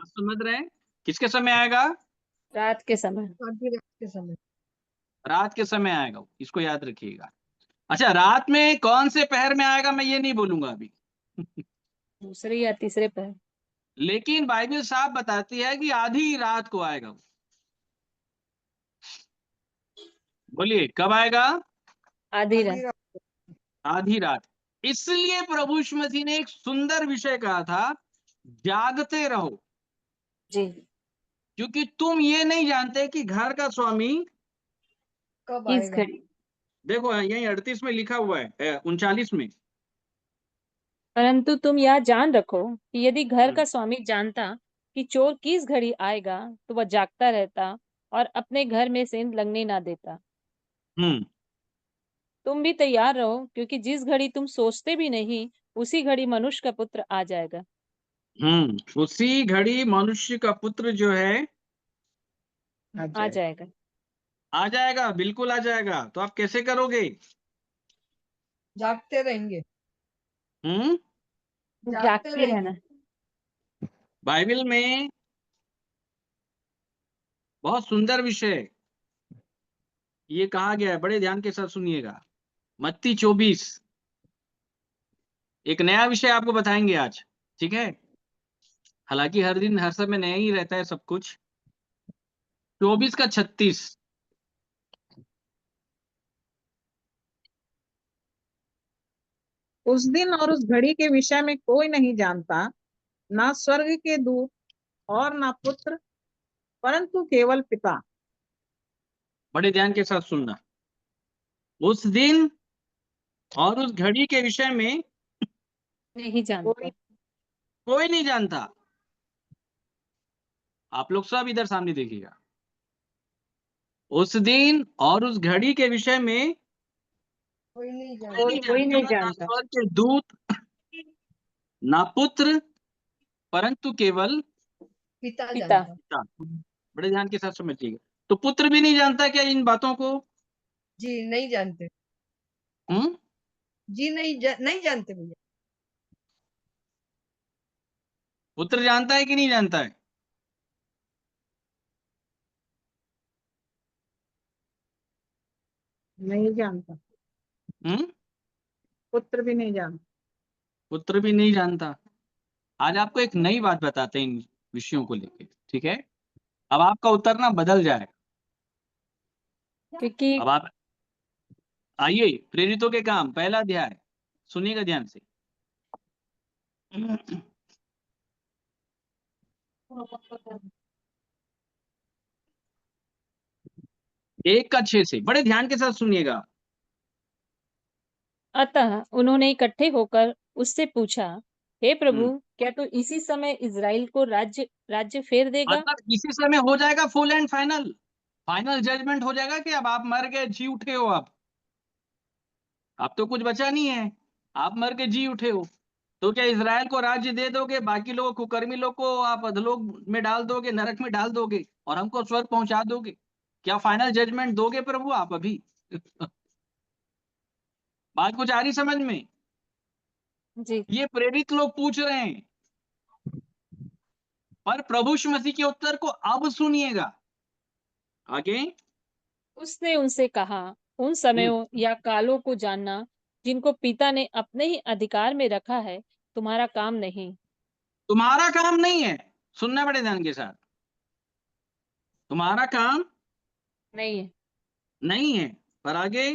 आप समझ रहे हैं? किसके समय आएगा? रात के समय। आधी रात के समय। रात के समय आएगा, इसको याद रखिएगा। अच्छा, रात में कौन से पहर में आएगा मैं ये नहीं बोलूंगा अभी। दूसरे या तीसरे पर। लेकिन बाइबल साफ बताती है कि आधी रात को आएगा वो। बोलिए कब आएगा? आधी आधी रात। रात। आधी रात। इसलिए प्रभु यीशु मसीह ने एक सुंदर विषय कहा था, जागते रहो, जी। क्योंकि तुम ये नहीं जानते कि घर का स्वामी कब किस आएगा? घड़ी। देखो यही 38 में लिखा हुआ है, 39 में। परंतु तुम यह जान रखो कि यदि घर का हम्म स्वामी जानता कि चोर किस घड़ी आएगा, तो वह जागता रहता और अपने घर में से लगने ना देता। हम्म तुम भी तैयार रहो, क्योंकि जिस घड़ी तुम सोचते भी नहीं, उसी घड़ी मनुष्य का पुत्र आ जाएगा। उसी घड़ी मनुष्य का पुत्र जो है आ जाएगा। आ जाएगा, बिल्कुल आ जाएगा। तो आप कैसे करोगे? जागते रहेंगे। हम्म जागते जागते रहेंगे। रहना। बाइबल में बहुत सुंदर विषय ये कहा गया है, बड़े ध्यान के साथ सुनिएगा। मत्ती 24, एक नया विषय आपको बताएंगे आज, ठीक है? हालांकि हर दिन हर समय नया ही रहता है सब कुछ। 24 का 36। उस दिन और उस घड़ी के विषय में कोई नहीं जानता, ना स्वर्ग के दूत और ना पुत्र, परंतु केवल पिता। बड़े ध्यान के साथ सुनना। उस दिन और उस घड़ी के विषय में नहीं जानता। कोई कोई नहीं जानता। आप लोग सब इधर सामने देखिएगा। उस दिन और उस घड़ी के विषय में कोई नहीं कोई जानता। नहीं कोई नहीं जानता, ना जानता। स्वर्ग के दूत, ना पुत्र, परंतु केवल पिता पिता। जानता। पिता। बड़े ध्यान के साथ समझिएगा। तो पुत्र भी नहीं जानता क्या इन बातों को? जी नहीं जानते। हम्म जी नहीं जानते भैया। पुत्र जानता है कि नहीं जानता है? नहीं जानता, हम्म पुत्र भी नहीं जानता। पुत्र भी नहीं जानता। आज आपको एक नई बात बताते हैं इन विषयों को लेके, ठीक है? अब आपका उतरना बदल जाएगा। क्योंकि अब आप आइए, प्रेरितों के काम पहला अध्याय, सुनिएगा ध्यान से। 1 का 6 से बड़े ध्यान के साथ सुनिएगा। अतः उन्होंने इकट्ठे होकर उससे पूछा, हे प्रभु, हम्म क्या तू इसी समय इज़राइल को राज्य राज्य फेर देगा? मतलब इसी समय हो जाएगा full and final, final judgement हो जाएगा कि अब आप मर गए जी उठे हो। अब तो कुछ बचा नहीं है, आप मर के जी उठे हो। तो क्या इजराइल को राज्य दे दोगे, बाकी लोगों कुकर्मी लोग को आप अधलोक में डाल दोगे, नरक में डाल दोगे, और हमको स्वर्ग पहुंचा दोगे? क्या फाइनल जजमेंट दोगे प्रभु आप अभी? बात कुछ आ रही समझ में? जी। ये प्रेरित लोग पूछ रहे हैं, पर प्रभु यीशु मसीह के उत्तर को अब सुनिएगा आगे। उसने उनसे कहा, उन हम्म, समयों या कालों को जानना जिनको पिता ने अपने ही अधिकार में रखा है, तुम्हारा काम नहीं। तुम्हारा काम नहीं है। सुनना बड़े ध्यान के साथ, तुम्हारा काम नहीं है। नहीं है। पर आगे,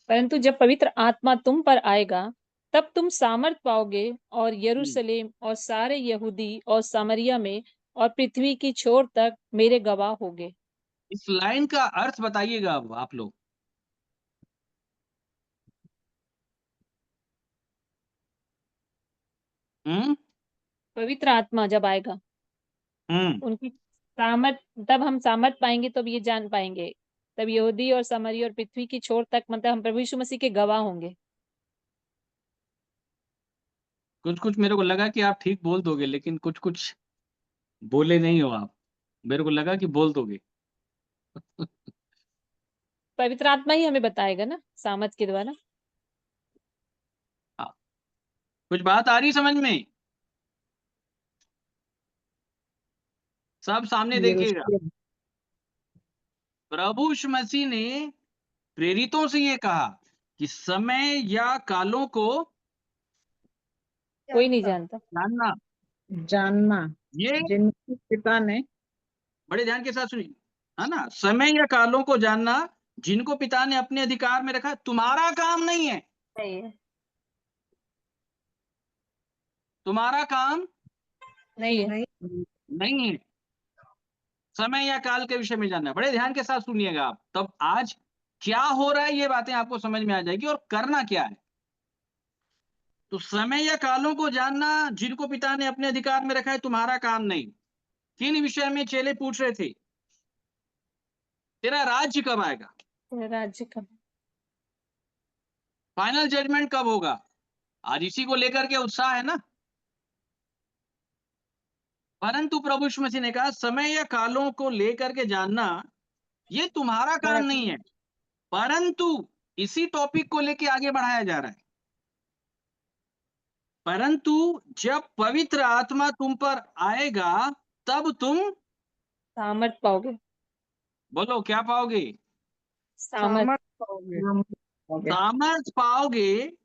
परंतु जब पवित्र आत्मा तुम पर आएगा, तब तुम सामर्थ पाओगे और हम्म, यरूशलेम और सारे यहूदी और सामरिया में और पृथ्वी की छोर तक मेरे गवाह होगे। इस लाइन का अर्थ बताइएगा अब आप लोग। हम्म पवित्र आत्मा जब आएगा, हम्म उनकी सामर्थ, तब हम सामर्थ पाएंगे, तब ये जान पाएंगे। तब यहूदी और सामरी और पृथ्वी की छोर तक, मतलब हम प्रभु यीशु मसीह के गवाह होंगे। कुछ कुछ मेरे को लगा कि आप ठीक बोल दोगे, लेकिन कुछ कुछ बोले नहीं हो आप। मेरे को लगा कि बोल दोगे। पवित्र आत्मा ही हमें बताएगा ना, सामर्थ के द्वारा। हाँ, कुछ बात आ रही समझ में? सब सामने ये देखिएगा। उसके- प्रभु यीशु मसीह ने प्रेरितों से ये कहा कि समय या कालों को कोई नहीं जानता। जानना, जानना ये जिनके पिता ने बड़े ध्यान के साथ सुनिए, है ना, समय या कालों को जानना जिनको पिता ने अपने अधिकार में रखा, तुम्हारा काम नहीं है। नहीं है, तुम्हारा काम नहीं है। नहीं नहीं है समय या काल के विषय में जानना। बड़े ध्यान के साथ सुनिएगा आप, तब आज क्या हो रहा है ये बातें आपको समझ में आ जाएगी और करना क्या है। तो समय या कालों को जानना जिनको पिता ने अपने अधिकार में रखा है, तुम्हारा काम नहीं। किन विषय में चेले पूछ रहे थे? तेरा राज्य कब आएगा, तेरा राज्य कब? फाइनल जजमेंट कब होगा। आज इसी को लेकर के उत्साह है ना। परंतु प्रभु यीशु मसीह ने कहा समय या कालों को लेकर के जानना ये तुम्हारा काम नहीं है, परंतु इसी टॉपिक को लेके आगे बढ़ाया जा रहा है। परंतु जब पवित्र आत्मा तुम पर आएगा तब तुम सामर्थ पाओगे। बोलो क्या पाओगे? सामर्थ। सामर्थ पाओगे। हो गया। सामर्थ पाओगे।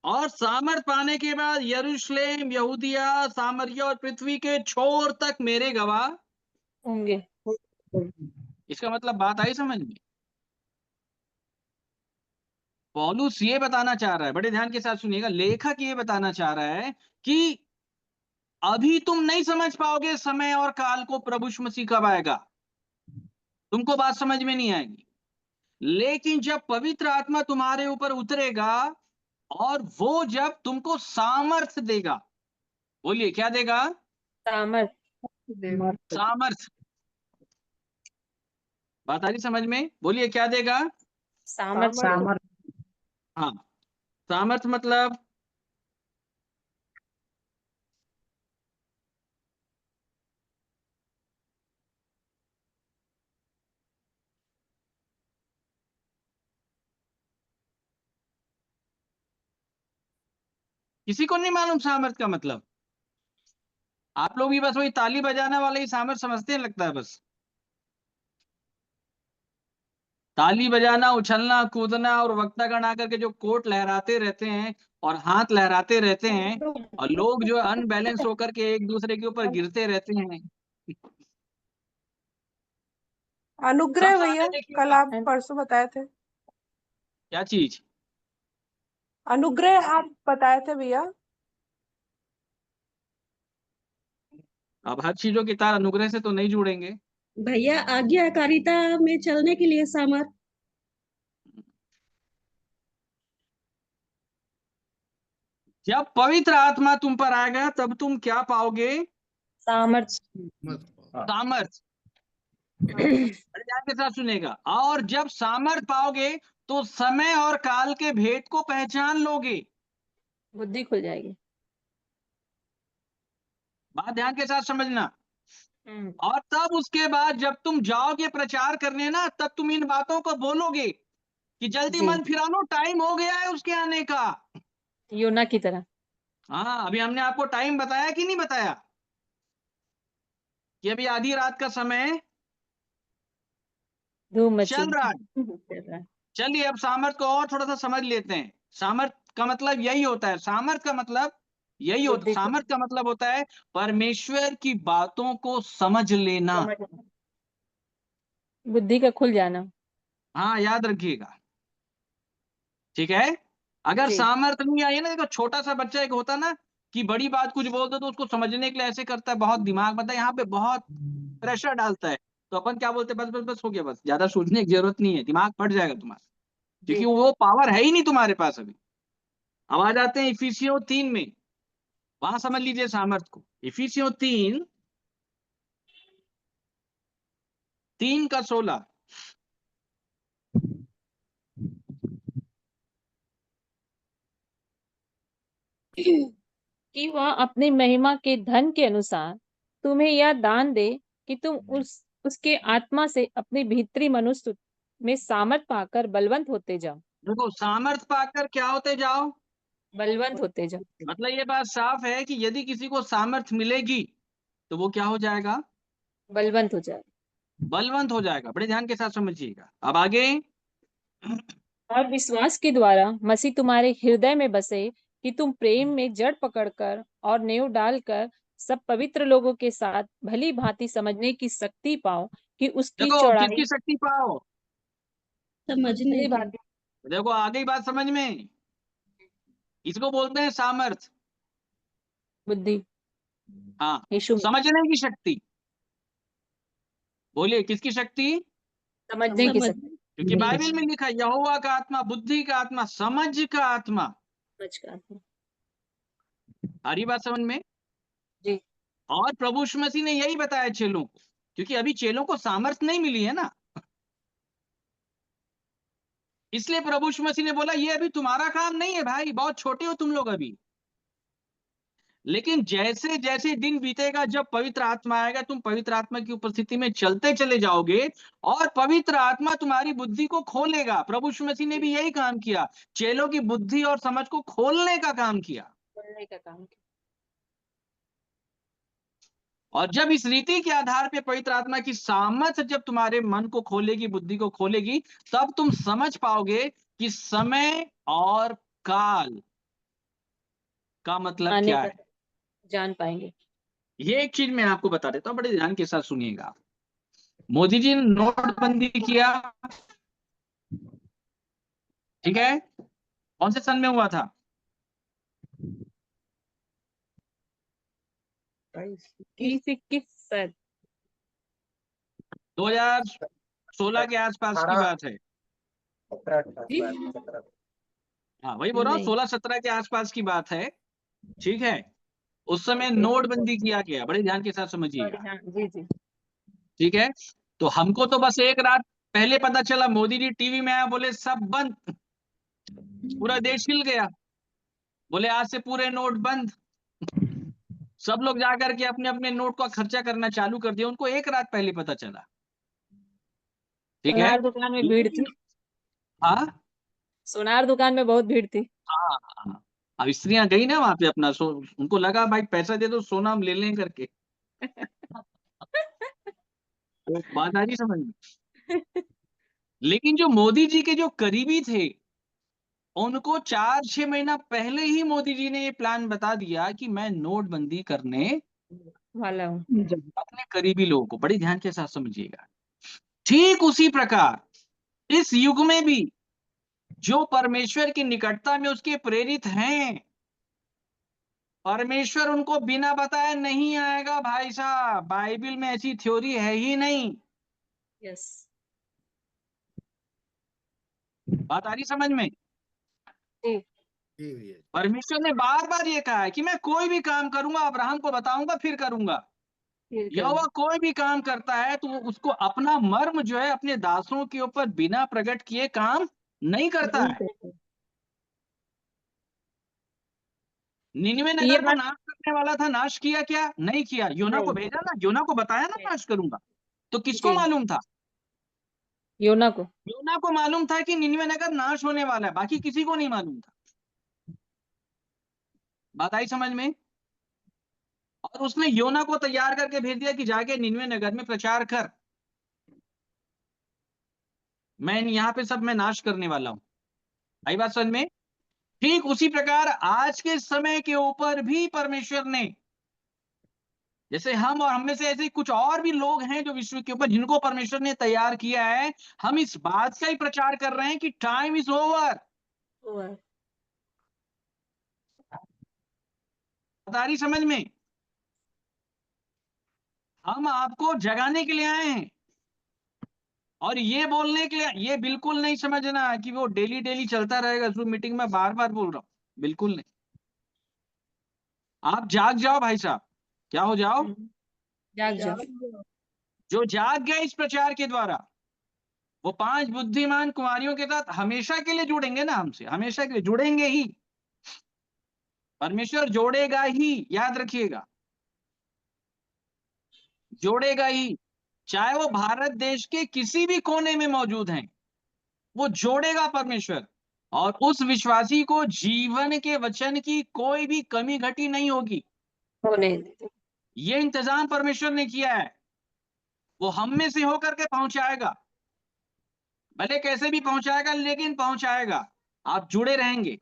और सामर्थ पाने के बाद यरूशलेम, यहूदिया, सामरिया और पृथ्वी के छोर तक मेरे गवाह। होंगे। इसका मतलब बात आई समझ में? पौलुस ये बताना चाह रहा है, बड़े ध्यान के साथ सुनिएगा, लेखक ये बताना चाह रहा है कि अभी तुम नहीं समझ पाओगे समय और काल को, प्रभु यीशु मसीह कब आएगा, तुमको बात समझ में नहीं आएगी। लेकिन जब पवित्र आत्मा तुम्हारे ऊपर उतरेगा और वो जब तुमको सामर्थ्य देगा, बोलिए क्या देगा? सामर्थ। देगा। सामर्थ्य। बात आ रही समझ में? बोलिए क्या देगा? सामर्थ। सामर्थ हाँ, सामर्थ्य मतलब किसी को नहीं मालूम सामर्थ्य का मतलब? आप लोग भी बस वही ताली बजाने वाले ही सामर्थ्य समझते हैं लगता है। बस ताली बजाना, उछलना कूदना और वक्तागण आकर के जो कोट लहराते रहते हैं और हाथ लहराते रहते हैं और लोग जो अनबैलेंस होकर के एक दूसरे के ऊपर गिरते रहते हैं। अनुग्रह सब भैया, सामने कल देखिएगा। आप परसों बताए थे। क्या चीज? अनुग्रह आप बताए थे भैया। अब हर चीजों की तार अनुग्रह से तो नहीं जुड़ेंगे। भैया आज्ञाकारिता में चलने के लिए सामर्थ। जब पवित्र आत्मा तुम पर आएगा तब तुम क्या पाओगे? सामर्थ। सामर्थ। अरे ध्यान के साथ सुनेगा। और जब सामर्थ पाओगे तो समय और काल के भेद को पहचान लोगे। बुद्धि खुल जाएगी। बात ध्यान के साथ समझना। हम्म। और तब उसके बाद जब तुम जाओगे प्रचार करने ना, तब तुम इन बातों को बोलोगे कि जल्दी जी। मन फिरानो, टाइम हो गया है उसके आने का। योना की तरह। हाँ, अभी हमने आपको टाइम बताया कि नहीं बताया कि अभी आधी रात का समय धूम मची। चल रहा है। चल रहा है। चलिए अब सामर्थ को और थोड़ा सा समझ लेते हैं। सामर्थ का मतलब यही होता है, सामर्थ का मतलब यही होता बुद्धि है, सामर्थ का मतलब होता है परमेश्वर की बातों को समझ लेना। समझ- बुद्धि का खुल जाना। हाँ, याद रखिएगा, ठीक है। अगर जी। सामर्थ नहीं आई ना, देखो छोटा सा बच्चा एक होता ना कि बड़ी बात कुछ बोल दो तो उसको समझने के लिए ऐसे करता है, बहुत दिमाग मतलब यहाँ पे बहुत प्रेशर डालता है। तो अपन क्या बोलते हैं, बस बस बस हो गया, बस ज्यादा सोचने की जरूरत नहीं है, दिमाग फट जाएगा तुम्हारा, जी। क्योंकि वो पावर है ही नहीं तुम्हारे पास अभी। अब आ जाते हैं इफिसियों 3 में, वहां समझ लीजिए सामर्थ को। इफिसियों 3:16। कि वह अपनी महिमा के धन के अनुसार तुम्हें यह दान दे कि तुम उसके आत्मा से अपने भीतरी मनुष्य में सामर्थ पाकर बलवंत होते जाओ। देखो सामर्थ पाकर क्या होते जाओ, बलवंत होते जाओ। मतलब ये बात साफ है कि यदि किसी को सामर्थ मिलेगी तो वो क्या हो जाएगा? बलवंत हो जाए। बलवंत हो जाएगा। बड़े ध्यान के साथ समझिएगा। अब आगे, और विश्वास के द्वारा मसीह तुम्हारे हृदय में बसे कि तुम प्रेम में जड़ पकड़कर और नेव डालकर सब पवित्र लोगों के साथ भली भांति समझने की शक्ति पाओ कि उसकी देखो चौड़ाई किसकी शक्ति पाओ। समझने भली की भांति देखो आ गई बात समझ में। इसको बोलते हैं सामर्थ्य। बुद्धि हाँ, यीशु में समझने की शक्ति। बोलिए किसकी शक्ति? समझने की समझ शक्ति, क्योंकि बाइबल में लिखा है यहोवा का आत्मा, बुद्धि का आत्मा, समझ का आत्मा। समझ का आत्मा। आ रही बात समझ में? जी। और प्रभु यीशु मसीह ने यही बताया चेलों को, क्योंकि अभी चेलों को सामर्थ्य नहीं मिली है ना, इसलिए प्रभु यीशु मसीह ने बोला ये अभी तुम्हारा काम नहीं है भाई, बहुत छोटे हो तुम लोग अभी। लेकिन जैसे जैसे दिन बीतेगा, जब पवित्र आत्मा आएगा, तुम पवित्र आत्मा की उपस्थिति में चलते चले जाओगे और पवित्र आत्मा तुम्हारी बुद्धि को खोलेगा। प्रभु यीशु मसीह ने भी यही काम किया, चेलों की बुद्धि और समझ को खोलने का काम किया। बोलने का काम किया। और जब इस रीति के आधार पे पवित्र आत्मा की सामर्थ्य जब तुम्हारे मन को खोलेगी, बुद्धि को खोलेगी, तब तुम समझ पाओगे कि समय और काल का मतलब आने क्या का है। जान पाएंगे। ये एक चीज मैं आपको बता देता हूं, बड़े ध्यान के साथ सुनिएगा। मोदी जी ने नोटबंदी किया, ठीक है, कौन से सन में हुआ था? 21 शायद 2016 के आसपास की बात है। हाँ वही बोल रहा हूँ, नहीं। 16-17 के आसपास की बात है, ठीक है। उस समय नोटबंदी किया गया, बड़े ध्यान के साथ समझिएगा, जी जी। ठीक है। तो हमको तो बस एक रात पहले पता चला, मोदी जी टीवी में आया, बोले सब बंद, पूरा देश हिल गया, बोले आज से पूरे नोट बंद। सब लोग जाकर के अपने अपने नोट का खर्चा करना चालू कर दिया, उनको एक रात पहले पता चला, ठीक है। सोनार दुकान में भीड़ थी। हाँ सोनार दुकान में बहुत भीड़ थी। हाँ हाँ। अब स्त्रियां गई ना वहां पे अपना उनको लगा भाई पैसा दे दो सोना हम ले लें करके। तो बात आ रही समझ में। लेकिन जो मोदी जी के जो करीबी थे, उनको 4-6 महीना पहले ही मोदी जी ने ये प्लान बता दिया कि मैं नोटबंदी करने वाला हूँ। अपने करीबी लोगों को, बड़ी ध्यान के साथ समझिएगा। ठीक उसी प्रकार इस युग में भी जो परमेश्वर की निकटता में उसके प्रेरित हैं, परमेश्वर उनको बिना बताए नहीं आएगा भाई साहब। बाइबल में ऐसी थ्योरी है ही नहीं। यस। बात आ रही समझ में? जी। परमेश्वर ने बार बार ये कहा है कि मैं कोई भी काम करूंगा, अब्राहम को बताऊंगा फिर करूंगा। फिर यहोवा कोई भी काम करता है तो वो उसको अपना मर्म जो है अपने दासों के ऊपर बिना प्रकट किए काम नहीं करता है। निनवे ये नगर को बात नाश करने वाला था, नाश किया क्या? नहीं किया। योना को नहीं। भेजा ना, योना को बताया ना नाश करूंगा, तो किसको जी। मालूम था? योना को। योना को मालूम था कि निनवे नगर नाश होने वाला है, बाकी किसी को नहीं मालूम था। बात आई समझ में? और उसने योना को तैयार करके भेज दिया कि जाके निनवे नगर में प्रचार कर, मैं यहाँ पे सब मैं नाश करने वाला हूं। आई बात समझ में? ठीक उसी प्रकार आज के समय के ऊपर भी परमेश्वर ने, जैसे हम और हम में से ऐसे कुछ और भी लोग हैं जो विश्व के ऊपर जिनको परमेश्वर ने तैयार किया है, हम इस बात का ही प्रचार कर रहे हैं कि टाइम इज ओवर। बता रही समझ में? हम आपको जगाने के लिए आए हैं, और ये बोलने के लिए, ये बिल्कुल नहीं समझना कि वो डेली डेली चलता रहेगा जूम मीटिंग में, बार बार बोल रहा हूं, बिल्कुल नहीं। आप जाग जाओ भाई साहब, क्या हो जाओ? जाग जाओ। जो जाग गए इस प्रचार के द्वारा, वो 5 बुद्धिमान कुमारियों के साथ हमेशा के लिए जुड़ेंगे ना, हमसे हमेशा के लिए जुड़ेंगे ही। परमेश्वर जोड़ेगा ही, याद रखिएगा, जोड़ेगा ही। चाहे वो भारत देश के किसी भी कोने में मौजूद हैं, वो जोड़ेगा परमेश्वर। और उस विश्वासी को जीवन के वचन की कोई भी कमी घटी नहीं होगी। होने। ये इंतजाम परमेश्वर ने किया है। वो हम में से होकर के पहुंचाएगा, भले कैसे भी पहुंचाएगा लेकिन पहुंचाएगा। आप जुड़े रहेंगे,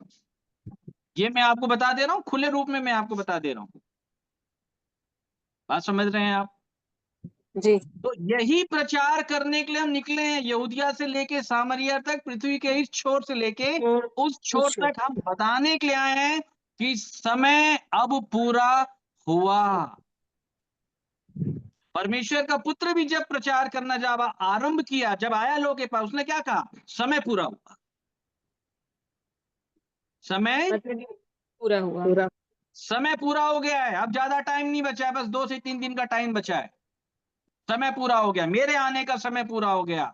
ये मैं आपको बता दे रहा हूं, खुले रूप में मैं आपको बता दे रहा हूं। बात समझ रहे हैं आप? जी। तो यही प्रचार करने के लिए हम निकले हैं, यहूदिया से लेके सामरिया तक, पृथ्वी के इस छोर से लेके और उस छोर छोर। तक हम बताने के लिए आए हैं कि समय अब पूरा हुआ। परमेश्वर का पुत्र भी जब प्रचार करना जब आरंभ किया, जब आया लोगों के पास, उसने क्या कहा? समय पूरा हुआ, समय मतलब पूरा हुआ। पूरा समय पूरा हो गया है। अब ज्यादा टाइम नहीं बचा है, बस 2 से 3 दिन का टाइम बचा है। समय पूरा हो गया, मेरे आने का समय पूरा हो गया।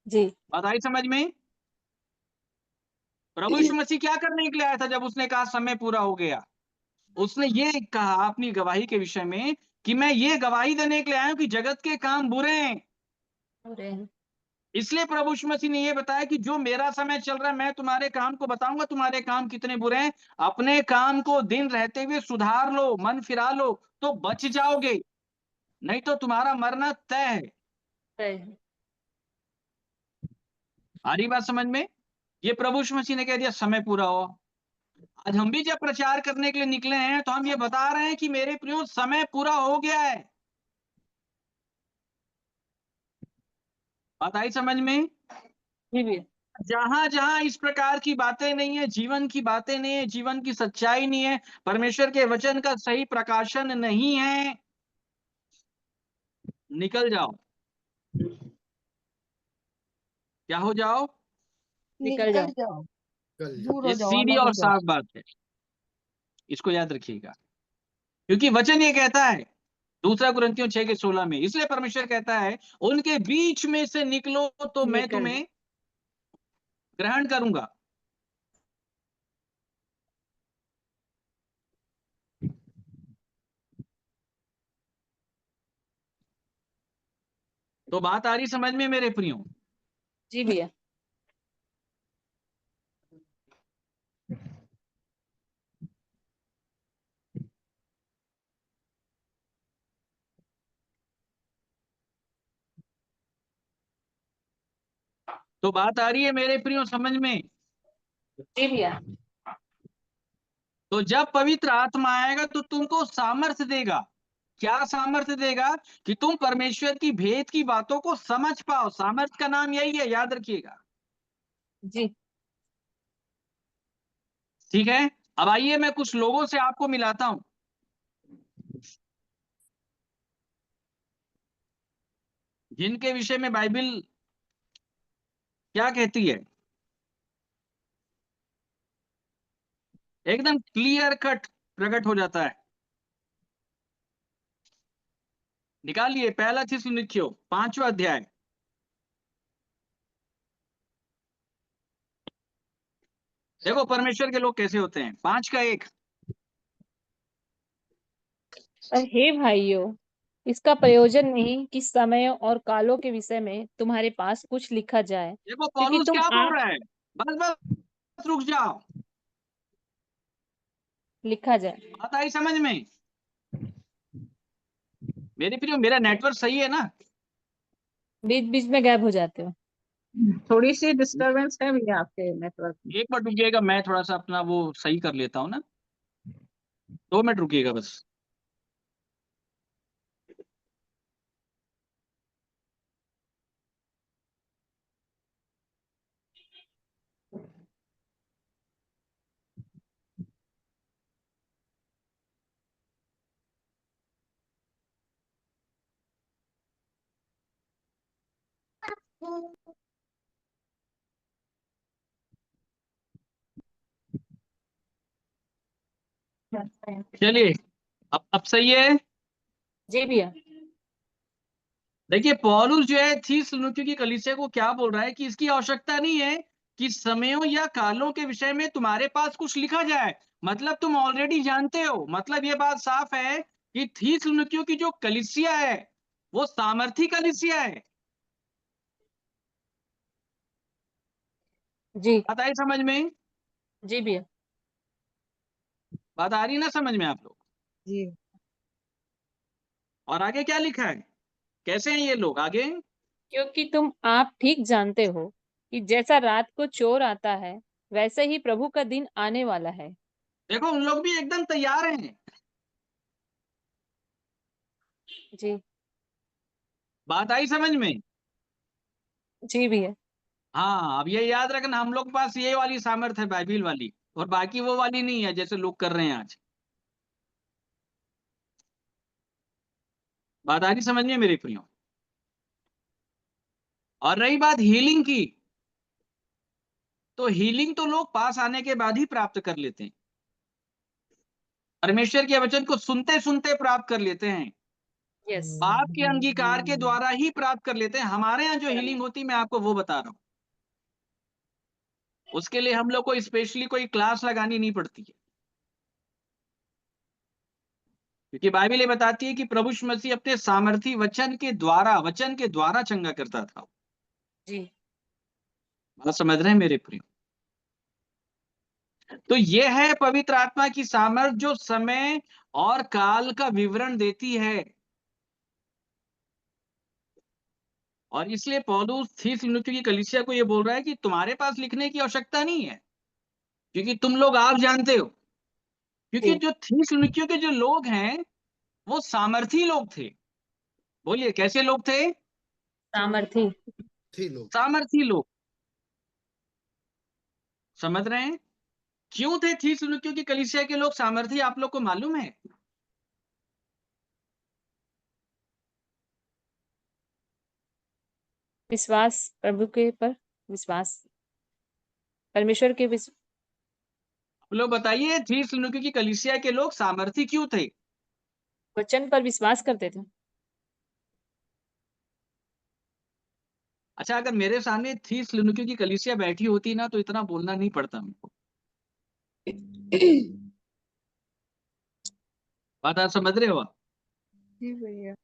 जी। बात आई समझ में? प्रभु यीशु मसीह क्या करने के लिए आया था जब उसने कहा समय पूरा हो गया? उसने ये कहा अपनी गवाही के विषय में कि मैं ये गवाही देने के लिए आया हूं कि जगत के काम बुरे हैं। अरे, इसलिए प्रभु यीशु मसीह ने ये बताया कि जो मेरा समय चल रहा है, मैं तुम्हारे काम को बताऊंगा, तुम्हारे काम कितने बुरे हैं। अपने काम को दिन रहते हुए सुधार लो, मन फिरा लो, तो बच जाओगे, नहीं तो तुम्हारा मरना तय है। है। आ रही बात समझ में? ये प्रभु यीशु मसीह ने कह दिया समय पूरा हुआ। आज हम भी जब प्रचार करने के लिए निकले हैं तो हम ये बता रहे हैं कि मेरे प्रियो समय पूरा हो गया है। बात आई समझ में? जी भी। जहां जहां इस प्रकार की बातें नहीं है, जीवन की बातें नहीं है, जीवन की सच्चाई नहीं है, परमेश्वर के वचन का सही प्रकाशन नहीं है, निकल जाओ। क्या हो जाओ? निकल जाओ। निकल जाओ, दूर ये हो जाओ, सीधी अलग हो और जाओ। साफ बात है, इसको याद रखिएगा, क्योंकि वचन ये कहता है 2 कुरिन्थियों 6:16 में, इसलिए परमेश्वर कहता है उनके बीच में से निकलो तो मैं निकल। तुम्हें ग्रहण करूंगा। तो बात आ रही समझ में मेरे प्रियो? जी भैया। तो बात आ रही है मेरे प्रियो समझ में? जी भैया। तो जब पवित्र आत्मा आएगा तो तुमको सामर्थ्य देगा। क्या सामर्थ्य देगा? कि तुम परमेश्वर की भेद की बातों को समझ पाओ। सामर्थ्य का नाम यही है, याद रखिएगा। जी। ठीक है, अब आइए मैं कुछ लोगों से आपको मिलाता हूं जिनके विषय में बाइबल क्या कहती है, एकदम क्लियर कट प्रकट हो जाता है। निकालिए पहला थिस्सलुनीकियों 5वां अध्याय। देखो परमेश्वर के लोग कैसे होते हैं। 5 का 1। पर हे भाइयों, इसका प्रयोजन नहीं कि समय और कालों के विषय में तुम्हारे पास कुछ लिखा जाए, देखो क्योंकि पौलुस तुम क्या बोल आप रहा है, बस बस रुक जाओ, लिखा जाए। बात आई समझ में? मेरे प्रियो मेरा नेटवर्क सही है ना? बीच बीच में गायब हो जाते हो। थोड़ी सी डिस्टरबेंस है भैया आपके नेटवर्क में। एक मिनट रुकिएगा, मैं थोड़ा सा अपना वो सही कर लेता हूँ ना, 2 मिनट रुकिएगा बस। चलिए, अब सही है। जी भैया। देखिए पौलुस जो है थिस्सलुनीकियों की कलीसिया को क्या बोल रहा है कि इसकी आवश्यकता नहीं है कि समयों या कालों के विषय में तुम्हारे पास कुछ लिखा जाए, मतलब तुम ऑलरेडी जानते हो। मतलब ये बात साफ है कि थिस्सलुनीकियों की जो कलीसिया है वो सामर्थी कलीसिया है। जी। बात आई समझ में? जी भैया। बात आ रही ना समझ में आप लोग? जी। और आगे क्या लिखा है? कैसे हैं ये लोग? आगे। क्योंकि तुम आप ठीक जानते हो कि जैसा रात को चोर आता है, वैसे ही प्रभु का दिन आने वाला है। देखो उन लोग भी एकदम तैयार हैं। जी। बात आई समझ में? जी भैया। हाँ, अब ये याद रखना, हम लोग के पास ये वाली सामर्थ्य है, बाइबिल वाली, और बाकी वो वाली नहीं है जैसे लोग कर रहे हैं आज। बात आ रही समझ में मेरे प्रियो? और रही बात हीलिंग की, तो हीलिंग तो लोग पास आने के बाद ही प्राप्त कर लेते हैं, परमेश्वर के वचन को सुनते सुनते प्राप्त कर लेते हैं, यस। पाप के अंगीकार के द्वारा ही प्राप्त कर लेते हैं। हमारे यहाँ जो हीलिंग होती है, मैं आपको वो बता रहा हूँ, उसके लिए हम लोग को स्पेशली कोई क्लास लगानी नहीं पड़ती है, क्योंकि बाइबल ये बताती है कि प्रभु यीशु मसीह अपने सामर्थी वचन के द्वारा चंगा करता था। जी। बात समझ रहे हैं मेरे प्रियो? तो ये है पवित्र आत्मा की सामर्थ, जो समय और काल का विवरण देती है। और इसलिए पौलुस थिस्सलुनीकियों की कलीसिया को ये बोल रहा है कि तुम्हारे पास लिखने की आवश्यकता नहीं है, क्योंकि तुम लोग आप जानते हो, क्योंकि जी। जो थिस्सलुनीकियों के जो लोग हैं वो सामर्थी लोग थे। बोलिए कैसे लोग थे? सामर्थी। सामर्थी लोग। समझ रहे हैं? क्यों थे थिस्सलुनीकियों की कलीसिया के लोग सामर्थी, आप लोग को मालूम है? विश्वास, प्रभु के पर विश्वास, परमेश्वर के आप लोग बताइए, थिस्सलुनीकियों की कलीसिया के लोग सामर्थी क्यों थे? वचन पर विश्वास करते थे। अच्छा, अगर मेरे सामने थिस्सलुनीकियों की कलीसिया बैठी होती ना, तो इतना बोलना नहीं पड़ता हमको। बात आप समझ रहे हो आप? जी भैया।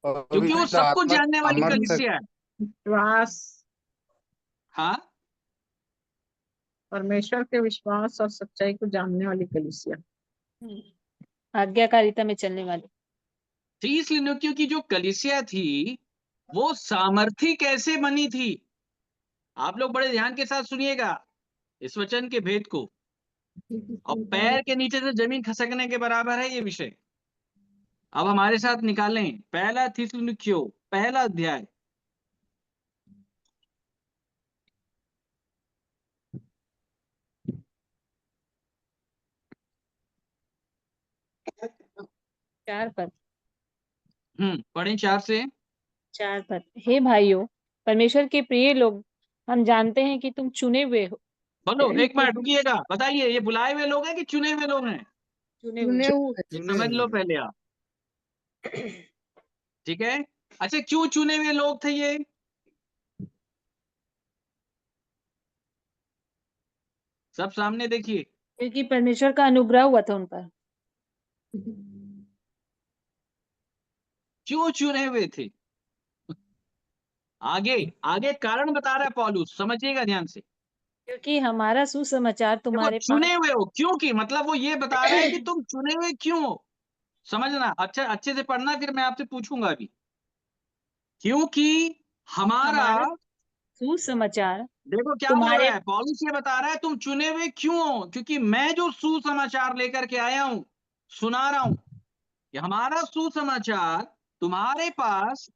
क्योंकि वो पवित्र सबको आत्मा जानने वाली सामर्थ्य कलीसिया है। विश्वास, हाँ, परमेश्वर के विश्वास और सच्चाई को जानने वाली कलीसिया। आज्ञाकारिता में चलने वाले। थिस्सलुनीकियों की जो कलीसिया थी वो सामर्थी कैसे बनी थी? आप लोग बड़े ध्यान के साथ सुनिएगा इस वचन के भेद को, और पैर के नीचे से जमीन खसकने के बराबर है ये विषय। अब हमारे साथ निकालें पहला थिस्सलुनीकियों पहला अध्याय, चार पद। पढ़ें 4 से। चार पद। हे भाइयों, परमेश्वर के प्रिय लोग, हम जानते हैं कि तुम चुने हुए हो। बोलो एक मिनट रुकिएगा, बताइए ये बुलाए हुए लोग हैं कि चुने हुए लोग हैं? चुने चुने हुए। हुए। ये समझ लो पहले आप, ठीक है? अच्छा, क्यों चुने हुए लोग थे ये? सब सामने देखिए। क्योंकि परमेश्वर का अनुग्रह हुआ था उन पर। क्यों चुने हुए थे? आगे आगे कारण बता रहा है पौलुस, समझिएगा ध्यान से। क्योंकि हमारा सुसमाचार देखो तुम्हारे पास। चुने हुए हो क्यों की मतलब वो ये बता रहा है कि तुम चुने हुए क्यों हो। समझना, अच्छा अच्छे से पढ़ना, फिर मैं आपसे पूछूंगा अभी। क्योंकि हमारा, हमारा सुसमाचार देखो क्या बोल तुम्हारे। रहा है पौलुस, ये बता रहा है तुम चुने हुए क्यों हो, क्योंकि मैं जो सुसमाचार लेकर के आया हूं, सुना रहा हूं, कि हमारा सुसमाचार तुम्हारे पास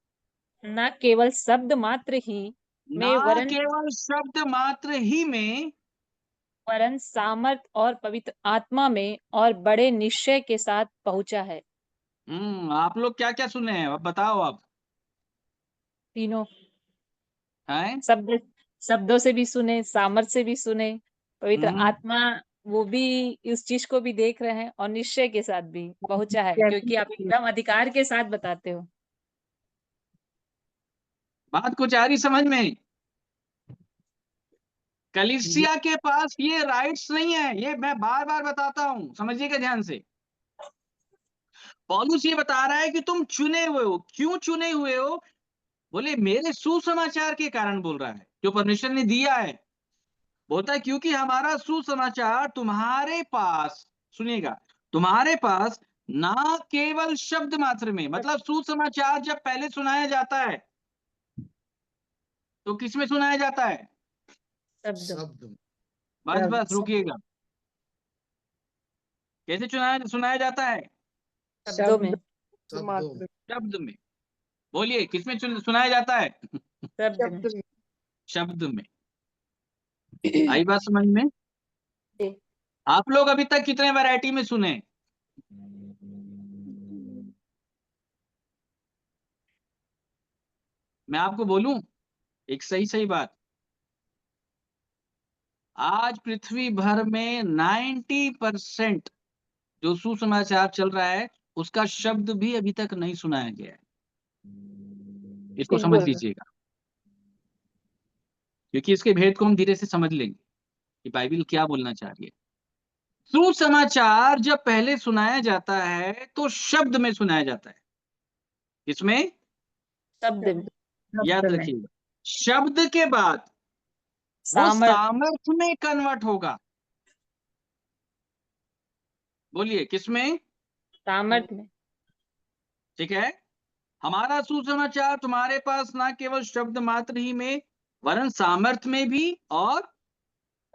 न केवल शब्द मात्र ही में ना केवल शब्द मात्र ही में, वरन सामर्थ और पवित्र आत्मा में और बड़े निश्चय के साथ पहुंचा है। आप लोग क्या क्या सुने हैं, अब बताओ आप। तीनों हैं? शब्दों से भी सुने, सामर्थ से भी सुने, पवित्र हम्म आत्मा वो भी इस चीज को भी देख रहे हैं, और निश्चय के साथ भी पहुंचा है, क्योंकि आप एकदम अधिकार के साथ बताते हो। बात कुछ आ रही समझ में? कलीसिया के पास ये राइट्स नहीं है, ये मैं बार बार बताता हूं, समझिएगा ध्यान से। पौलुस ये बता रहा है कि तुम चुने हुए हो। क्यों चुने हुए हो? बोले मेरे सुसमाचार के कारण बोल रहा है, जो परमेश्वर ने दिया है। बोलता है क्योंकि हमारा सुसमाचार तुम्हारे पास, सुनिएगा, तुम्हारे पास ना केवल शब्द मात्र में। मतलब सुसमाचार जब पहले सुनाया जाता है तो किसमें सुनाया जाता है? शब्द। बस बस रुकिएगा। कैसे सुनाया जाता है? शब्दों में। मात्र शब्द में। बोलिए किसमें सुनाया जाता है? शब्द में। शब्द में। शब्द में। आई बात समझ में? जी। आप लोग अभी तक कितने वैरायटी में सुने? मैं आपको बोलूं एक सही सही बात, आज पृथ्वी भर में 90% जो सुसमाचार चल रहा है उसका शब्द भी अभी तक नहीं सुनाया गया है। इसको समझ बिल्कुल। लीजिएगा, क्योंकि इसके भेद को हम धीरे से समझ लेंगे कि बाइबिल क्या बोलना चाह रही है। सुसमाचार जब पहले सुनाया जाता है तो शब्द में सुनाया जाता है। किसमें? शब्द में। याद रखिएगा, शब्द के बाद वो सामर्थ। सामर्थ्य में कन्वर्ट होगा। बोलिए किसमें? सामर्थ में। ठीक है, हमारा सुसमाचार तुम्हारे पास ना केवल शब्द मात्र ही में वरन सामर्थ्य में भी और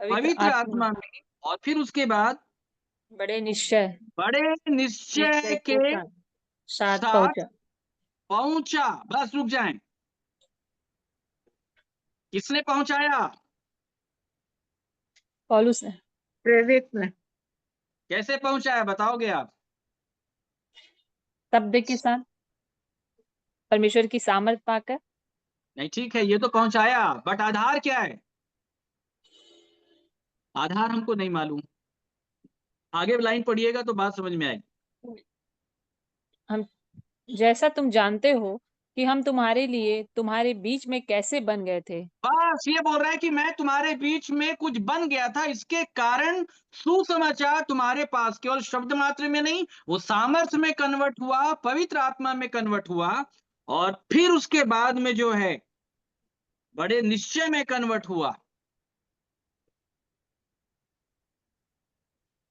पवित्र आत्मा में, और फिर उसके बाद बड़े निश्चय बड़े निश्चय के साथ साथ पहुंचा। पहुंचा। बस रुक जाएं। किसने पहुंचाया? पौलुस ने। प्रेरित ने। कैसे पहुंचाया बताओगे आप? शब्द के साथ परमेश्वर की सामर्थ पाकर। नहीं ठीक है, ये तो पहुंचाया, बट आधार क्या है? आधार हमको नहीं मालूम। आगे लाइन पढ़िएगा तो बात समझ में आएगी। हम जैसा तुम जानते हो कि हम तुम्हारे लिए तुम्हारे बीच में कैसे बन गए थे। बस ये बोल रहा है कि मैं तुम्हारे बीच में कुछ बन गया था, इसके कारण सुसमाचार तुम्हारे पास केवल शब्द मात्र में नहीं, वो सामर्थ्य में कन्वर्ट हुआ, पवित्र आत्मा में कन्वर्ट हुआ, और फिर उसके बाद में जो है बड़े निश्चय में कन्वर्ट हुआ।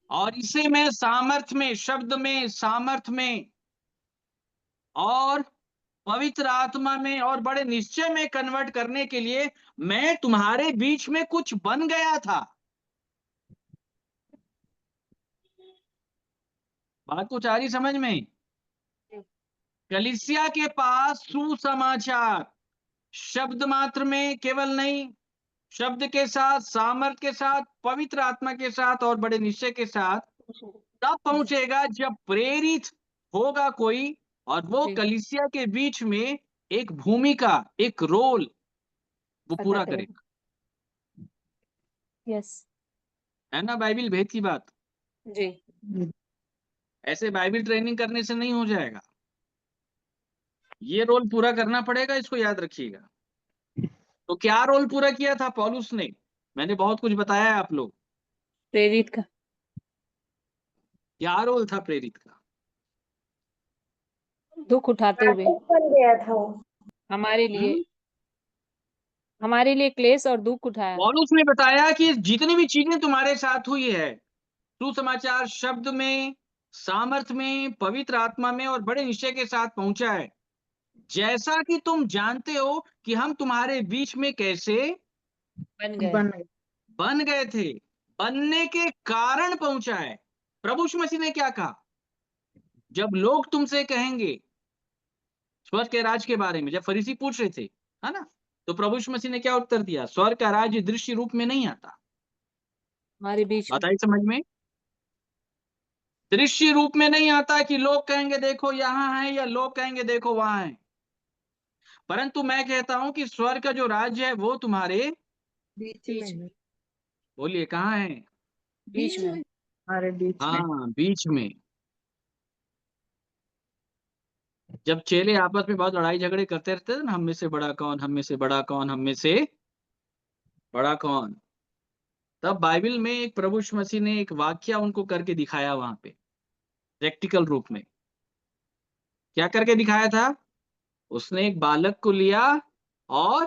और इसे मैं सामर्थ्य में, शब्द में, सामर्थ्य में और पवित्र आत्मा में और बड़े निश्चय में कन्वर्ट करने के लिए मैं तुम्हारे बीच में कुछ बन गया था। बात कुछ आ रही समझ में? कलीसिया के पास सुसमाचार शब्द मात्र में केवल नहीं, शब्द के साथ, सामर्थ के साथ, पवित्र आत्मा के साथ और बड़े निश्चय के साथ तब पहुंचेगा जब प्रेरित होगा कोई, और वो जी। कलीसिया के बीच में एक भूमिका, एक रोल वो अदा पूरा करेगा। करेगा। यस। है ना बाइबिल भेद की बात? जी। ऐसे बाइबिल ट्रेनिंग करने से नहीं हो जाएगा, ये रोल पूरा करना पड़ेगा, इसको याद रखिएगा। तो क्या रोल पूरा किया था पौलुस ने? मैंने बहुत कुछ बताया है आप लोग। प्रेरित का। क्या रोल था प्रेरित का? दुख उठाते हुए बन गया था वो। हमारे लिए क्लेश और दुख उठाया। पौलुस ने बताया कि जितनी भी चीजें तुम्हारे साथ हुई है, सुसमाचार शब्द में, सामर्थ में, पवित्र आत्मा में और बड़े निश्चय के साथ पहुंचा है, जैसा कि तुम जानते हो कि हम तुम्हारे बीच में कैसे बन गए। बन गए थे, बनने के कारण पहुंचा है। प्रभु यीशु मसीह ने क्या कहा? जब लोग तुमसे कहेंगे स्वर्ग के राज के बारे में, जब फरीसी पूछ रहे थे, है ना, तो प्रभु यीशु मसीह ने क्या उत्तर दिया? स्वर्ग का राज्य दृश्य रूप में नहीं आता। हमारे बीच में। बताइए समझ में? दृश्य रूप में नहीं आता कि लोग कहेंगे देखो यहां है, या लोग कहेंगे देखो वहां है। परंतु मैं कहता हूं कि स्वर्ग का जो राज्य है वो तुम्हारे, बीच बीच में। बोलिए कहाँ है? बीच में। हमारे बीच में। हाँ, बीच में। जब चेले आपस में बहुत लड़ाई झगड़े करते रहते थे ना, हम में से बड़ा कौन, हम में से बड़ा कौन, हम में से बड़ा कौन, तब बाइबल में एक प्रभु यीशु मसीह ने एक वाक्य उनको करके दिखाया वहां पे, प्रैक्टिकल रूप में। क्या करके दिखाया था? उसने एक बालक को लिया और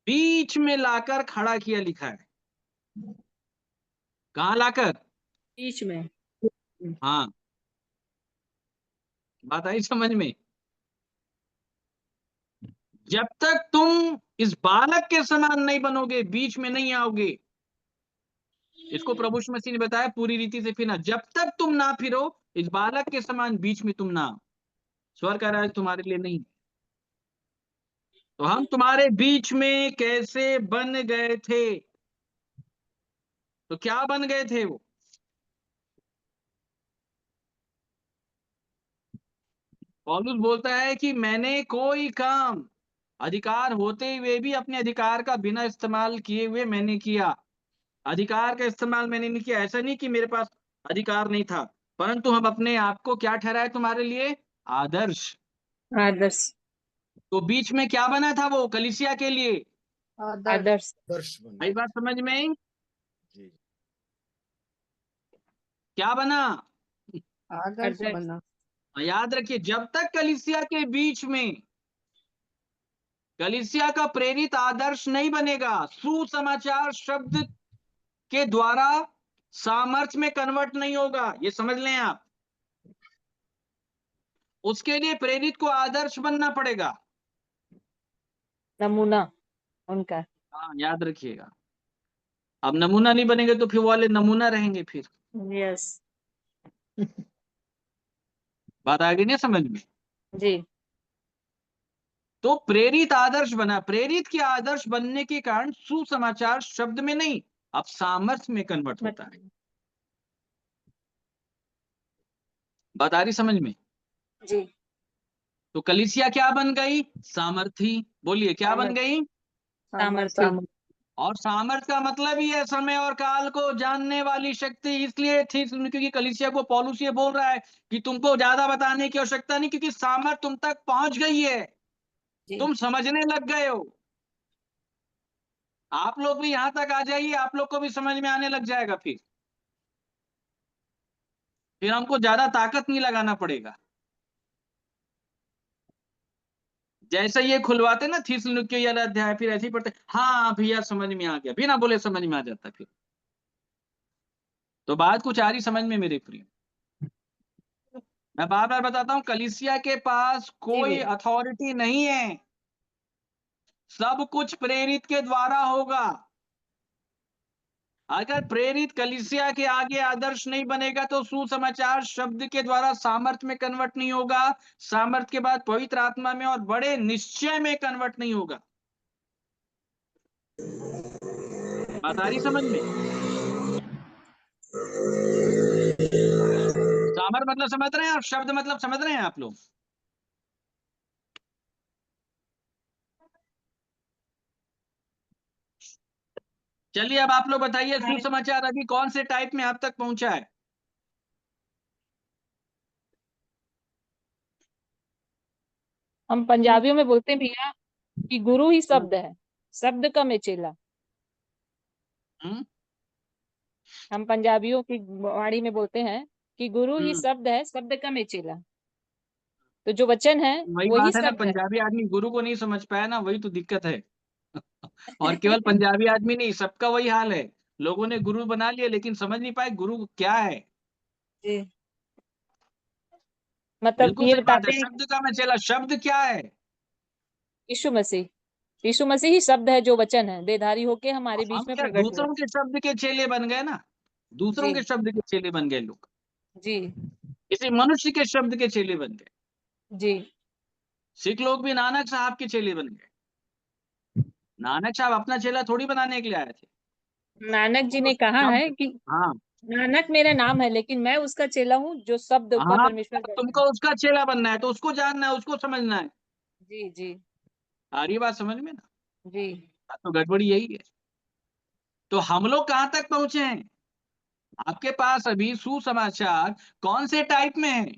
बीच में लाकर खड़ा किया, लिखा है। कहाँ लाकर? बीच में। हाँ, बात आई समझ में? जब तक तुम इस बालक के समान नहीं बनोगे, बीच में नहीं आओगे, इसको प्रभु यीशु मसीह ने बताया पूरी रीति से फिरना। जब तक तुम ना फिरो इस बालक के समान, बीच में तुम ना आओ, स्वर्ग का राज तुम्हारे लिए नहीं। तो हम तुम्हारे बीच में कैसे बन गए थे? तो क्या बन गए थे वो? पौलुस बोलता है कि मैंने कोई काम अधिकार होते हुए भी अपने अधिकार का बिना इस्तेमाल किए हुए मैंने किया। अधिकार का इस्तेमाल मैंने नहीं किया, ऐसा नहीं कि मेरे पास अधिकार नहीं था, परंतु हम अपने आप को क्या ठहराए तुम्हारे लिए? आदर्श। आदर्श। तो बीच में क्या बना था वो कलीसिया के लिए? आदर्श। दर्श बन आई बात समझ में? जी। क्या बना? आदर्श आदर्श। बना। याद रखिए, जब तक कलीसिया के बीच में कलीसिया का प्रेरित आदर्श नहीं बनेगा, सुसमाचार शब्द के द्वारा सामर्थ्य में कन्वर्ट नहीं होगा, ये समझ लें आप। उसके लिए प्रेरित को आदर्श बनना पड़ेगा। नमूना उनका। हाँ, याद रखिएगा। अब नमूना नहीं बनेंगे तो फिर वो वाले नमूना रहेंगे फिर। यस। बात आ गई ना समझ में? जी। तो प्रेरित आदर्श बना। प्रेरित के आदर्श बनने के कारण सुसमाचार शब्द में नहीं, अब सामर्थ्य में कन्वर्ट होता है। बात आ रही समझ में? जी। तो कलीसिया क्या बन गई? सामर्थी। बोलिए क्या बन गई? सामर्थ्य। और सामर्थ का मतलब ही है समय और काल को जानने वाली शक्ति। इसलिए थी क्योंकि कलीसिया को पौलुस ये बोल रहा है कि तुमको ज्यादा बताने की आवश्यकता नहीं, क्योंकि सामर्थ तुम तक पहुंच गई है, तुम समझने लग गए हो। आप लोग भी यहां तक आ जाइए, आप लोग को भी समझ में आने लग जाएगा। फिर हमको ज्यादा ताकत नहीं लगाना पड़ेगा। जैसे ये खुलवाते ना थिस्सलुनीके वाला अध्याय, फिर ऐसे ही पढ़ते, हाँ भैया समझ में आ गया, बिना बोले समझ में आ जाता फिर। तो बात कुछ आ रही समझ में मेरे प्रिय? मैं बार बार बताता हूं, कलीसिया के पास कोई अथॉरिटी नहीं है, सब कुछ प्रेरित के द्वारा होगा। अगर प्रेरित कलीसिया के आगे आदर्श नहीं बनेगा तो सुसमाचार शब्द के द्वारा सामर्थ्य में कन्वर्ट नहीं होगा, सामर्थ्य के बाद पवित्र आत्मा में और बड़े निश्चय में कन्वर्ट नहीं होगा। बात आ रही समझ में? सामर्थ्य मतलब समझ रहे हैं, और शब्द मतलब समझ रहे हैं आप लोग? चलिए अब आप लोग बताइए, सुसमाचार अभी कौन से टाइप में आप तक पहुंचा है? हम पंजाबियों में बोलते हैं भैया कि गुरु ही शब्द है, शब्द का मैं चेला। हम पंजाबियों की वाणी में बोलते हैं कि गुरु ही शब्द है, शब्द का मैं चेला। तो जो वचन है वही वही बात है ना, शब्द है। पंजाबी आदमी गुरु को नहीं समझ पाया ना, वही तो दिक्कत है। और केवल पंजाबी आदमी नहीं, सबका वही हाल है। लोगों ने गुरु बना लिया लेकिन समझ नहीं पाए गुरु क्या है। जी। मतलब बिल्कुल ये सही बात है, बताते हैं शब्द का मैं चेला, शब्द क्या है? यीशु मसीह। यीशु मसीह ही शब्द है, जो वचन है देहधारी होके हमारे हम बीच में क्या प्रकट हुए। दूसरों के शब्द के चेले बन गए ना? दूसरों जी। के शब्द के चेले बन गए लोग, जी। किसी मनुष्य के शब्द के चेले बन गए। जी। सिख लोग भी नानक साहब के चेले बन गए। नानक साहब अपना चेला थोड़ी बनाने के लिए आए थे। नानक जी वो ने कहा है शब्द, कि हाँ नानक मेरा नाम है, लेकिन मैं उसका चेला हूँ जो शब्द ऊपर हाँ, परमेश्वर बैठा तुमको है। उसका चेला बनना है तो उसको जानना है, उसको समझना है। जी। जी। आ रही बात समझ में ना? जी। तो गड़बड़ी यही है। तो हम लोग कहां तक पहुंचे हैं? आपके पास अभी सुसमाचार कौन से टाइप में है?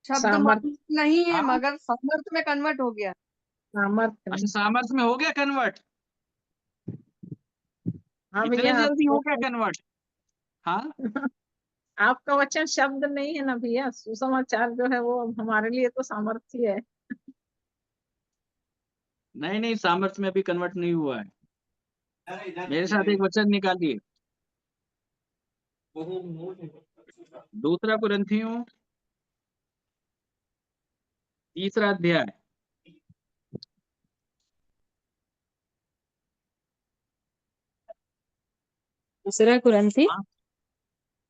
शब्द सामर्थ मौजूद नहीं है हाँ, मगर समर्थ में कन्वर्ट हो गया। सामर्थ अच्छा में। सामर्थ्य में हो गया कन्वर्ट? हाँ इतने भैया, जल्दी हो आपको गया कन्वर्ट? हाँ, आपका वचन शब्द नहीं है ना भैया, सुसमाचार जो है वो हमारे लिए तो सामर्थ्य है। नहीं नहीं, सामर्थ्य में अभी कन्वर्ट नहीं हुआ है। मेरे साथ एक वचन निकालिए, दूसरा कुरिन्थियों तीसरा अध्याय, दूसरा कुरिन्थी,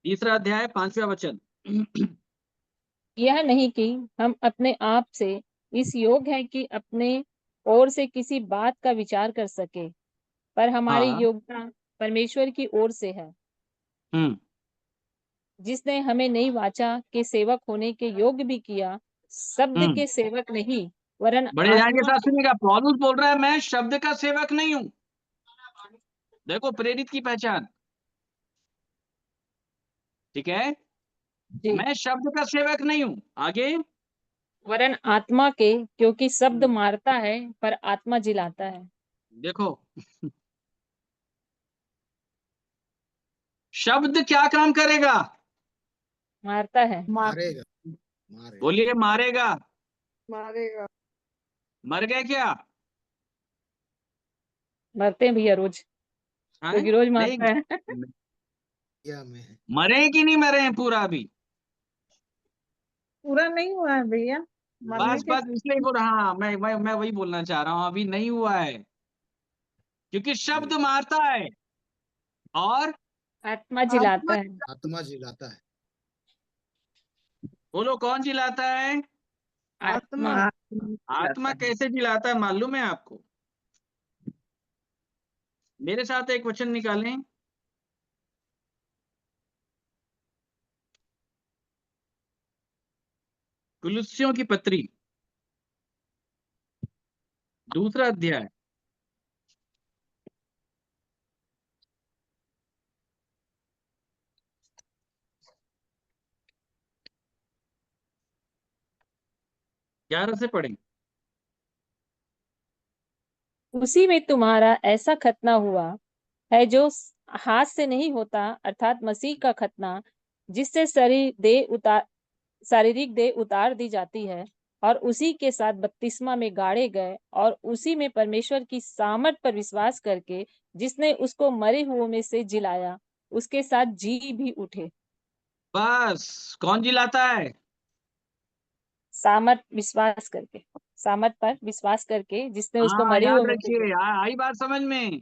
तीसरा अध्याय 5वां वचन। यह नहीं कि हम अपने आप से इस योग्य है कि अपने ओर से किसी बात का विचार कर सके, पर हमारी हाँ। योग्यता परमेश्वर की ओर से है, हम्म। जिसने हमें नई वाचा के सेवक होने के योग्य भी किया, शब्द हम्म। के सेवक नहीं वरन बड़े ध्यान के आत्मा साथ सुनिएगा, पौलुस बोल रहा है मैं शब्द का सेवक नहीं हूं। देखो प्रेरित की पहचान, ठीक है, जी, मैं शब्द का सेवक नहीं हूं। आगे, वरन आत्मा के, क्योंकि शब्द मारता है पर आत्मा जिलाता है। देखो शब्द क्या काम करेगा? मारता है, मारेगा मारेगा बोलिए, मारेगा। मारेगा। मर गए क्या? मरते हैं भैया रोज, हैं? क्योंकि रोज नहीं, मारता है। या में है। मरे कि नहीं मरे हैं पूरा अभी? पूरा नहीं हुआ है भैया, मरने बस के बस इसलिए बोल रहा, हाँ मैं वही बोलना चाह रहा हूं, अभी नहीं हुआ है, क्योंकि शब्द मारता है और आत्मा जिलाता आत्मा है। आत्मा जिलाता है। बोलो कौन जिलाता है? आत्मा। आत्मा कैसे जिलाता है मालूम है आपको? मेरे साथ एक वचन निकालें, कुलुस्सियों की पत्री, दूसरा अध्याय, ग्यारह से पढ़ें। उसी में तुम्हारा ऐसा खतना हुआ है जो हाथ से नहीं होता, अर्थात मसीह का खतना, जिससे शारीरिक देह उतार दी जाती है और उसी के साथ बपतिस्मा में गाड़े गए, और उसी में परमेश्वर की सामर्थ पर विश्वास करके जिसने उसको मरे हुओं में से जिलाया, उसके साथ जी भी उठे। बस कौन जिलाता है? सामर्थ विश्वास करके, सामर्थ पर विश्वास करके जिसने उसको हाँ मरे याद हुओं में से रखिए, आई बात समझ में,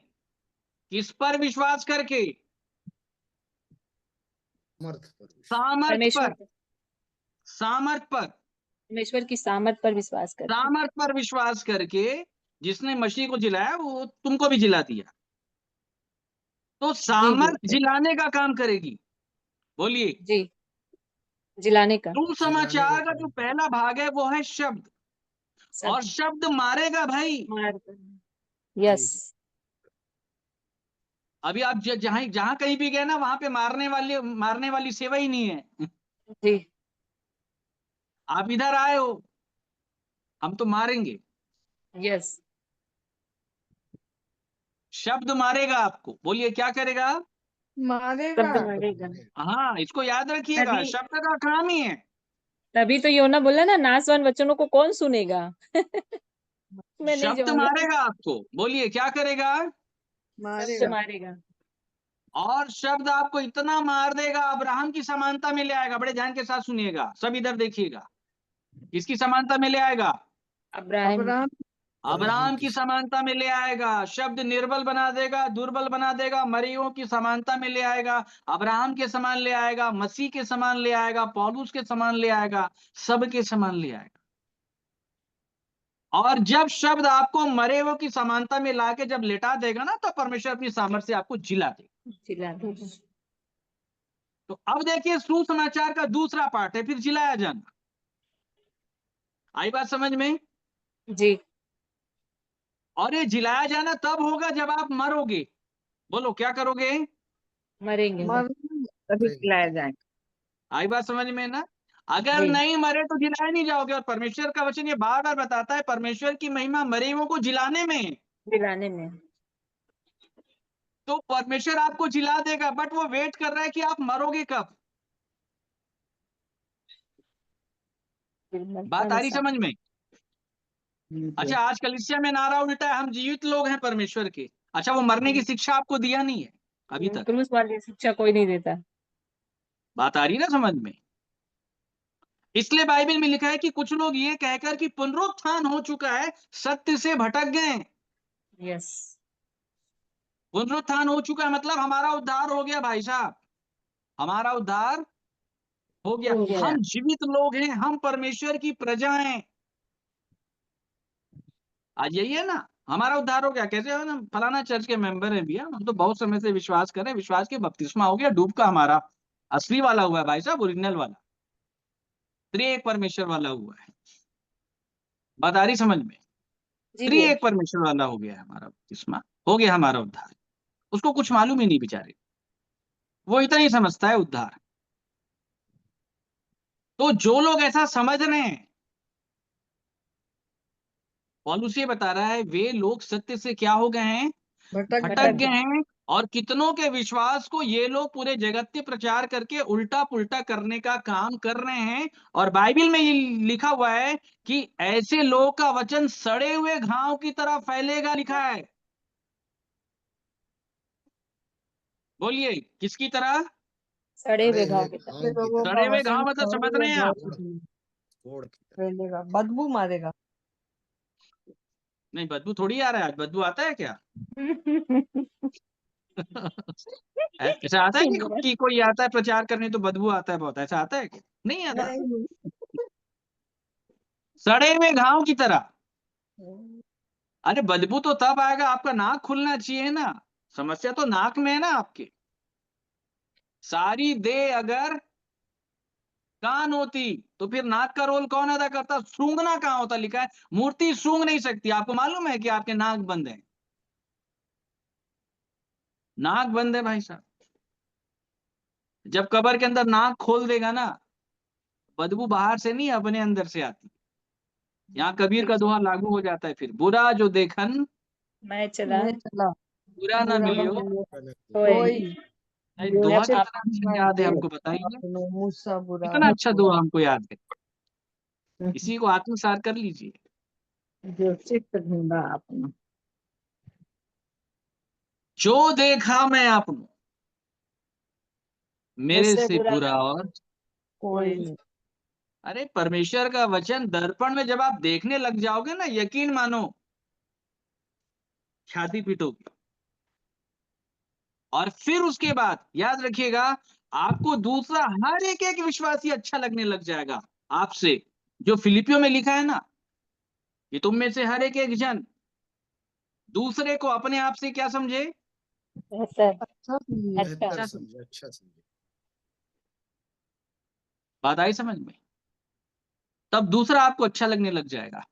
किस पर विश्वास करके? समर्थ पर विश्वास। सामर्थ परमेश्वर पर, सामर्थ पर, परमेश्वर की सामर्थ पर विश्वास करके। सामर्थ पर विश्वास करके जिसने मसीह को जिलाया वो तुमको भी जिला दिया। तो जी सामर्थ जी जिलाने का काम करेगी। बोलिए, जी, जिलाने का। जिलाने का सुसमाचार का जो काम पहला भाग है वो है शब्द, और सब शब्द मारेगा भाई। यस। जी अभी आप जहां जहां कहीं भी गए ना, वहां पे मारने वाली सेवा ही नहीं है। जी आप इधर आए हो, हम तो मारेंगे। यस। शब्द मारेगा आपको। बोलिए क्या करेगा? मारेगा। शब्द मारेगा। हाँ, इसको याद रखिएगा, तभी शब्द का काम ही है। तभी तो योना बोला ना, नासवान वचनों को कौन सुनेगा। मैं नहीं शब्द जाऊंगा। मारेगा आपको। बोलिए क्या करेगा? शब्द मारेगा। मारेगा। और शब्द आपको इतना मार देगा, अब्राहम की समानता में ले आएगा। बड़े ध्यान के साथ सुनिएगा, सब इधर देखिएगा, किसकी समानता में ले आएगा? अब्राहम। अब्राहम। अब्राहम की की समानता में ले आएगा। शब्द निर्बल बना देगा, दुर्बल बना देगा, मरियों की समानता में ले आएगा, अब्राहम के समान ले आएगा, मसीह के समान ले आएगा, पौलुस के समान ले आएगा, सबके समान ले आएगा। और जब शब्द आपको मरे हुए की समानता में लाके जब लेटा देगा ना, तो परमेश्वर अपनी सामर्थ्य से आपको जिला देगा। जिला देगा। तो अब देखिए, सुसमाचार का दूसरा पार्ट है फिर जिलाया जाना। आई बात समझ में? जी। और ये जिलाया जाना तब होगा जब आप मरोगे। बोलो क्या करोगे? मरेंगे जब। मरेगा। तभी मरेंगे। खिलाया जाए। आई बात समझ में ना? अगर जी, नहीं मरे तो जिलाए नहीं जाओगे। और परमेश्वर का वचन ये बार बार बताता है, परमेश्वर की महिमा मरे हुओं को जिलाने में है। जिलाने में। तो परमेश्वर आपको जिला देगा, बट वो वेट कर रहा है कि आप मरोगे कब। फिर मरता बात आ रही इंसान। समझ में? अच्छा, आज कलीसिया में नारा उल्टा है, हम जीवित लोग हैं परमेश्वर के। अच्छा, वो मरने की शिक्षा आपको दिया नहीं है अभी तक। क्रूस वाली शिक्षा कोई नहीं देता। बात आ रही ना समझ में? इसलिए बाइबल में लिखा है कि कुछ लोग ये कहकर कि पुनरुत्थान हो चुका है, सत्य से भटक गए। यस, पुनरुत्थान हो चुका है मतलब हमारा उद्धार हो गया भाई साहब, हमारा उद्धार हो गया। हो गया। हम जीवित लोग हैं, हम परमेश्वर की प्रजा हैं। आज यही है ना, हमारा उद्धार हो गया। कैसे हो ना, फलाना चर्च के मेंबर हैं भैया, हम तो बहुत समय से विश्वास कर रहे हैं, विश्वास के बपतिस्मा हो गया, डूब का हमारा असली वाला हुआ है भाई साहब, ओरिजिनल वाला, त्रिएक परमेश्वर वाला हुआ है। बात आ रही समझ में? जी भैया। त्रिएक परमेश्वर वाला हो गया है हमारा बपतिस्मा, हो गया हमारा उद्धार। उसको कुछ मालूम ही नहीं बेचारे, वो इतना ही समझता है उद्धार। तो जो लोग ऐसा समझ रहे हैं, पौलुस ये बता रहा है, वे लोग सत्य से क्या हो गए हैं? भटक भटक गए हैं। और कितनों के विश्वास को ये लोग पूरे जगत में प्रचार करके उल्टा पुल्टा करने का काम कर रहे हैं। और बाइबल में ये लिखा हुआ है कि ऐसे लोग का वचन सड़े हुए घाव की तरह फैलेगा, लिखा है। बोलिए किसकी तरह? सड़े हुए सड़े घाव हुए की तरह। घाव की लोगों तरह, सड़े का हुए वचन घाव मतलब सड़े समझ हुए रहे हैं आप? घाव की कोड़ की तरह। फैलेगा, बदबू मारेगा। नहीं, बदबू थोड़ी आ रहा है आज, बदबू आता है क्या? ऐसा आता है कि कोई आता है प्रचार करने तो बदबू आता है बहुत, ऐसा आता है क्या? नहीं आता। नहीं। सड़े हुए घाव की तरह। अरे बदबू तो तब आएगा, आपका नाक खुलना चाहिए ना। समस्या तो नाक में है ना आपके। सारी देह अगर कान होती तो फिर नाक का रोल कौन अदा करता? सूंघना कहाँ होता? लिखा है मूर्ति सूंघ नहीं सकती। आपको मालूम है कि आपके नाक बंद है? नाक बंद है भाई साहब। जब कब्र के अंदर नाक खोल देगा ना, बदबू बाहर से नहीं अपने अंदर से आती। यहाँ कबीर का दोहा लागू हो जाता है, फिर बुरा जो देखन मैं चला मैं चला, बुरा ना बुरा न मिलियो। मिले कोई। कोई। नहीं, जो दोहा आप कितना अच्छा याद है दे हमको, बताइए आपने मुझसा बुरा कितना अच्छा दोहा हमको याद है। जो इसी को आत्मसात कर लीजिए। चित्त ढूंढा आपने। जो देखा मैं आपने मेरे मुझसे से बुरा बुरा और कोई कोई। नहीं। अरे परमेश्वर का वचन दर्पण में जब आप देखने लग जाओगे ना, यकीन मानो छाती पीटोगे। और फिर उसके बाद याद रखिएगा, आपको दूसरा हर एक एक विश्वासी अच्छा लगने लग जाएगा आपसे। जो फिलिपियो में लिखा है ना, कि तुम में से हर एक एक जन दूसरे को अपने आप से क्या समझे? बेहतर। अच्छा समझिए। अच्छा। बेहतर समझे, अच्छा समझे। बात आई समझ में? तब दूसरा आपको अच्छा लगने लग जाएगा।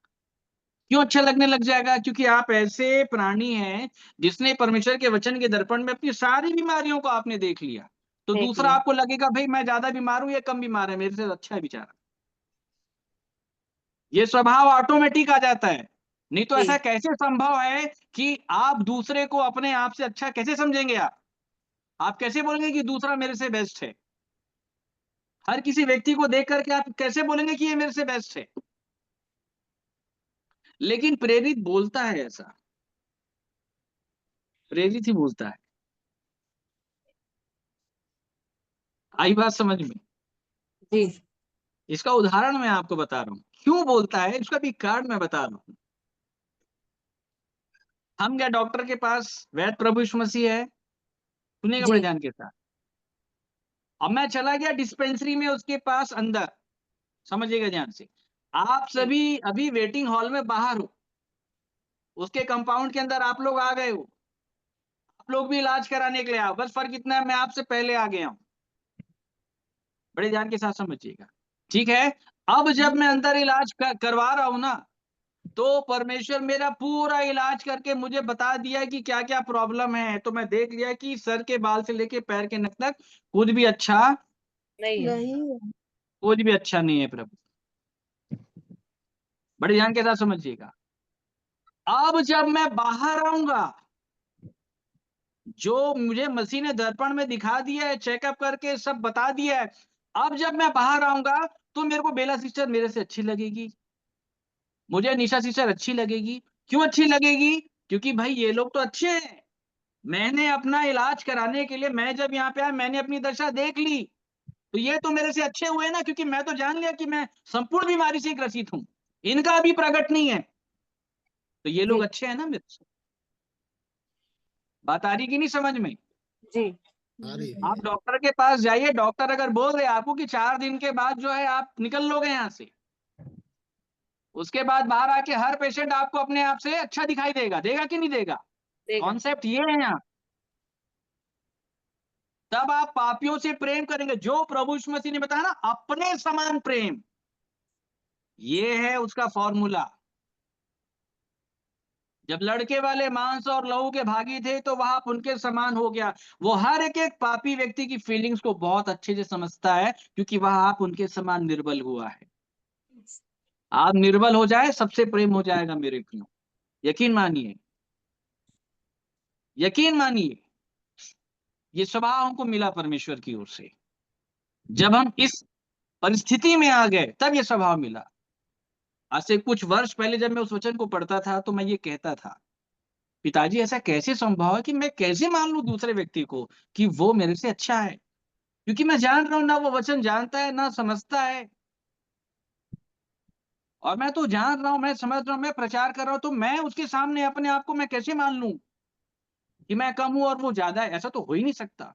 क्यों अच्छा लगने लग जाएगा? क्योंकि आप ऐसे प्राणी हैं जिसने परमेश्वर के वचन के दर्पण में अपनी सारी बीमारियों को आपने देख लिया। तो देख दूसरा लिया। आपको लगेगा भाई मैं ज्यादा बीमार हूं, ये कम बीमार है, मेरे से अच्छा है बेचारा। ये स्वभाव ऑटोमेटिक आ जाता है। नहीं तो जी। ऐसा कैसे संभव है कि आप दूसरे को अपने आप से अच्छा कैसे समझेंगे? आप कैसे बोलेंगे कि दूसरा मेरे से बेस्ट है? हर किसी व्यक्ति को देख करके आप कैसे बोलेंगे कि ये मेरे से बेस्ट है? लेकिन प्रेरित बोलता है ऐसा, प्रेरित ही बोलता है। आई बात समझ में? जी। इसका उदाहरण मैं आपको बता रहा हूं, क्यों बोलता है इसका भी कारण मैं बता रहा हूं। हम गए डॉक्टर के पास, वैद्य प्रभु यीशु मसीह है, सुनिएगा बड़े जी। ध्यान के साथ। अब मैं चला गया डिस्पेंसरी में उसके पास अंदर, समझिएगा ध्यान से। आप सभी अभी वेटिंग हॉल में बाहर हो, उसके कंपाउंड के अंदर आप लोग आ गए हो, आप लोग भी इलाज कराने के लिए आओ। बस फर्क इतना है मैं आपसे पहले आ गया हूं। बड़े ध्यान के साथ समझिएगा, ठीक है? अब जब मैं अंदर इलाज करवा रहा हूं ना, तो परमेश्वर मेरा पूरा इलाज करके मुझे बता दिया कि क्या क्या प्रॉब्लम है। तो मैं देख लिया कि सर के बाल से लेके पैर के नख तक कुछ भी अच्छा, नहीं है। नहीं। कुछ भी अच्छा नहीं है प्रभु। बड़े ध्यान के साथ समझिएगा। अब जब मैं बाहर आऊंगा, जो मुझे मसीह ने दर्पण में दिखा दिया है, चेकअप करके सब बता दिया है, अब जब मैं बाहर आऊंगा तो मेरे को बेला सिस्टर मेरे से अच्छी लगेगी, मुझे निशा सिस्टर अच्छी लगेगी। क्यों अच्छी लगेगी? क्योंकि भाई ये लोग तो अच्छे हैं। मैंने अपना इलाज कराने के लिए, मैं जब यहाँ पे आया मैंने अपनी दशा देख ली। तो ये तो मेरे से अच्छे हुए ना, क्योंकि मैं तो जान लिया कि मैं संपूर्ण बीमारी से ग्रसित हूं, इनका अभी प्रकट नहीं है, तो ये लोग जी। अच्छे हैं ना मेरे से। बात आ रही कि नहीं समझ में? जी। आ रही है आप भैया। डॉक्टर के पास जाइए, डॉक्टर अगर बोल रहे आपको कि 4 दिन के बाद जो है आप निकल लोगे यहाँ से, उसके बाद बाहर आके हर पेशेंट आपको अपने आप से अच्छा दिखाई देगा, देगा कि नहीं देगा? देगा। कॉन्सेप्ट ये है यहाँ। तब आप पापियों से प्रेम करेंगे, जो प्रभु यीशु मसीह ने बताया ना, अपने समान प्रेम, ये है उसका फॉर्मूला। जब लड़के वाले मांस और लहू के भागी थे तो वह उनके समान हो गया। वो हर एक एक पापी व्यक्ति की फीलिंग्स को बहुत अच्छे से समझता है, क्योंकि वह आप उनके समान निर्बल हुआ है। आप निर्बल हो जाए, सबसे प्रेम हो जाएगा मेरे प्रियो। यकीन मानिए, यकीन मानिए, ये स्वभाव हमको मिला परमेश्वर की ओर से। जब हम इस परिस्थिति में आ गए तब ये स्वभाव मिला। आज से कुछ वर्ष पहले जब मैं उस वचन को पढ़ता था तो मैं ये कहता था, पिताजी ऐसा कैसे संभव है कि मैं कैसे मान लूं दूसरे व्यक्ति को कि वो मेरे से अच्छा है, क्योंकि मैं जान रहा हूं ना वो वचन जानता है ना समझता है। और मैं तो जान रहा हूं, मैं समझ रहा हूं, मैं प्रचार कर रहा हूं, तो मैं उसके सामने अपने आप को मैं कैसे मान लूं कि मैं कम हूं और वो ज्यादा है? ऐसा तो हो ही नहीं सकता।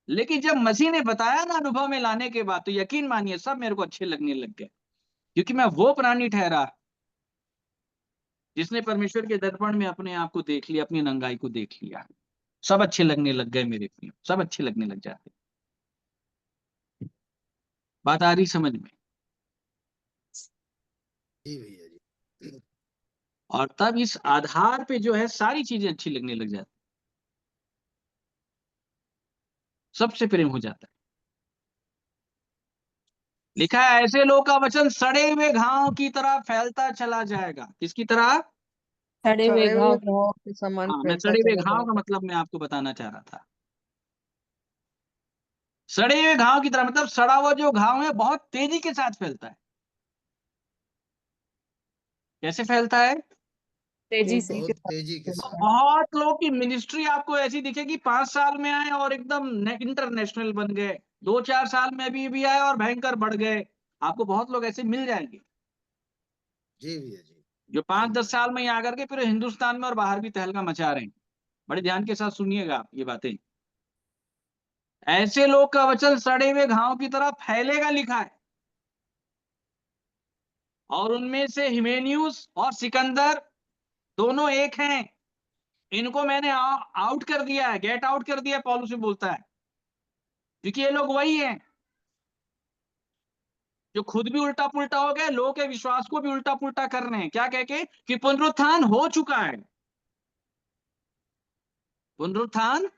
लेकिन जब मसीह ने बताया ना अनुभव में लाने के बाद, तो यकीन मानिए सब मेरे को अच्छे लगने लग गए, क्योंकि मैं वो प्राणी ठहरा जिसने परमेश्वर के दर्पण में अपने आप को देख लिया, अपनी नंगाई को देख लिया। सब अच्छे लगने लग गए मेरे प्रियो, सब अच्छे लगने लग जाते। बात आ रही समझ में? जी भैया जी। और तब इस आधार पे जो है सारी चीजें अच्छी लगने लग जाती, सबसे प्रेम हो जाता है। लिखा है, ऐसे लोग का वचन सड़े हुए घाव की तरह फैलता चला जाएगा। किसकी तरह? सड़े हुए सड़े हुए घाव। घाव के समान हाँ, मैं फैलता सड़े हुए चला घाव का जाएगा। मतलब मैं आपको बताना चाह रहा था। सड़े हुए घाव की तरह मतलब सड़ा हुआ जो घाव है बहुत तेजी के साथ फैलता है। कैसे फैलता है? तेजी से। तेजी के बहुत साथ तेजी के अब साथ। फैलता है। बहुत लोगों की मिनिस्ट्री आपको ऐसी दिखेगी, 5 साल में आए और एकदम इंटरनेशनल बन गए, 2-4 साल में भी आए और भयंकर बढ़ गए। आपको बहुत लोग ऐसे मिल जाएंगे जी भैया जी। जो 5-10 सही साल में ही आकर के फिर हिंदुस्तान में और बाहर भी तहलका मचा रहे हैं। बड़े ध्यान के साथ सुनिएगा आप ये बातें। ऐसे लोग का वचन सड़े हुए घाव की तरह फैलेगा, लिखा है। और उनमें से हिमेनियुस और सिकंदर दोनों एक हैं। इनको मैंने आउट कर दिया है, गेट आउट कर दिया, पौलुस में बोलता है, क्योंकि ये लोग वही हैं जो खुद भी उल्टा पुल्टा हो गए, लोगों के विश्वास को भी उल्टा पुल्टा कर रहे हैं। क्या कह के कि पुनरुत्थान हो चुका है। पुनरुत्थान,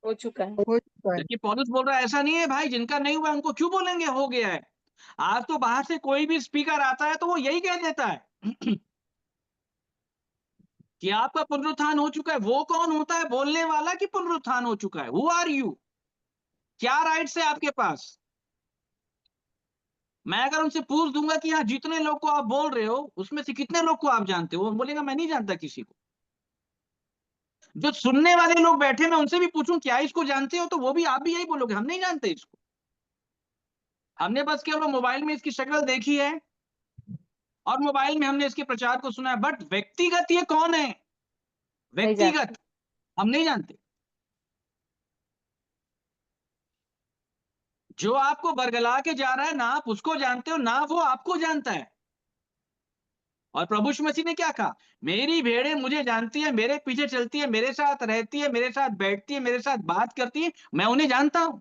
हो चुका है। हो चुका है। जबकि पौलुस बोल रहा है ऐसा नहीं है भाई, जिनका नहीं हुआ उनको क्यों बोलेंगे हो गया है। आज तो बाहर से कोई भी स्पीकर आता है तो वो यही कह देता है कि आपका पुनरुत्थान हो चुका है। वो कौन होता है बोलने वाला कि पुनरुत्थान हो चुका है? Who are you? क्या राइट्स है आपके पास? मैं अगर उनसे पूछ दूंगा कि हाँ जितने लोग को आप बोल रहे हो उसमें से कितने लोग को आप जानते हो, वो बोलेगा मैं नहीं जानता किसी को। जो सुनने वाले लोग बैठे, मैं उनसे भी पूछूं क्या इसको जानते हो, तो वो भी आप भी यही बोलोगे हम नहीं जानते इसको, हमने बस केवल मोबाइल में इसकी शक्ल देखी है और मोबाइल में हमने इसके प्रचार को सुना है। बट व्यक्तिगत ये कौन है, नहीं जानते। व्यक्तिगत हम नहीं जानते। जो आपको बरगला के जा रहा है ना आप उसको जानते हो ना वो आपको जानता है। और प्रभु यीशु मसीह ने क्या कहा? मेरी भेड़ें मुझे जानती है, मेरे पीछे चलती है, मेरे साथ रहती है, मेरे साथ बैठती है, मेरे साथ बात करती है, मैं उन्हें जानता हूं।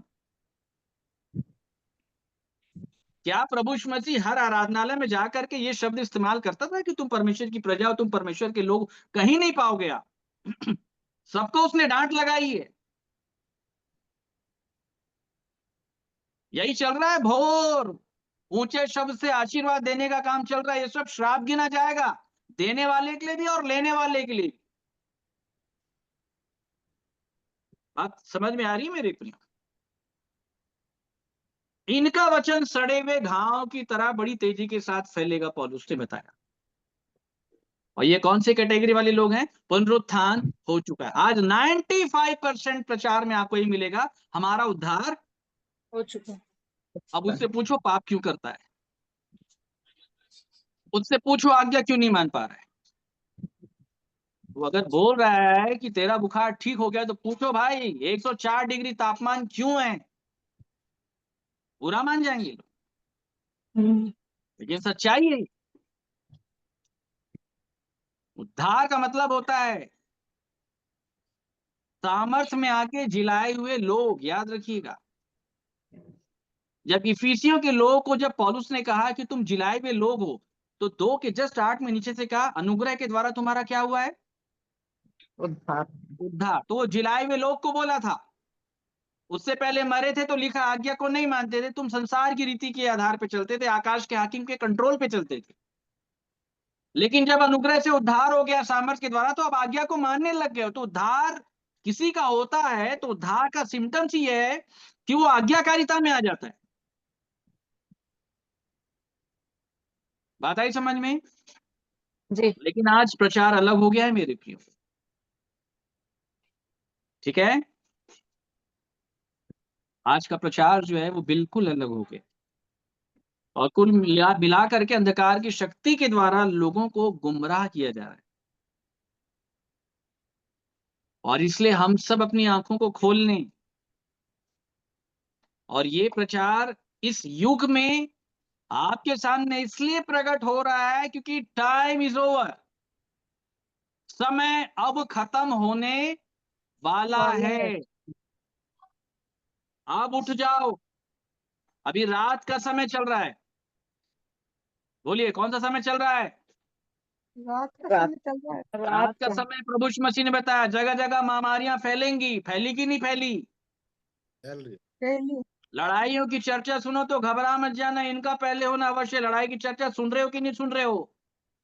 क्या प्रभु यीशु मसीह हर आराधनालय में जाकर के ये शब्द इस्तेमाल करता था कि तुम परमेश्वर की प्रजा हो, तुम परमेश्वर के लोग? कहीं नहीं पाओगे आप सबको उसने डांट लगाई है। यही चल रहा है भोर, ऊंचे शब्द से आशीर्वाद देने का काम चल रहा है। ये सब श्राप गिना जाएगा, देने वाले के लिए भी और लेने वाले के लिए। बात समझ में आ रही है मेरे प्रिय? इनका वचन सड़े हुए घाव की तरह बड़ी तेजी के साथ फैलेगा, पौलुस ने बताया। और ये कौन से कैटेगरी वाले लोग हैं? पुनरुत्थान हो चुका है। आज 95% प्रचार में आपको ये मिलेगा, हमारा उद्धार हो चुका है। अब उससे पूछो पाप क्यों करता है, उससे पूछो आज्ञा क्यों नहीं मान पा रहा है। वो अगर बोल रहा है कि तेरा बुखार ठीक हो गया तो पूछो भाई 104 डिग्री तापमान क्यों है, बुरा मान जाएंगे लोग, लेकिन सच्चाई है। उद्धार का मतलब होता है सामर्थ में आके जिलाए हुए लोग, याद रखिएगा। जब इफिसियों के लोगों को जब पौलुस ने कहा कि तुम जिलाए हुए लोग हो, तो 2 के जस्ट 8 में नीचे से कहा अनुग्रह के द्वारा तुम्हारा क्या हुआ है, उद्धार। उद्धार। तो वो जिलाए हुए लोग को बोला था। उससे पहले मरे थे तो लिखा आज्ञा को नहीं मानते थे, तुम संसार की रीति के आधार पे चलते थे, आकाश के हाकिम के कंट्रोल पे चलते थे। लेकिन जब अनुग्रह से उद्धार हो गया सामर्थ के द्वारा, तो अब आज्ञा को मानने लग गए हो। तो उद्धार किसी का होता है तो उद्धार का सिम्टम्स ये है कि वो आज्ञाकारिता में आ जाता है। बात आई समझ में? जी। लेकिन आज प्रचार अलग हो गया है मेरे प्रियो, ठीक है? आज का प्रचार जो है वो बिल्कुल अलग हो गया, और कुल मिला करके अंधकार की शक्ति के द्वारा लोगों को गुमराह किया जा रहा है। और इसलिए हम सब अपनी आंखों को खोल लें, और ये प्रचार इस युग में आपके सामने इसलिए प्रकट हो रहा है क्योंकि टाइम इज ओवर, समय अब खत्म होने वाला है। अब उठ जाओ, अभी रात का समय चल रहा है। बोलिए कौन सा समय चल रहा है? रात का समय चल रहा है। रात का समय। प्रभु यीशु मसीह ने बताया जगह जगह महामारियां फैलेंगी, फैली कि नहीं फैली? चल रही। पहली लड़ाइयों की चर्चा सुनो तो घबरा मत जाना, इनका पहले होना अवश्य। लड़ाई की चर्चा सुन रहे हो कि नहीं सुन रहे हो?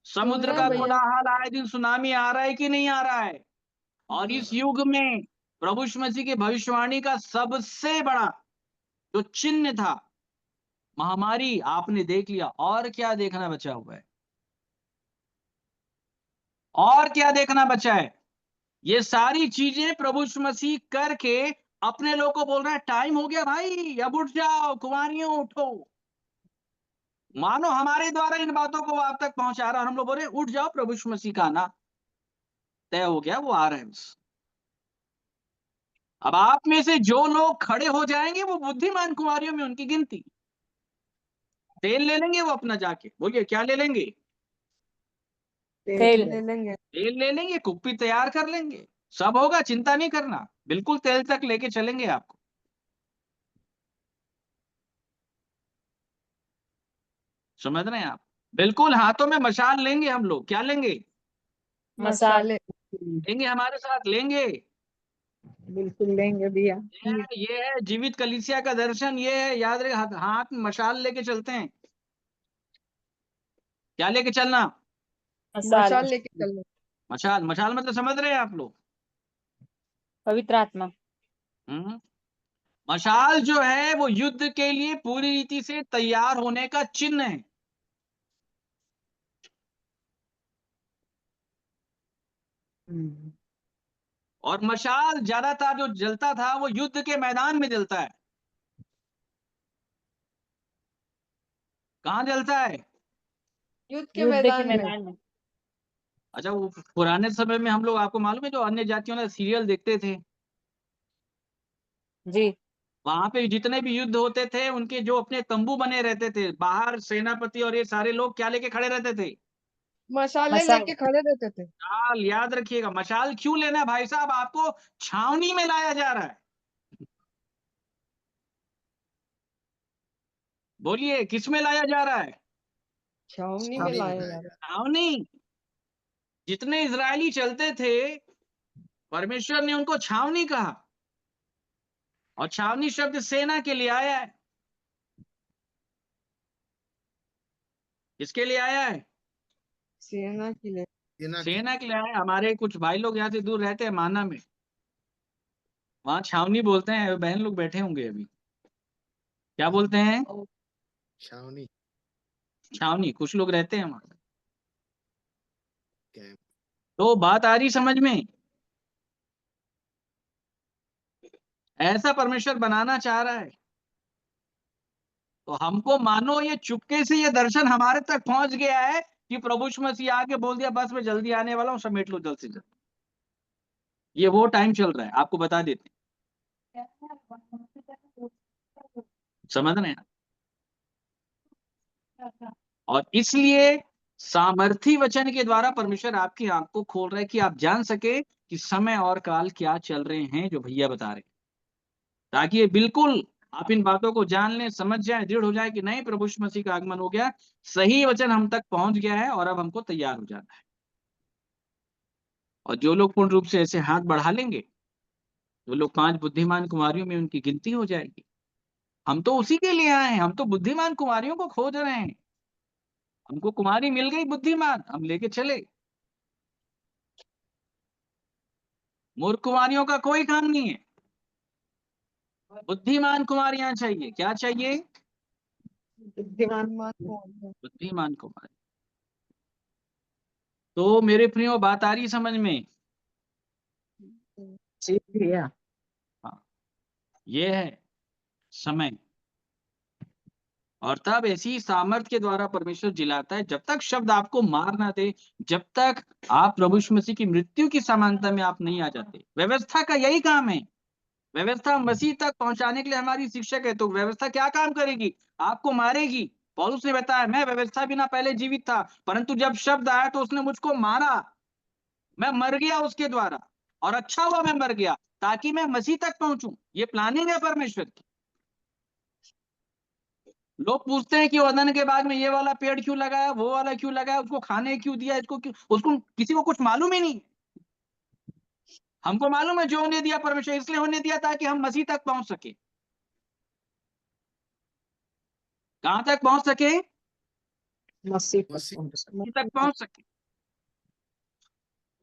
समुद्र रहे का हैं भैया। कोलाहल आए दिन सुनामी आ रहा है कि नहीं आ रहा है? और इस युग में प्रभु यीशु मसीह की भविष्यवाणी का सबसे बड़ा जो चिन्ह था महामारी, आपने देख लिया। और क्या देखना बचा हुआ है? और क्या देखना बचा है? ये सारी चीजें प्रभु यीशु मसीह करके अपने लोग को बोल रहा है टाइम हो गया भाई, अब उठ जाओ, कुंवारियों उठो। मानो हमारे द्वारा इन बातों को आप तक पहुंचा रहा है, और हम लोग बोल रहे हैं उठ जाओ, प्रभु यीशु मसीह का आना तय हो गया, वो आ रहे हैं बस। अब आप में से जो लोग खड़े हो जाएंगे वो बुद्धिमान कुंवारियों में उनकी गिनती। तेल ले लेंगे वो अपना जाके, बोलिए क्या ले लेंगे? तेल। ले लेंगे। तेल ले लेंगे, कुप्पी तैयार कर लेंगे, सब होगा, चिंता नहीं करना। बिल्कुल तेल तक लेके चलेंगे आपको। समझ रहे हैं आप? बिल्कुल हाथों में मशाल लेंगे हम लोग। क्या लेंगे? मसाल। मसाले। लेंगे, हमारे साथ लेंगे। बिल्कुल लेंगे भैया। ये है जीवित कलीसिया का दर्शन, ये है। याद रहे, हाथ में मशाल लेके चलते हैं। क्या लेके चलना? मसाल। मसाल लेके चलना। मशाल। मशाल मतलब समझ रहे हैं आप लोग? पवित्र आत्मा। मशाल जो है वो युद्ध के लिए पूरी रीति से तैयार होने का चिन्ह है। और मशाल ज्यादातर जो जलता था वो युद्ध के मैदान में जलता है। कहाँ जलता है? युद्ध के युद्ध के मैदान में। मैदान में। अच्छा, वो पुराने समय में हम लोग, आपको मालूम है, जो अन्य जातियों ने सीरियल देखते थे, जी। वहां पे जितने भी युद्ध होते थे उनके जो अपने तंबू बने रहते थे, बाहर सेनापति और ये सारे लोग क्या लेके खड़े रहते थे? मसाले मसाल। लेके खड़े रहते थे। मशाल। याद रखिएगा, मशाल क्यों लेना है भाई साहब? आपको छावनी में लाया जा रहा है। बोलिए किस में लाया जा रहा है? छावनी में छावनी में लाया लाया जा जा रहा छावनी। जितने इजरायली चलते थे परमेश्वर ने उनको छावनी कहा, और छावनी शब्द सेना के लिए आया है। किसके लिए आया है? सेना के लिए। सेना की। सेना के लिए आया है। हमारे कुछ भाई लोग यहाँ से दूर रहते हैं, माना में, वहां छावनी बोलते हैं। बहन लोग बैठे होंगे अभी, क्या बोलते हैं? छावनी। छावनी। कुछ लोग रहते हैं वहां। कैंप। तो बात आ रही समझ में? ऐसा परमेश्वर बनाना चाह रहा है। तो हमको मानो ये चुपके से ये दर्शन हमारे तक पहुंच गया है कि प्रभु यीशु मसीह आके बोल दिया बस मैं जल्दी आने वाला हूँ, समेट लो जल्द से जल्द। ये वो टाइम चल रहा है, आपको बता देते हैं। समझ रहे हैं? और इसलिए सामर्थी वचन के द्वारा परमेश्वर आपकी आंख को खोल रहा है कि आप जान सके कि समय और काल क्या चल रहे हैं, जो भैया बता रहे हैं, ताकि ये बिल्कुल आप इन बातों को जान लें, समझ जाए, दृढ़ हो जाए कि नहीं, प्रभु यीशु मसीह का आगमन हो गया, सही वचन हम तक पहुंच गया है और अब हमको तैयार हो जाना है। और जो लोग पूर्ण रूप से ऐसे हाथ बढ़ा लेंगे, वो लोग 5 बुद्धिमान कुमारियों में उनकी गिनती हो जाएगी। हम तो उसी के लिए आए हैं, हम तो बुद्धिमान कुमारियों को खोज रहे हैं। हमको कुमारी मिल गई बुद्धिमान, हम लेके चले। मूर्ख कुमारियों का कोई काम नहीं है, बुद्धिमान कुमारियां चाहिए। क्या चाहिए? बुद्धिमान बुद्धिमान कुमारी। तो मेरे प्रियो, बात आ रही समझ में? जी भैया। हाँ, ये है समय। और तब ऐसी सामर्थ के द्वारा परमेश्वर जिलाता है, जब तक शब्द आपको मार ना दे, जब तक आप प्रभु यीशु मसीह की मृत्यु की समानता में आप नहीं आ जाते। व्यवस्था का यही काम है, व्यवस्था मसीह तक पहुंचाने के लिए हमारी शिक्षक है। तो व्यवस्था क्या काम करेगी? आपको मारेगी। पौलुस ने बताया, मैं व्यवस्था बिना पहले जीवित था, परंतु जब शब्द आया तो उसने मुझको मारा, मैं मर गया उसके द्वारा, और अच्छा हुआ मैं मर गया, ताकि मैं मसीह तक पहुंचूं। ये प्लानिंग है परमेश्वर की। लोग पूछते हैं कि वदन के बाद में ये वाला पेड़ क्यों लगाया, वो वाला क्यों लगाया, उसको खाने क्यों दिया, इसको क्यों, उसको किसी को कुछ मालूम ही नहीं। हमको मालूम है जो होने दिया परमेश्वर, इसलिए होने दिया ताकि हम मसीह तक पहुंच सके। कहां तक पहुंच सके? मसीह मसीह तक पहुंच सके।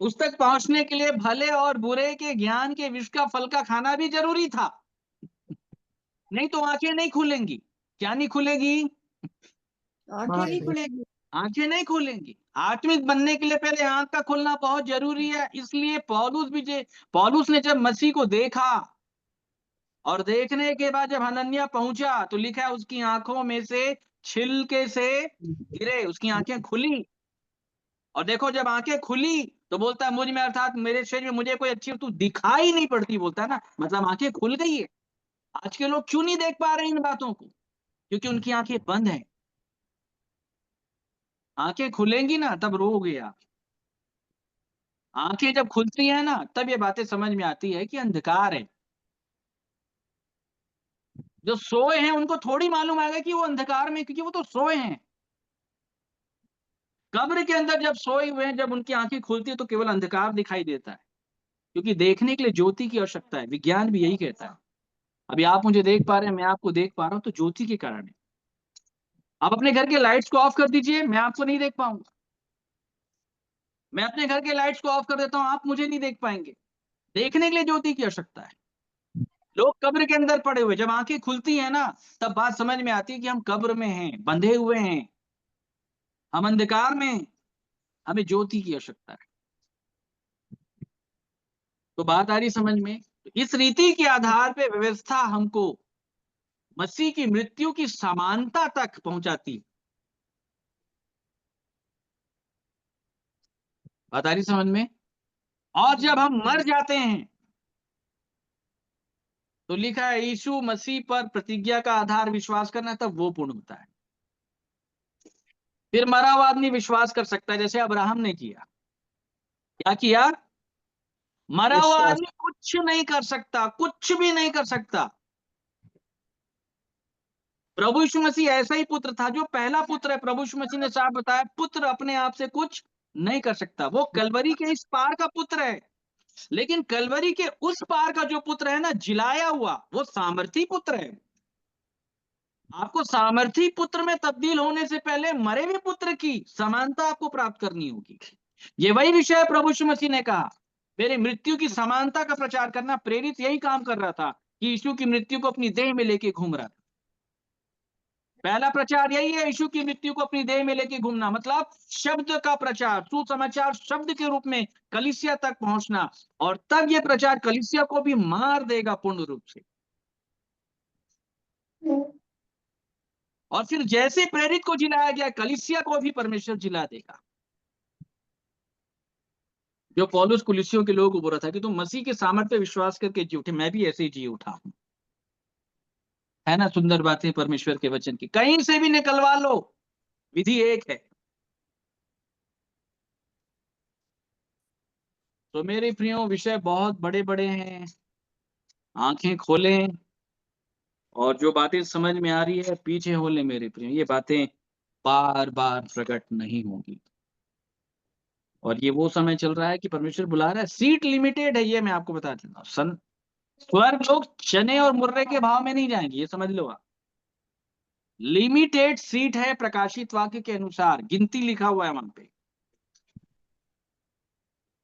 उस तक पहुंचने के लिए भले और बुरे के ज्ञान के विष का फल का खाना भी जरूरी था, नहीं तो आंखें नहीं खुलेंगी। क्या नहीं खुलेगी? आंखें नहीं खुलेगी। आंखें नहीं खुलेंगी। आत्मिक बनने के लिए पहले आंख का खुलना बहुत जरूरी है। इसलिए पौलुस ने जब मसीह को देखा, और देखने के बाद जब हनन्याह पहुंचा, तो लिखा है उसकी आंखों में से छिलके से गिरे, उसकी आंखें खुली। और देखो, जब आंखें खुली तो बोलता है मुझ में, अर्थात मेरे शरीर में मुझे कोई अच्छी वस्तु दिखाई नहीं पड़ती, बोलता है ना, मतलब आंखें खुल गई है। आज के लोग क्यों नहीं देख पा रहे इन बातों को? क्योंकि उनकी आंखें बंद हैं। आंखें खुलेंगी ना, तब रोगे आप। आंखें जब खुलती है ना, तब ये बातें समझ में आती है कि अंधकार है। जो सोए हैं उनको थोड़ी मालूम आएगा कि वो अंधकार में, क्योंकि वो तो सोए हैं। कब्र के अंदर जब सोए हुए हैं, जब उनकी आंखें खुलती है तो केवल अंधकार दिखाई देता है, क्योंकि देखने के लिए ज्योति की आवश्यकता है। विज्ञान भी यही कहता है। अभी आप मुझे देख पा रहे हैं, मैं आपको देख पा रहा हूं, तो ज्योति के कारण है। आप अपने घर के लाइट्स को ऑफ कर दीजिए, मैं आपको नहीं देख पाऊंगा। मैं अपने घर के लाइट्स को ऑफ कर देता हूं, आप मुझे नहीं देख पाएंगे। देखने के लिए ज्योति की आवश्यकता है। लोग कब्र के अंदर पड़े हुए, जब आंखें खुलती है ना, तब बात समझ में आती है कि हम कब्र में हैं, बंधे हुए हैं, हम अंधकार में हैं, हमें ज्योति की आवश्यकता है। तो बात आ रही समझ में? इस रीति के आधार पे व्यवस्था हमको मसीह की मृत्यु की समानता तक पहुंचाती। बात आ रही समझ में? और जब हम मर जाते हैं, तो लिखा है यीशु मसीह पर प्रतिज्ञा का आधार विश्वास करना, तब वो पूर्ण होता है। फिर मरा हुआ आदमी विश्वास कर सकता है, जैसे अब्राहम ने किया। क्या किया? मरा हुआ विश्वास। आदमी कुछ नहीं कर सकता, कुछ भी नहीं कर सकता। प्रभु यीशु मसीह ऐसा ही पुत्र था, जो पहला पुत्र है। प्रभु यीशु मसीह ने साफ बताया, पुत्र अपने आप से कुछ नहीं कर सकता। वो कलवरी के इस पार का पुत्र है, लेकिन कलवरी के उस पार का जो पुत्र है ना, जिलाया हुआ, वो सामर्थी पुत्र है। आपको सामर्थी पुत्र में तब्दील होने से पहले मरे हुए पुत्र की समानता आपको प्राप्त करनी होगी। ये वही विषय है। प्रभु यीशु मसीह ने कहा, मेरे मृत्यु की समानता का प्रचार करना। प्रेरित यही काम कर रहा था कि यीशु की मृत्यु को अपनी देह में लेके घूम रहा था। पहला प्रचार यही है, यीशु की मृत्यु को अपनी देह में लेके घूमना, मतलब शब्द का प्रचार, सुसमाचार शब्द के रूप में कलीसिया तक पहुंचना। और तब ये प्रचार कलीसिया को भी मार देगा पूर्ण रूप से। और फिर जैसे प्रेरित को जिलाया गया, कलीसिया को भी परमेश्वर जिला देगा। जो पौलुस कुलिसियों के लोगों को बोल रहा था कि तुम मसीह के सामर्थ्य पे विश्वास करके जी उठे, मैं भी ऐसे ही जी उठा हूं। है ना सुंदर बातें परमेश्वर के वचन की, कहीं से भी निकलवा लो, विधि एक है। तो मेरे प्रियो, विषय बहुत बड़े बड़े हैं, आंखें खोलें और जो बातें समझ में आ रही है पीछे हो ले मेरे प्रियो। ये बातें बार बार प्रकट नहीं होंगी। और ये वो समय चल रहा है कि परमेश्वर बुला रहा है, सीट लिमिटेड है, ये मैं आपको बता देता हूँ। स्वर्ग लोग चने और मुर्रे के भाव में नहीं जाएंगे, ये समझ लो आप। लिमिटेड सीट है, प्रकाशित वाक्य के अनुसार गिनती लिखा हुआ है वहां पे,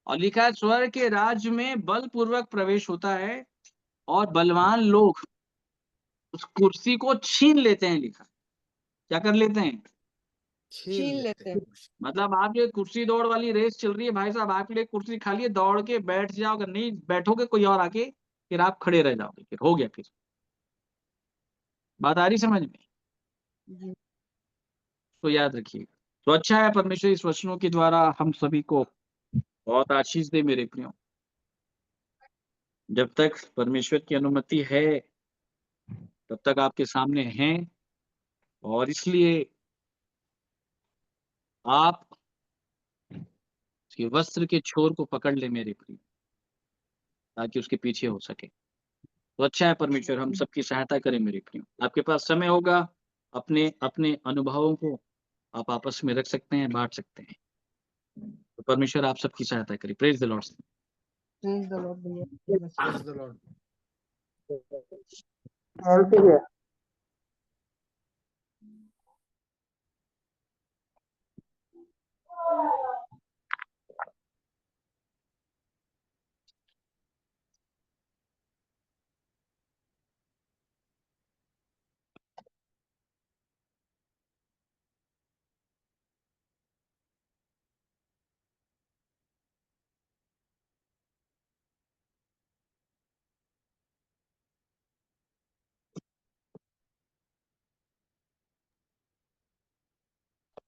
और लिखा है स्वर्ग के राज्य में बलपूर्वक प्रवेश होता है और बलवान लोग उस कुर्सी को छीन लेते हैं। लिखा क्या कर लेते हैं? छीन लेते हैं। मतलब आप जो कुर्सी दौड़ वाली रेस चल रही है, भाई साहब आपके लिए कुर्सी खाली है, दौड़ के बैठ जाओ, अगर नहीं बैठोगे कोई और आके फिर आप खड़े रह जाओगे, फिर हो गया। फिर बात आ रही समझ में? जी। तो याद रखिएगा। तो अच्छा है परमेश्वर इस वचनों के द्वारा हम सभी को बहुत आशीष दे मेरे प्रियो। जब तक परमेश्वर की अनुमति है तब तक आपके सामने हैं, और इसलिए आप उसके वस्त्र के छोर को पकड़ ले मेरे प्रियो, ताकि उसके पीछे हो सके। तो अच्छा है परमेश्वर हम सबकी सहायता करें मेरे प्रियो। आपके पास समय होगा, अपने अपने अनुभवों को आप आपस में रख सकते हैं, बांट सकते हैं। तो परमेश्वर आप सबकी सहायता करे। Praise the Lord. Praise the Lord भैया। Praise the Lord.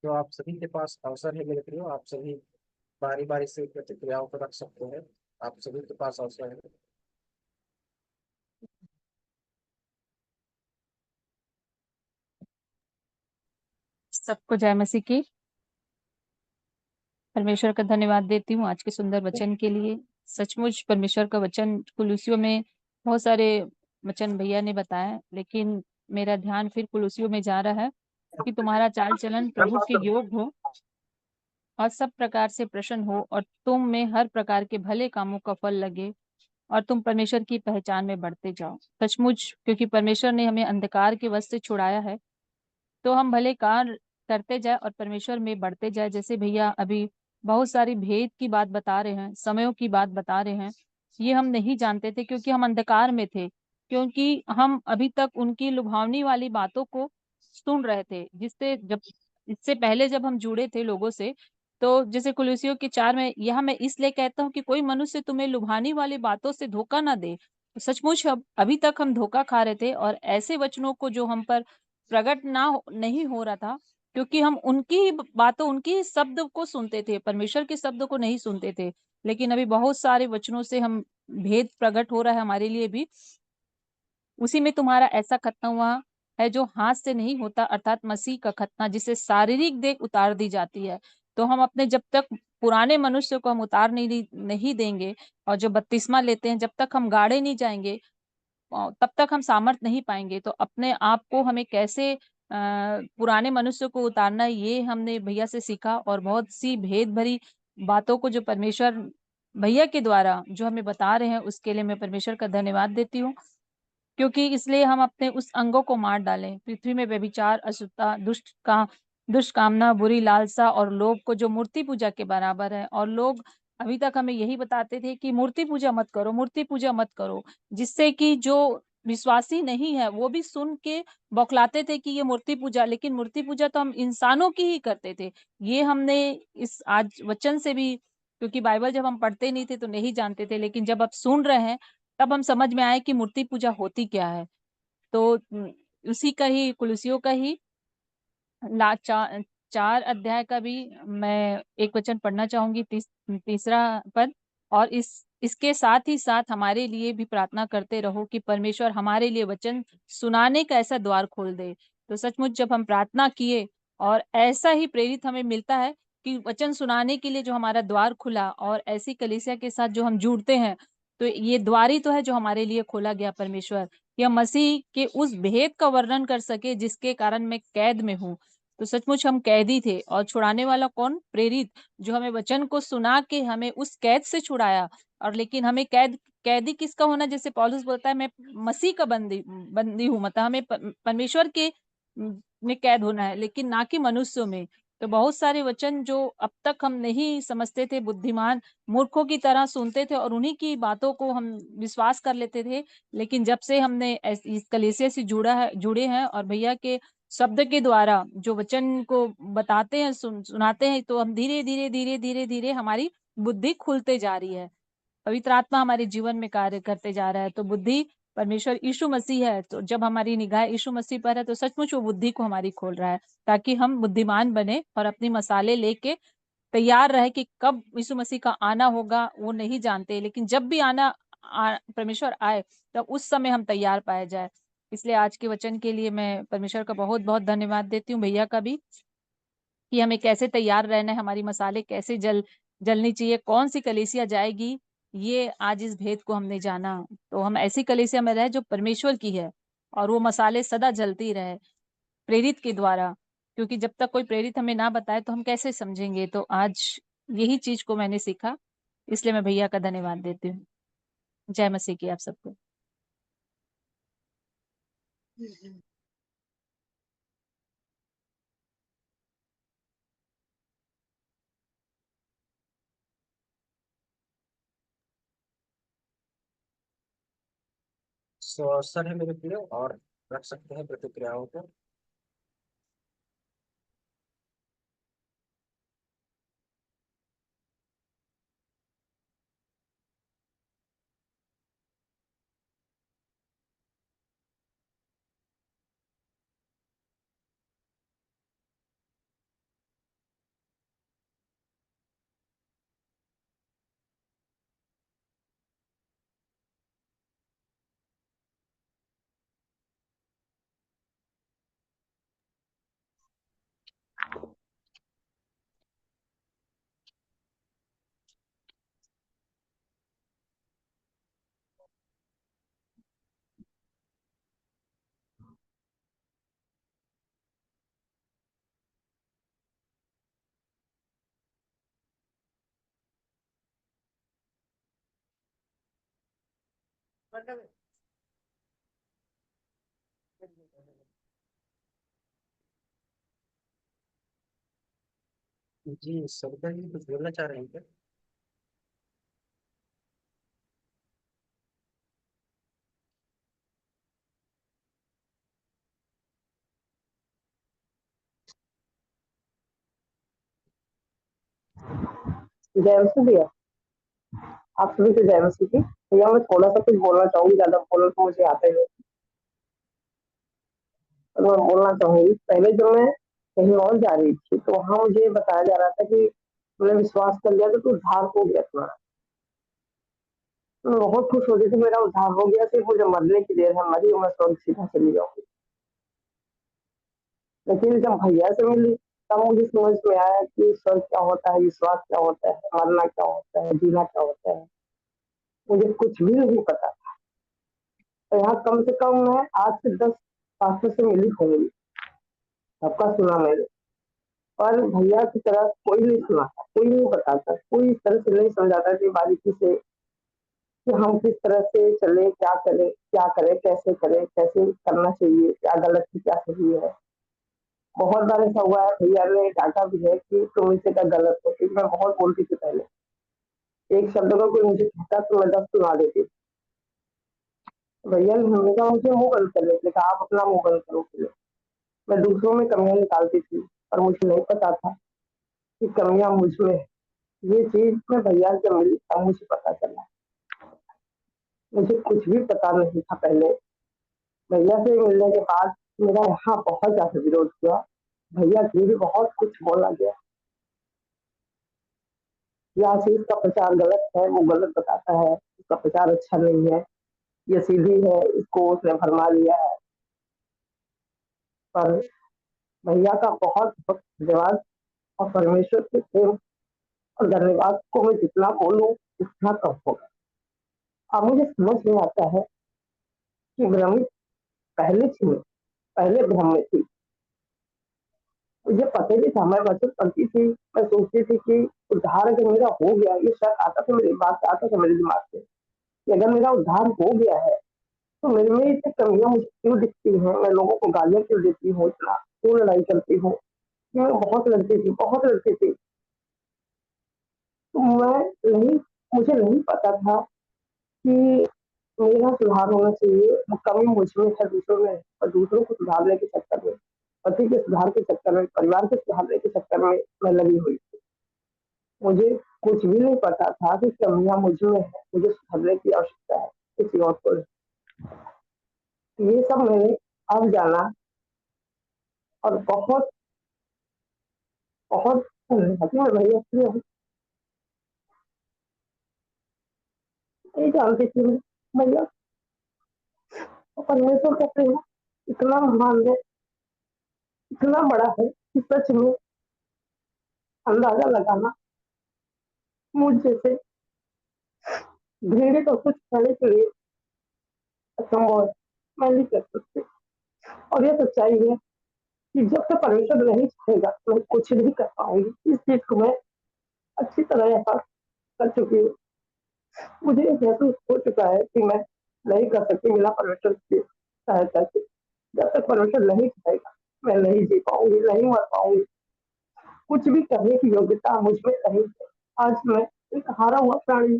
तो आप सभी के पास अवसर है मेरे प्रियो, आप सभी बारी बारी से प्रतिक्रियाओं को रख सकते हैं। आप सभी के पास अवसर है। सबको जय मसीह की। परमेश्वर का धन्यवाद देती हूँ आज के सुंदर वचन के लिए। सचमुच परमेश्वर का वचन कुलुसियों में बहुत सारे वचन भैया ने बताया, लेकिन मेरा ध्यान फिर कुलुसियों में जा रहा है कि तुम्हारा चाल चलन प्रभु के योग हो और सब प्रकार से प्रसन्न हो, और तुम में हर प्रकार के भले कामों का फल लगे, और तुम परमेश्वर की पहचान में बढ़ते जाओ। सचमुच क्योंकि परमेश्वर ने हमें अंधकार के वश से छुड़ाया है, तो हम भले कार्य करते जाए और परमेश्वर में बढ़ते जाए। जैसे भैया अभी बहुत सारी भेद की बात बता रहे हैं, समयों की बात बता रहे हैं, ये हम नहीं जानते थे क्योंकि हम अंधकार में थे, क्योंकि हम अभी तक उनकी लुभावनी वाली बातों को सुन रहे थे। जिससे जब इससे पहले जब हम जुड़े थे लोगों से, तो जैसे कुलुसियों के 4 में यह मैं इसलिए कहता हूँ कि कोई मनुष्य तुम्हें लुभानी वाली बातों से धोखा ना दे। सचमुच अभी तक हम धोखा खा रहे थे, और ऐसे वचनों को जो हम पर प्रकट नहीं हो रहा था, क्योंकि हम उनकी ही बातों, उनकी ही शब्द को सुनते थे, परमेश्वर के शब्द को नहीं सुनते थे। लेकिन अभी बहुत सारे वचनों से हम भेद प्रकट हो रहा है हमारे लिए भी। उसी में तुम्हारा ऐसा खतना हुआ है जो हाथ से नहीं होता, अर्थात मसीह का खतना, जिसे शारीरिक देह उतार दी जाती है। तो हम अपने जब तक पुराने मनुष्य को हम उतार नहीं देंगे, और जो बपतिस्मा लेते हैं, जब तक हम गाड़े नहीं जाएंगे तब तक हम सामर्थ नहीं पाएंगे। तो अपने आप को हमें कैसे पुराने मनुष्य को उतारना है, ये हमने भैया से सीखा। और बहुत सी भेद भरी बातों को जो परमेश्वर भैया के द्वारा जो हमें बता रहे हैं, उसके लिए मैं परमेश्वर का धन्यवाद देती हूँ। क्योंकि इसलिए हम अपने उस अंगों को मार डालें, पृथ्वी में व्यभिचार, अशुद्धता, दुष्ट कामना, बुरी लालसा और लोभ को, जो मूर्ति पूजा के बराबर है। और लोग अभी तक हमें यही बताते थे कि मूर्ति पूजा मत करो, मूर्ति पूजा मत करो, जिससे कि जो विश्वासी नहीं है वो भी सुन के बौखलाते थे कि ये मूर्ति पूजा। लेकिन मूर्ति पूजा तो हम इंसानों की ही करते थे। ये हमने इस आज वचन से भी, क्योंकि बाइबल जब हम पढ़ते नहीं थे तो नहीं जानते थे, लेकिन जब आप सुन रहे हैं तब हम समझ में आए कि मूर्ति पूजा होती क्या है। तो उसी का ही, कुलुसियों का ही 4 अध्याय का भी मैं एक वचन पढ़ना चाहूंगी, तीसरा पद। और इसके साथ ही साथ हमारे लिए भी प्रार्थना करते रहो कि परमेश्वर हमारे लिए वचन सुनाने का ऐसा द्वार खोल दे। तो सचमुच जब हम प्रार्थना किए और ऐसा ही प्रेरित हमें मिलता है कि वचन सुनाने के लिए जो हमारा द्वार खुला, और ऐसी कलीसिया के साथ जो हम जुड़ते हैं, तो ये द्वार ही तो है जो हमारे लिए खोला गया परमेश्वर, कि हम मसीह के उस भेद का वर्णन कर सके जिसके कारण मैं कैद में हूँ। तो सचमुच हम कैदी थे, और छुड़ाने वाला कौन? प्रेरित, जो हमें वचन को सुना के हमें उस कैद से छुड़ाया। और लेकिन हमें कैदी किसका होना? जैसे पौलुस बोलता है, मैं मसीह का बंदी हूँ, मतलब हमें परमेश्वर के में कैद होना है, लेकिन ना कि मनुष्यों में। तो बहुत सारे वचन जो अब तक हम नहीं समझते थे, बुद्धिमान मूर्खों की तरह सुनते थे और उन्हीं की बातों को हम विश्वास कर लेते थे। लेकिन जब से हमने इस कलीसिया से जुड़े हैं और भैया के शब्द के द्वारा जो वचन को बताते हैं, सुनाते हैं, तो हम धीरे धीरे धीरे धीरे धीरे हमारी बुद्धि खुलते जा रही है। पवित्र आत्मा हमारे जीवन में कार्य करते जा रहा है। तो बुद्धि परमेश्वर यीशु मसीह है, तो जब हमारी निगाह यीशु मसीह पर है तो सचमुच वो बुद्धि को हमारी खोल रहा है, ताकि हम बुद्धिमान बने और अपनी मसाले लेके तैयार रहे कि कब यीशु मसीह का आना होगा वो नहीं जानते, लेकिन जब भी परमेश्वर आए तब उस समय हम तैयार पाए जाए। इसलिए आज के वचन के लिए मैं परमेश्वर का बहुत बहुत धन्यवाद देती हूँ, भैया का भी, कि हमें कैसे तैयार रहना है, हमारी मसाले कैसे जलनी चाहिए, कौन सी कलीसिया जाएगी, ये आज इस भेद को हमने जाना। तो हम ऐसी कलीसिया में रहे जो परमेश्वर की है, और वो मसाले सदा जलती रहे प्रेरित के द्वारा, क्योंकि जब तक कोई प्रेरित हमें ना बताए तो हम कैसे समझेंगे। तो आज यही चीज को मैंने सीखा, इसलिए मैं भैया का धन्यवाद देती हूँ। जय मसीह की आप सबको। सो अवसर है मेरे प्रिय, और रख सकते हैं प्रतिक्रियाओं को। जी सरदार जी कुछ बोलना चाह रहे हैं क्या? जय मसीह भैया, आप सभी को जय मसीह की। भैया मैं थोड़ा सा कुछ बोलना चाहूंगी, ज्यादा बोलना तो मुझे आता ही नहीं, पर मैं बोलना चाहूंगी। पहले जो मैं कहीं और जा रही थी तो वहां मुझे बताया जा रहा था कि तुमने विश्वास कर लिया तो तू उद्धार हो गया तुम्हारा। तो मैं बहुत खुश हो गई थी, मेरा उद्धार हो गया, सिर्फ मुझे मरने की देर है, मरी और मैं स्वर्ग सीधा चली जाऊंगी। लेकिन जब भैया से मिली तब मुझे समझ में आया कि स्वर्ग क्या होता है, विश्वास क्या होता है, मरना क्या होता है, जीना क्या होता है, मुझे कुछ भी नहीं पता। तो यहाँ कम से कम मैं आज से 10 पास्टर से मिली होंगी, सबका सुना मैंने, पर भैया की तरह कोई नहीं सुनाता, कोई नहीं बताता, कोई इस तरह से नहीं समझाता कि बारीकी से कि हम किस तरह से चले, क्या करें, कैसे करें, कैसे करना चाहिए, क्या गलत है क्या सही है। बहुत बार ऐसा हुआ है, भैया ने डांटा भी है कि तुम इससे क्या गलत हो, क्योंकि मैं बहुत बोलती थी पहले, एक शब्द को कोई मुझे कहता तो मैं 10 सुना देती। भैया ने हमेशा मुझे मुंह बंद कर लेते, कहा आप अपना मुंह बंद करो पहले। मैं दूसरों में कमियां निकालती थी, पर मुझे नहीं पता था कि कमियां मुझ में है। ये चीज मैं भैया से मिली तब मुझे पता चला, मुझे कुछ भी पता नहीं था पहले। भैया से मिलने के बाद मेरा यहाँ बहुत ज्यादा विरोध हुआ, भैया के भी बहुत कुछ बोला गया कि आशीष का प्रचार गलत है, वो गलत बताता है, उसका प्रचार अच्छा नहीं है, ये सीधी है, इसको उसने भरमा लिया है। पर भैया का बहुत बहुत धन्यवाद, और परमेश्वर के प्रेम और धन्यवाद को मैं जितना बोलूं उतना कम होगा। अब मुझे समझ में आता है कि भ्रमित पहले थी मैं, पहले भ्रम में थी, मुझे पता ही था। मैं वचन पढ़ती थी, मैं सोचती थी कि उद्धार अगर मेरा हो गया, ये शक आता था, मेरी बात आता था मेरे दिमाग में कि अगर मेरा उद्धार हो गया है तो मेरे में इतनी कमियां मुझे क्यों दिखती हैं, मैं लोगों को गालियां क्यों देती हूँ, इतना क्यों लड़ाई करती हूँ। मैं बहुत लड़ती थी। तो मुझे नहीं पता था कि मेरा सुधार होना चाहिए, वो कमी मुझ में है, दूसरों में है। और दूसरों को सुधारने के चक्कर में, पति के सुधार के चक्कर में, परिवार के सुधारने के चक्कर में मैं लगी हुई थी। मुझे कुछ भी नहीं पता था कि कमियां मुझ में है, मुझे सुधारने की आवश्यकता है, किसी और को नहीं। ये सब मैंने अब जाना, और बहुत बहुत धन्यवादी मैं भैया के लिए हूँ। नहीं जानती थी मैं भैया, और परमेश्वर का प्रेम इतना महान है, इतना बड़ा है कि सच में अंदाजा लगाना मुझ जैसे भेड़े को कुछ खाने के लिए असंभव है, मैं नहीं कर सकती। और ये सच्चाई है कि जब तक परमेश्वर नहीं चाहेगा मैं कुछ नहीं कर पाऊंगी। इस चीज को मैं अच्छी तरह एहसास कर चुकी हूँ। मुझे महसूस हो चुका है कि मैं नहीं कर सकती बिना परमेश्वर की सहायता के। जब तक परमेश्वर नहीं चाहेगा मैं नहीं जी पाऊंगी, नहीं मर पाऊंगी, कुछ भी करने की योग्यता मुझ में नहीं है। आज मैं एक हारा हुआ प्राणी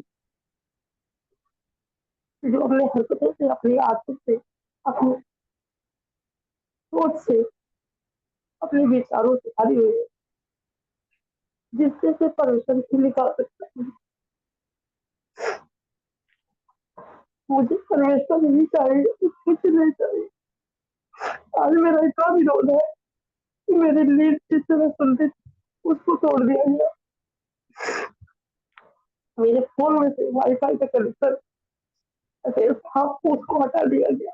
जो अपने हरकतों से, अपनी आदतों से, अपनी सोच से, अपने विचारों से हारी हुई है, जिससे से परमेश्वर की निकाल सकता है। मुझे परमेश्वर नहीं चाहिए, कुछ नहीं चाहिए। आज मेरा इतना विरोध है कि मेरे लीड जिससे मैं सुनती थी उसको तोड़ दिया गया, मेरे फोन में से वाईफाई का कनेक्शन था उसको हटा दिया गया।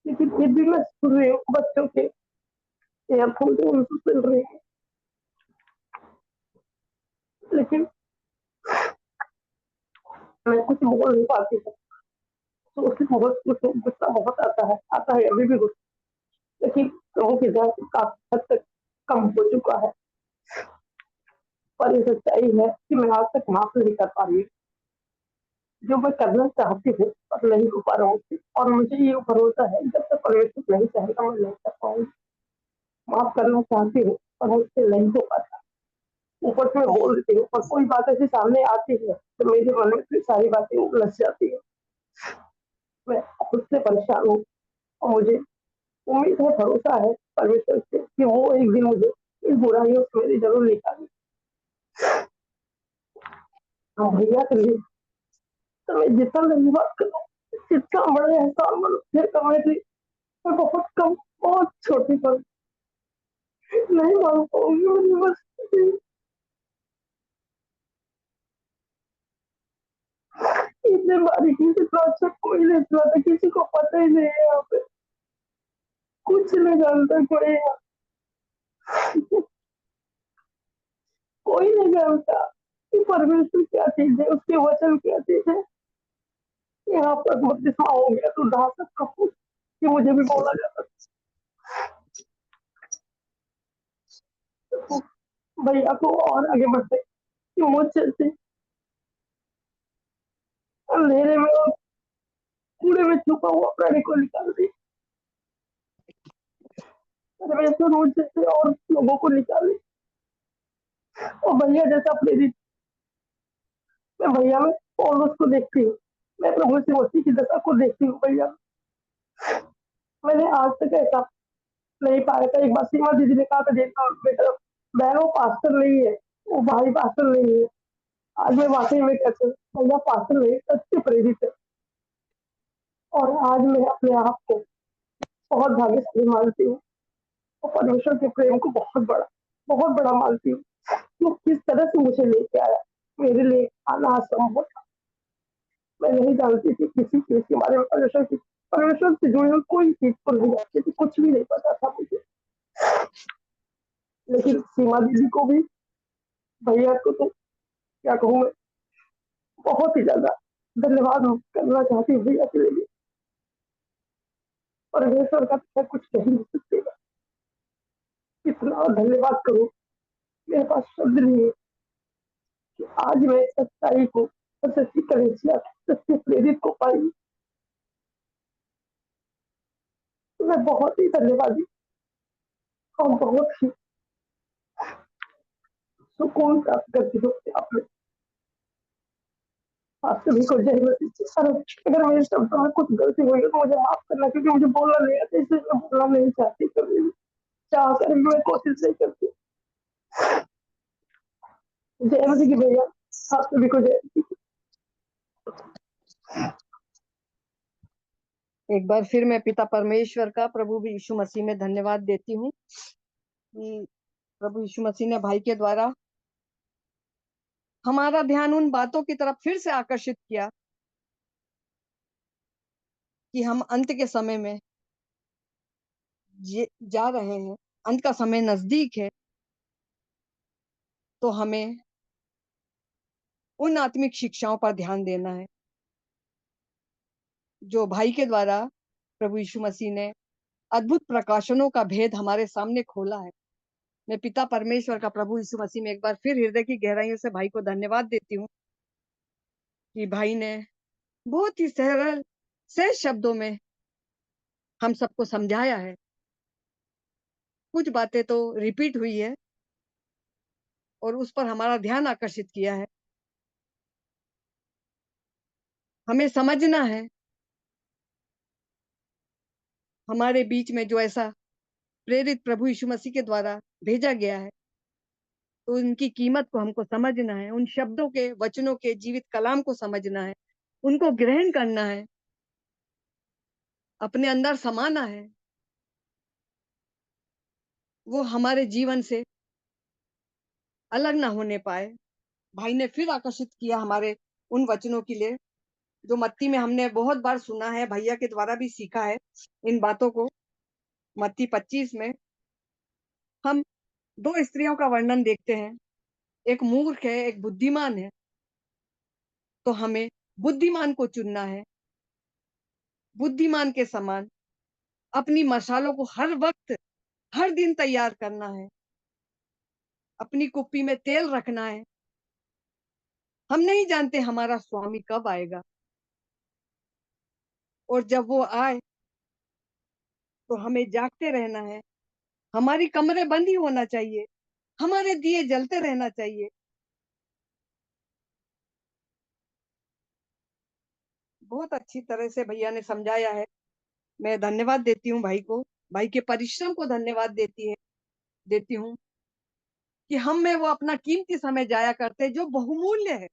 लेकिन फिर भी मैं सुन रही हूँ बच्चों के ईयरफोन से उनको सुन रही हूँ, लेकिन मैं कुछ बोल नहीं पाती हूँ। तो उससे बहुत कुछ गुस्सा बहुत आता है अभी भी गुस्सा, लेकिन लोगों की जान काफी हद तक कम हो चुका है। पर ये सच्चाई है कि मैं आज तक माफ नहीं कर पा रही, जो मैं करना चाहती हूँ पर नहीं हो पा रहा हूँ। और मुझे ये भरोसा है जब तक परमेश्वर नहीं चाहेगा मैं नहीं कर पाऊंगी। माफ करना चाहती हूँ पर मुझसे नहीं हो पाता। ऊपर से मैं बोल देती हूँ पर कोई बात ऐसी सामने आती है तो मेरे मन में फिर सारी बातें उलझ जाती है। मैं खुद से परेशान हूँ, और मुझे उम्मीद है, भरोसा है परमेश्वर से कि वो एक दिन मुझे इस बुराइयों से मेरी जरूर निकाले। हाँ भैया के लिए तो मैं जितना धन्यवाद करूँ, जितना बड़ा एहसान मनुष्य कमाए थी, मैं बहुत कम, बहुत छोटी पर नहीं मान पाऊंगी। मुझे बस इतने बारीकी से इतना अच्छा कोई नहीं सुना था, किसी को पता ही नहीं है यहाँ पे, कुछ नहीं जानता कोई यहाँ। कोई नहीं जानता कि परमेश्वर क्या चीज है, उसके वचन क्या चीज है। यहाँ पर बपतिस्मा हो गया तो ढा सकता हूँ कि मुझे भी बोला जाता था भैया को और आगे बढ़ते कि मुझ जैसे अंधेरे में और कूड़े में छुपा हुआ प्राणी को निकाल दी। परमेश्वर मुझ जैसे और लोगों को निकाले, और भैया जैसा प्रेरित मैं भैया में और उसको देखती हूँ, मैं प्रभु से मसीह की दशा को देखती हूँ। भैया मैंने आज तक ऐसा नहीं पाया था। एक बार सीमा दीदी ने कहा था, देखा बेटा बहन वो पास्टर नहीं है, वो भाई पास्टर नहीं है। आज मैं वाकई में कहती हूँ भैया पास्टर नहीं, सच्चे प्रेरित है। और आज मैं अपने आप को बहुत भाग्यशाली मानती हूँ और परमेश्वर के प्रेम को बहुत बड़ा मानती हूँ। वो किस तरह से मुझे लेके आया, मेरे लिए आना असंभव था। मैं नहीं जानती थी किसी चीज के बारे में, परमेश्वर से जुड़ी हुई कोई चीज को नहीं जानती थी, कुछ भी नहीं पता था मुझे। लेकिन सीमा दीदी को भी, भैया को तो क्या कहूँ मैं, बहुत ही ज्यादा धन्यवाद करना चाहती हूँ भैया के लिए। परमेश्वर का मैं कुछ कह नहीं सकते, इतना धन्यवाद करूँ, मेरे पास शब्द नहीं है कि आज मैं सच्चाई को और सच्ची कलेसिया सच्चे प्रेरित को पाई। तो मैं बहुत ही धन्यवादी और बहुत ही सुकून प्राप्त करती हूँ आपने। आप सभी को जय मसीह। अगर मेरे शब्दों में कुछ गलती हुई है तो मुझे माफ करना, क्योंकि मुझे बोलना नहीं आता, इसलिए मैं बोलना नहीं चाहती, कभी भी चाह कर भी मैं कोशिश नहीं करती। जय मसीह की भैया, आप सभी को जय मसीह। एक बार फिर मैं पिता परमेश्वर का प्रभु यीशु मसीह में धन्यवाद देती हूँ कि प्रभु यीशु मसीह ने भाई के द्वारा हमारा ध्यान उन बातों की तरफ फिर से आकर्षित किया कि हम अंत के समय में जा रहे हैं, अंत का समय नजदीक है। तो हमें उन आत्मिक शिक्षाओं पर ध्यान देना है जो भाई के द्वारा प्रभु यीशु मसीह ने अद्भुत प्रकाशनों का भेद हमारे सामने खोला है। मैं पिता परमेश्वर का प्रभु यीशु मसीह में एक बार फिर हृदय की गहराइयों से भाई को धन्यवाद देती हूँ कि भाई ने बहुत ही सरल सहज शब्दों में हम सबको समझाया है। कुछ बातें तो रिपीट हुई है और उस पर हमारा ध्यान आकर्षित किया है। हमें समझना है हमारे बीच में जो ऐसा प्रेरित प्रभु यीशु मसीह के द्वारा भेजा गया है, तो उनकी कीमत को हमको समझना है, उन शब्दों के वचनों के जीवित कलाम को समझना है, उनको ग्रहण करना है, अपने अंदर समाना है। वो हमारे जीवन से अलग ना होने पाए। भाई ने फिर आकर्षित किया हमारे उन वचनों के लिए जो मत्ती में हमने बहुत बार सुना है, भैया के द्वारा भी सीखा है इन बातों को। मत्ती 25 में हम दो स्त्रियों का वर्णन देखते हैं, एक मूर्ख है, एक बुद्धिमान है। तो हमें बुद्धिमान को चुनना है, बुद्धिमान के समान अपनी मसालों को हर वक्त हर दिन तैयार करना है, अपनी कुप्पी में तेल रखना है। हम नहीं जानते हमारा स्वामी कब आएगा, और जब वो आए तो हमें जागते रहना है। हमारी कमरे बंद ही होना चाहिए, हमारे दिए जलते रहना चाहिए। बहुत अच्छी तरह से भैया ने समझाया है। मैं धन्यवाद देती हूँ भाई को, भाई के परिश्रम को धन्यवाद देती हूँ कि हम में वो अपना कीमती समय जाया करते जो बहुमूल्य है,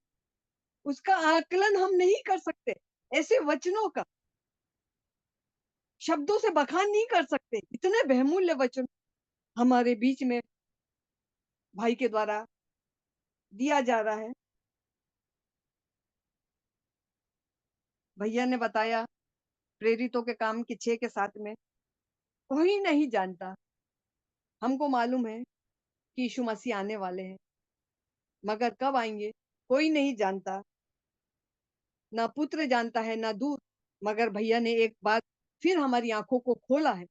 उसका आकलन हम नहीं कर सकते। ऐसे वचनों का शब्दों से बखान नहीं कर सकते। इतने बहुमूल्य वचन हमारे बीच में भाई के द्वारा दिया जा रहा है। भैया ने बताया प्रेरितों के काम की 6 के 7 में कोई नहीं जानता। हमको मालूम है कि यीशु मसीह आने वाले हैं, मगर कब आएंगे कोई नहीं जानता, ना पुत्र जानता है ना दूत। मगर भैया ने एक बात फिर हमारी आंखों को खोला है,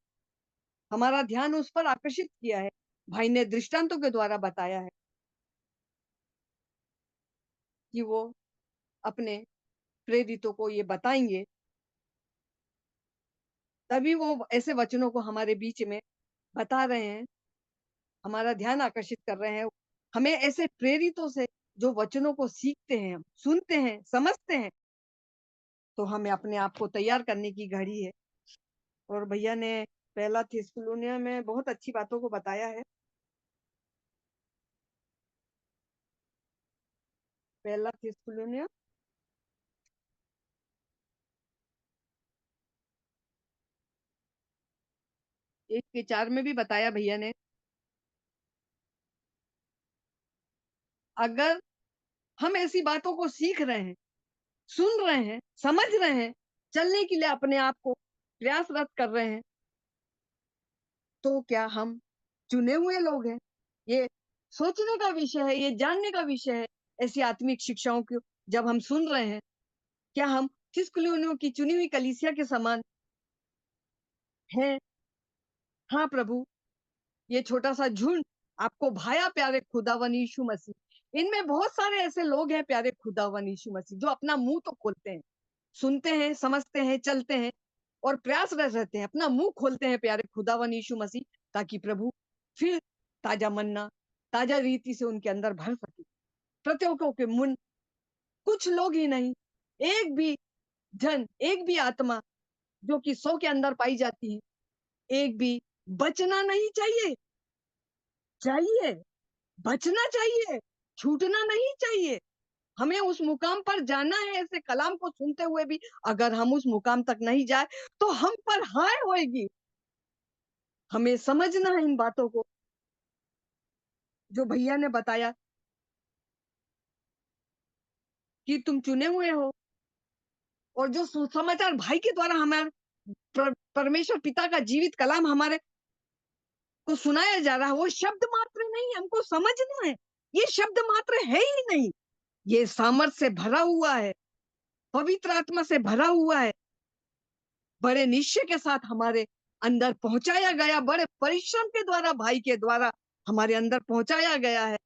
हमारा ध्यान उस पर आकर्षित किया है। भाई ने दृष्टांतों के द्वारा बताया है कि वो अपने प्रेरितों को ये बताएंगे, तभी वो ऐसे वचनों को हमारे बीच में बता रहे हैं, हमारा ध्यान आकर्षित कर रहे हैं। हमें ऐसे प्रेरितों से जो वचनों को सीखते हैं, सुनते हैं, समझते हैं, तो हमें अपने आप को तैयार करने की घड़ी है। और भैया ने पहला थिस्सलुनीय में बहुत अच्छी बातों को बताया है। पहला थिस्सलुनीय 1:4 में भी बताया भैया ने, अगर हम ऐसी बातों को सीख रहे हैं, सुन रहे हैं, समझ रहे हैं, चलने के लिए अपने आप को प्रयासरत कर रहे हैं, तो क्या हम चुने हुए लोग हैं? ये सोचने का विषय है, ये जानने का विषय है। ऐसी आत्मिक शिक्षाओं को जब हम सुन रहे हैं, क्या हम थिस्सलुनीयों की चुनी हुई कलीसिया के समान हैं? हाँ प्रभु, ये छोटा सा झुंड आपको भाया प्यारे खुदावन यीशु मसीह। इनमें बहुत सारे ऐसे लोग हैं प्यारे खुदावन यीशु मसीह, जो अपना मुंह तो खोलते हैं, सुनते हैं, समझते हैं, चलते हैं और प्रयासरत रहते हैं, अपना मुंह खोलते हैं प्यारे खुदावन यीशु मसीह, ताकि प्रभु फिर ताजा मन्ना, ताजा रीति से उनके अंदर भर सके। प्रत्येकों के मुन कुछ लोग ही नहीं, एक भी जन, एक भी आत्मा जो कि 100 के अंदर पाई जाती है, एक भी बचना नहीं चाहिए, चाहिए बचना चाहिए, छूटना नहीं चाहिए। हमें उस मुकाम पर जाना है। ऐसे कलाम को सुनते हुए भी अगर हम उस मुकाम तक नहीं जाए तो हम पर हाय होएगी। हमें समझना है इन बातों को, जो भैया ने बताया कि तुम चुने हुए हो, और जो सुसमाचार भाई के द्वारा हमारे परमेश्वर पिता का जीवित कलाम हमारे को सुनाया जा रहा है, वो शब्द मात्र नहीं, हमको समझना है। ये शब्द मात्र है ही नहीं, ये सामर्थ से भरा हुआ है, पवित्र आत्मा से भरा हुआ है, बड़े निश्चय के साथ हमारे अंदर पहुंचाया गया, बड़े परिश्रम के द्वारा भाई के द्वारा हमारे अंदर पहुंचाया गया है।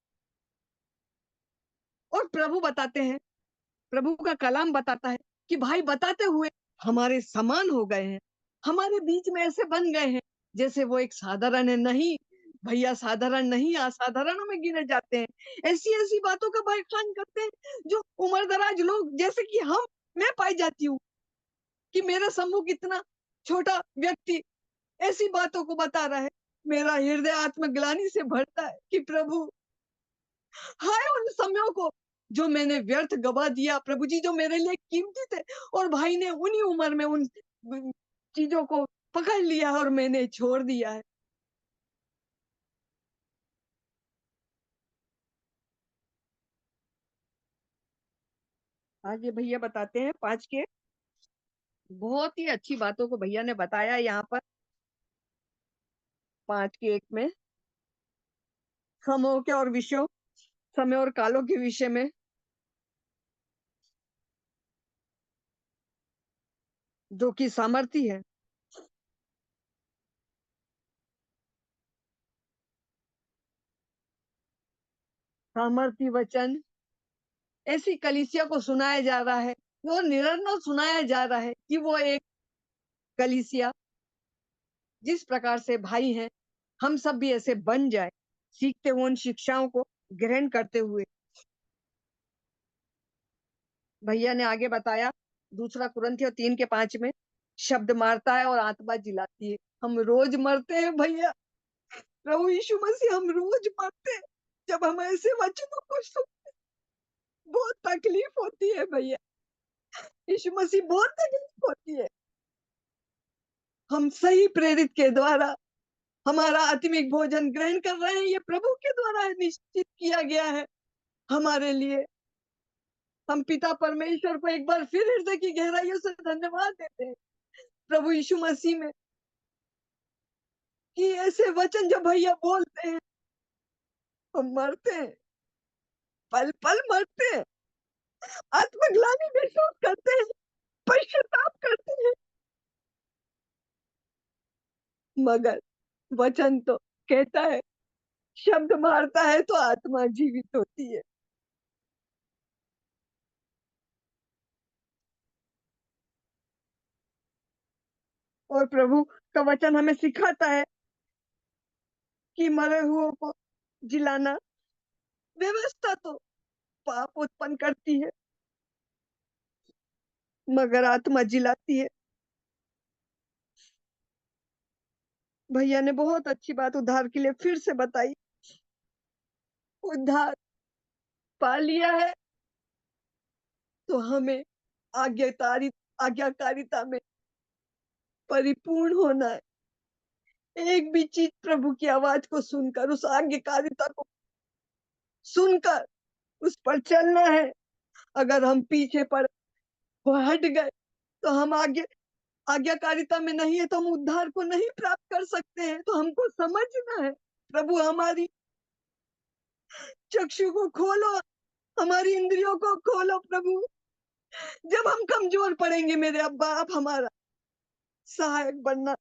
और प्रभु बताते हैं, प्रभु का कलाम बताता है कि भाई बताते हुए हमारे समान हो गए हैं, हमारे बीच में ऐसे बन गए हैं जैसे वो एक साधारण है। नहीं भैया, साधारण नहीं, असाधारणों में गिने जाते हैं। ऐसी ऐसी बातों का बखान करते हैं जो उम्रदराज लोग जैसे कि मैं पाई जाती हूँ, कि मेरा सम्मुख इतना छोटा व्यक्ति ऐसी बातों को बता रहा है। मेरा हृदय आत्मग्लानि से भरता है कि प्रभु, हाय उन समयों को जो मैंने व्यर्थ गवा दिया प्रभु जी, जो मेरे लिए कीमती थे, और भाई ने उन्हीं उम्र में उन चीजों को पकड़ लिया और मैंने छोड़ दिया है। आगे भैया बताते हैं 5 के, बहुत ही अच्छी बातों को भैया ने बताया यहाँ पर 5 के 1 में, समयों के और विषयों, समय और कालों के विषय में। जो कि सामर्थी है, सामर्थी वचन ऐसी कलीसिया को सुनाया जा रहा है, वो निरंतर सुनाया जा रहा है कि वो एक कलीसिया जिस प्रकार से भाई हैं, हम सब भी ऐसे बन जाए, सीखते हुए उन शिक्षाओं को ग्रहण करते हुए। भैया ने आगे बताया, दूसरा कुरिन्थियों 3 के 5 में, शब्द मारता है और आत्मा जिलाती है। हम रोज मरते हैं भैया, प्रभु यीशु मसीह, हम रोज मरते हैं। जब हम ऐसे वचनों को सुनते हैं, बहुत तकलीफ होती है भैया, यीशु मसीह, बहुत तकलीफ होती है। हम सही प्रेरित के द्वारा हमारा आत्मिक भोजन ग्रहण कर रहे हैं, ये प्रभु के द्वारा निश्चित किया गया है हमारे लिए। हम पिता परमेश्वर को एक बार फिर हृदय की गहराइयों से धन्यवाद देते हैं प्रभु यीशु मसीह में, कि ऐसे वचन जब भैया बोलते हैं, हम मरते हैं, पल पल मरते हैं, आत्मग्लानि महसूस करते हैं, पश्चाताप करते हैं, मगर वचन तो कहता है, शब्द मारता है तो आत्मा जीवित होती है। और प्रभु का वचन हमें सिखाता है कि मरे हुओं को जिलाना, व्यवस्था तो पाप उत्पन्न करती है, मगर आत्मा जिलाती है। भैया ने बहुत अच्छी बात उद्धार के लिए फिर से बताई। उद्धार पा लिया है तो हमें आज्ञाकारिता में परिपूर्ण होना है। एक भी चीज प्रभु की आवाज को सुनकर, उस आज्ञाकारिता को सुनकर उस पर चलना है। अगर हम पीछे पड़ हट गए तो हम आगे आज्ञाकारिता में नहीं है, तो हम उद्धार को नहीं प्राप्त कर सकते हैं। तो हमको समझना है। प्रभु हमारी चक्षु को खोलो, हमारी इंद्रियों को खोलो प्रभु। जब हम कमजोर पड़ेंगे मेरे अब्बा, आप हमारा सहायक बनना।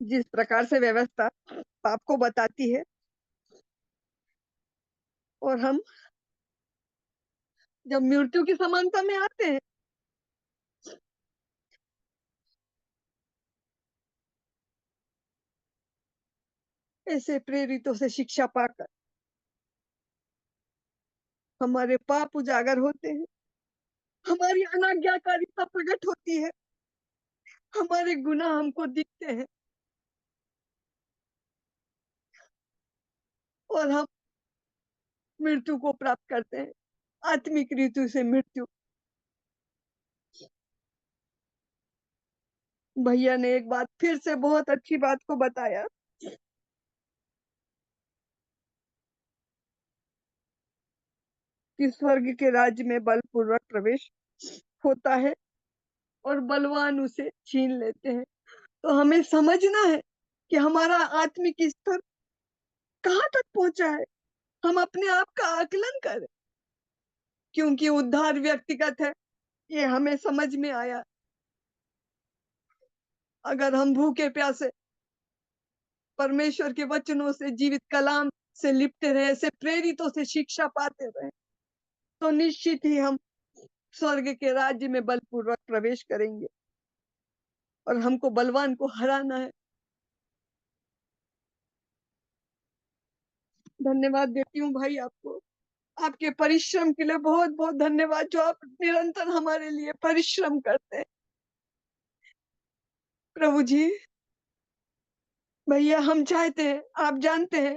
जिस प्रकार से व्यवस्था आपको बताती है और हम जब मृत्यु की समानता में आते हैं, ऐसे प्रेरितों से शिक्षा पाकर हमारे पाप उजागर होते हैं, हमारी अनाज्ञाकारिता प्रकट होती है, हमारे गुनाह हमको दिखते हैं और हम मृत्यु को प्राप्त करते हैं, आत्मिक ऋतु से मृत्यु। भैया ने एक बात फिर से बहुत अच्छी बात को बताया कि स्वर्ग के राज्य में बलपूर्वक प्रवेश होता है और बलवान उसे छीन लेते हैं। तो हमें समझना है कि हमारा आत्मिक स्तर कहाँ तक पहुंचा है। हम अपने आप का आकलन करें, क्योंकि उद्धार व्यक्तिगत है, ये हमें समझ में आया। अगर हम भूखे प्यासे परमेश्वर के वचनों से, जीवित कलाम से लिपटे रहे, से प्रेरितों से शिक्षा पाते रहे, तो निश्चित ही हम स्वर्ग के राज्य में बलपूर्वक प्रवेश करेंगे और हमको बलवान को हराना है। धन्यवाद देती हूँ भाई आपको, आपके परिश्रम के लिए बहुत बहुत धन्यवाद, जो आप निरंतर हमारे लिए परिश्रम करते हैं। प्रभु जी, भैया हम चाहते हैं, आप जानते हैं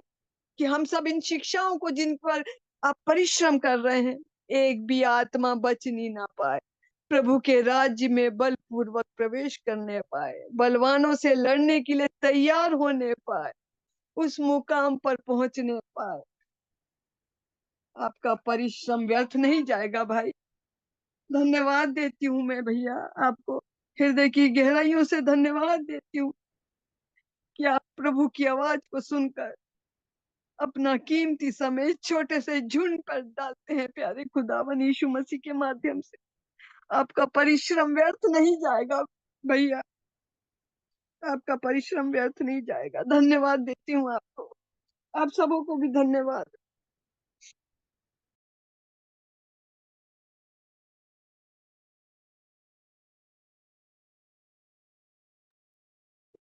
कि हम सब इन शिक्षाओं को जिन पर आप परिश्रम कर रहे हैं, एक भी आत्मा बचनी ना पाए, प्रभु के राज्य में बलपूर्वक प्रवेश करने पाए, बलवानों से लड़ने के लिए तैयार होने पाए, उस मुकाम पर पहुंचने पाए। आपका परिश्रम व्यर्थ नहीं जाएगा भाई। धन्यवाद देती हूँ मैं भैया आपको, हृदय की गहराइयों से धन्यवाद देती हूँ कि आप प्रभु की आवाज को सुनकर अपना कीमती समय इस छोटे से झुंड पर डालते हैं। प्यारे खुदावन यीशु मसीह के माध्यम से आपका परिश्रम व्यर्थ नहीं जाएगा भैया, आपका परिश्रम व्यर्थ नहीं जाएगा। धन्यवाद देती हूँ आपको, आप सबों को भी धन्यवाद।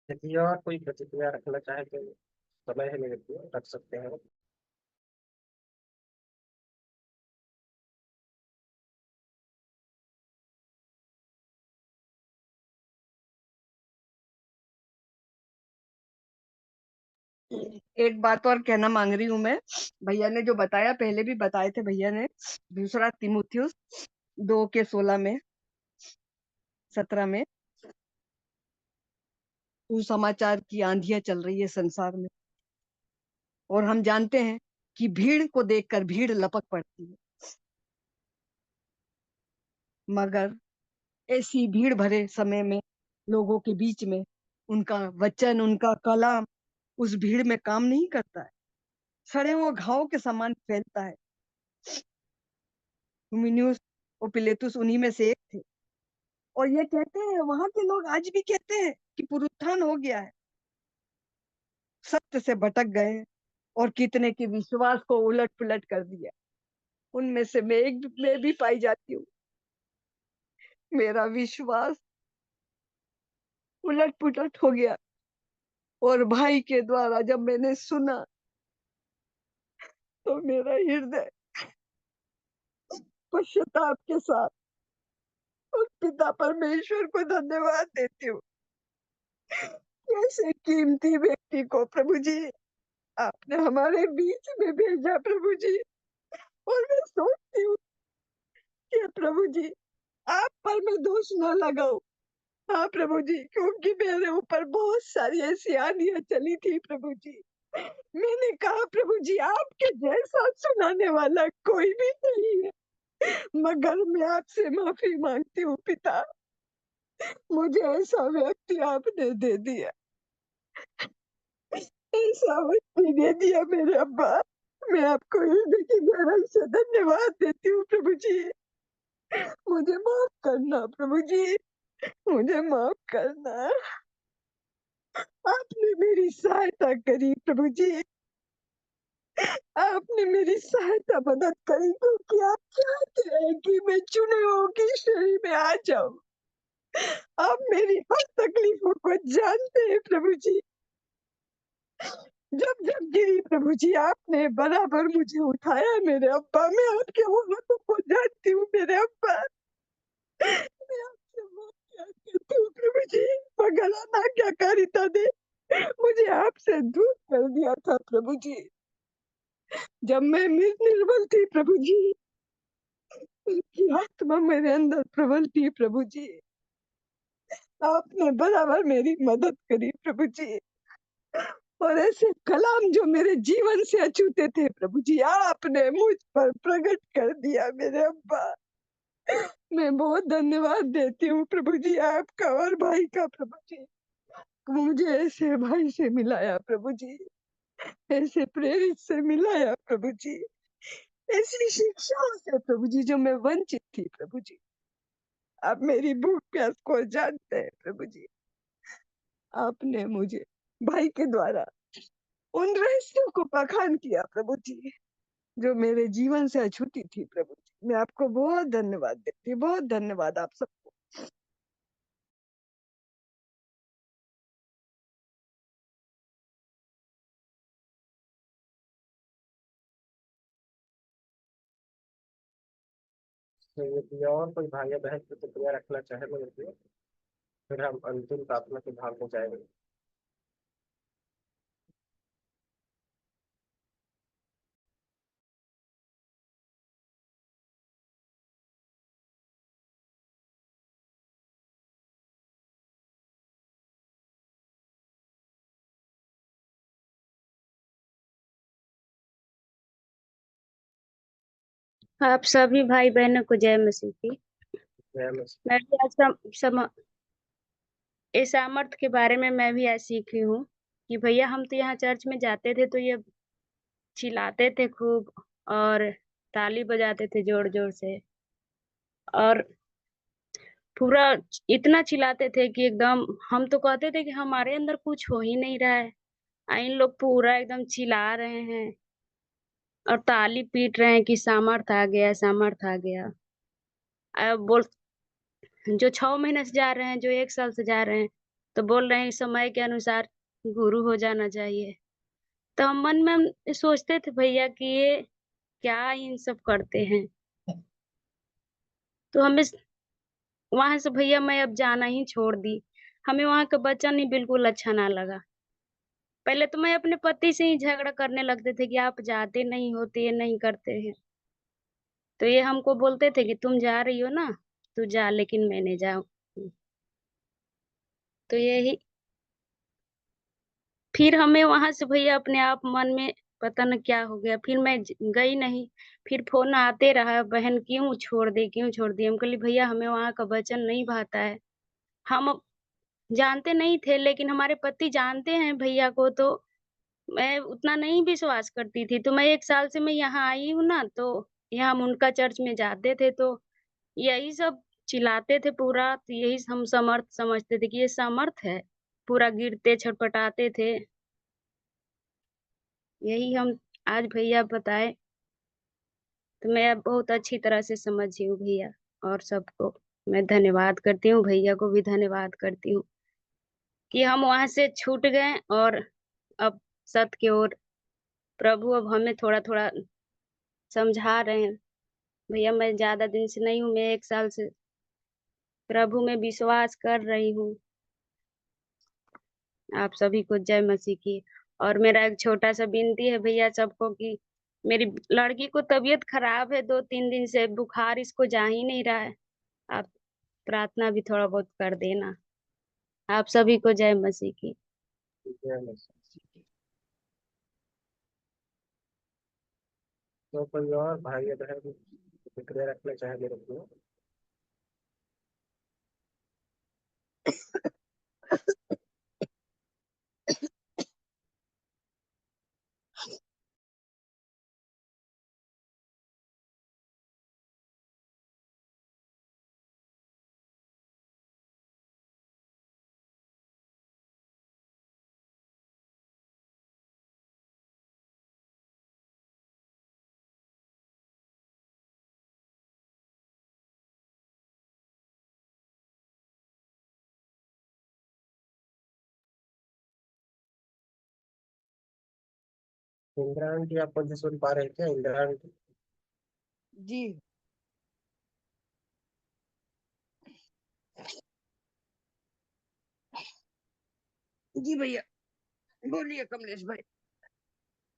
यदि और कोई प्रतिक्रिया रखना चाहे तो समय है मेरे को, रख सकते हैं। एक बात और कहना मांग रही हूँ मैं, भैया ने जो बताया, पहले भी बताए थे भैया ने, दूसरा तीमुथियुस 2:16 में, 17 में, सुसमाचार की आंधियां चल रही है संसार में और हम जानते हैं कि भीड़ को देखकर भीड़ लपक पड़ती है, मगर ऐसी भीड़ भरे समय में लोगों के बीच में उनका वचन, उनका कलाम उस भीड़ में काम नहीं करता है, सड़े हुए घाव के समान फैलता है। हुमिनियुस ओपिलेतुस उन्हीं में से एक थे और ये कहते हैं, वहां के लोग आज भी कहते हैं कि पुनरुत्थान हो गया है, सत्य से भटक गए हैं और कितने के विश्वास को उलट पुलट कर दिया। उनमें से मैं भी पाई जाती हूँ। मेरा विश्वास उलट पुलट हो गया और भाई के द्वारा जब मैंने सुना तो मेरा हृदय पश्चाताप के साथ उस पिता परमेश्वर को धन्यवाद देती हूँ। कैसे कीमती व्यक्ति को प्रभु जी आपने हमारे बीच में भेजा प्रभु जी। और मैं सोचती हूँ कि प्रभु जी आप पर मैं दोष न लगाऊं। हाँ प्रभु जी, क्योंकि मेरे ऊपर बहुत सारी ऐसी आंधियां चली थी प्रभु जी। मैंने कहा प्रभु जी आपके जैसा सुनाने वाला कोई भी नहीं है, मगर मैं आपसे माफी मांगती हूँ पिता, मुझे ऐसा व्यक्ति आपने दे दिया, ऐसा व्यक्ति दे दिया मेरे अब्बा। मैं आपको हृदय की गहराई से धन्यवाद देती हूँ प्रभु जी। मुझे माफ करना प्रभु जी, मुझे माफ करना। आपने मेरी सहायता करी प्रभु जी, आपने मेरी सहायता मदद करी, क्योंकि आप चाहते हैं कि मैं चुने हुओं की श्रेणी में आ जाऊं। आप मेरी हर तकलीफों को जानते हैं प्रभु जी। जब जब गिरी प्रभु जी आपने बराबर मुझे उठाया मेरे अब्बा। मैं आपके वो हाथों को जानती हूँ मेरे अब्बा। मैं आपसे माफ करती हूँ प्रभु जी, मगर अनाज्ञाकारिता ने मुझे आपसे दूर कर दिया था प्रभु जी। जब मैं निर्बल थी प्रभु जी, उनकी आत्मा मेरे अंदर प्रबल थी प्रभु जी। आपने बराबर मेरी मदद करी प्रभु जी। और ऐसे कलाम जो मेरे जीवन से अछूते थे प्रभु जी, आपने मुझ पर प्रकट कर दिया मेरे अब्बा। मैं बहुत धन्यवाद देती हूँ प्रभु जी आपका और भाई का प्रभु जी। मुझे ऐसे भाई से मिलाया प्रभु जी, ऐसे प्रेरित से मिलाया प्रभु जी, ऐसी शिक्षाओं से प्रभु जी जो मैं वंचित थी प्रभु जी। आप मेरी भूख प्यास को जानते हैं प्रभु जी। आपने मुझे भाई के द्वारा उन रहस्यों को बखान किया प्रभु जी जो मेरे जीवन से अछूती थी प्रभु जी। मैं आपको बहुत धन्यवाद देती हूँ, बहुत धन्यवाद आप सबको। तो यदि और कोई भाई या बहन प्रतिक्रिया रखना चाहे तो रखिए, फिर हम अंतिम प्रार्थना के भाग में जाएंगे। आप सभी भाई बहनों को जय मसीह की। जय मसीह। मैं भी आज इस सामर्थ के बारे में मैं भी आज सीखी हूँ कि भैया हम तो यहाँ चर्च में जाते थे तो ये चिल्लाते थे खूब और ताली बजाते थे जोर जोर से, और पूरा इतना चिल्लाते थे कि एकदम हम तो कहते थे कि हमारे अंदर कुछ हो ही नहीं रहा है, इन लोग पूरा एकदम चिल्ला रहे हैं और ताली पीट रहे हैं कि सामर्थ आ गया, सामर्थ आ गया। बोल जो 6 महीने से जा रहे हैं, जो 1 साल से जा रहे हैं, तो बोल रहे हैं समय के अनुसार गुरु हो जाना चाहिए। तो हम मन में हम सोचते थे भैया कि ये क्या इन सब करते हैं। तो हमें वहां से भैया मैं अब जाना ही छोड़ दी। हमें वहां का वचन ही बिल्कुल अच्छा ना लगा। पहले तो मैं अपने पति से ही झगड़ा करने लगते थे कि आप जाते नहीं होते, ये नहीं करते हैं। तो ये हमको बोलते थे कि तुम जा रही हो ना, तू जा, लेकिन मैं नहीं जाऊं। तो यही फिर हमें वहां से भैया अपने आप मन में पता न क्या हो गया, फिर मैं गई नहीं। फिर फोन आते रहा, बहन क्यों छोड़ दी, क्यों छोड़ दी। हम कहली भैया हमें वहां का वचन नहीं भाता है। हम जानते नहीं थे, लेकिन हमारे पति जानते हैं भैया को, तो मैं उतना नहीं विश्वास करती थी। तो मैं 1 साल से मैं यहाँ आई हूँ ना, तो यहाँ हम उनका चर्च में जाते थे, तो यही सब चिल्लाते थे पूरा। तो यही हम समर्थ समझते थे कि ये समर्थ है, पूरा गिरते छटपटाते थे। यही हम आज भैया बताए, तो मैं अब बहुत अच्छी तरह से समझी हूँ भैया। और सबको मैं धन्यवाद करती हूँ, भैया को भी धन्यवाद करती हूँ कि हम वहां से छूट गए और अब सत्य की ओर प्रभु अब हमें थोड़ा थोड़ा समझा रहे हैं। भैया मैं ज्यादा दिन से नहीं हूँ, मैं 1 साल से प्रभु में विश्वास कर रही हूँ। आप सभी को जय मसीह की। और मेरा एक छोटा सा विनती है भैया सबको कि मेरी लड़की को तबीयत खराब है, 2-3 दिन से बुखार इसको जा ही नहीं रहा है। आप प्रार्थना भी थोड़ा बहुत कर देना। आप सभी को जय मसीह की। तो कोई और भाई या बहन प्रतिक्रिया रखना चाहे मेरे को? इंदिरा आंटी आप मुझे सुन पा रहे हैं क्या? इंदिरा आंटी जी जी भैया बोलिए कमलेश भाई।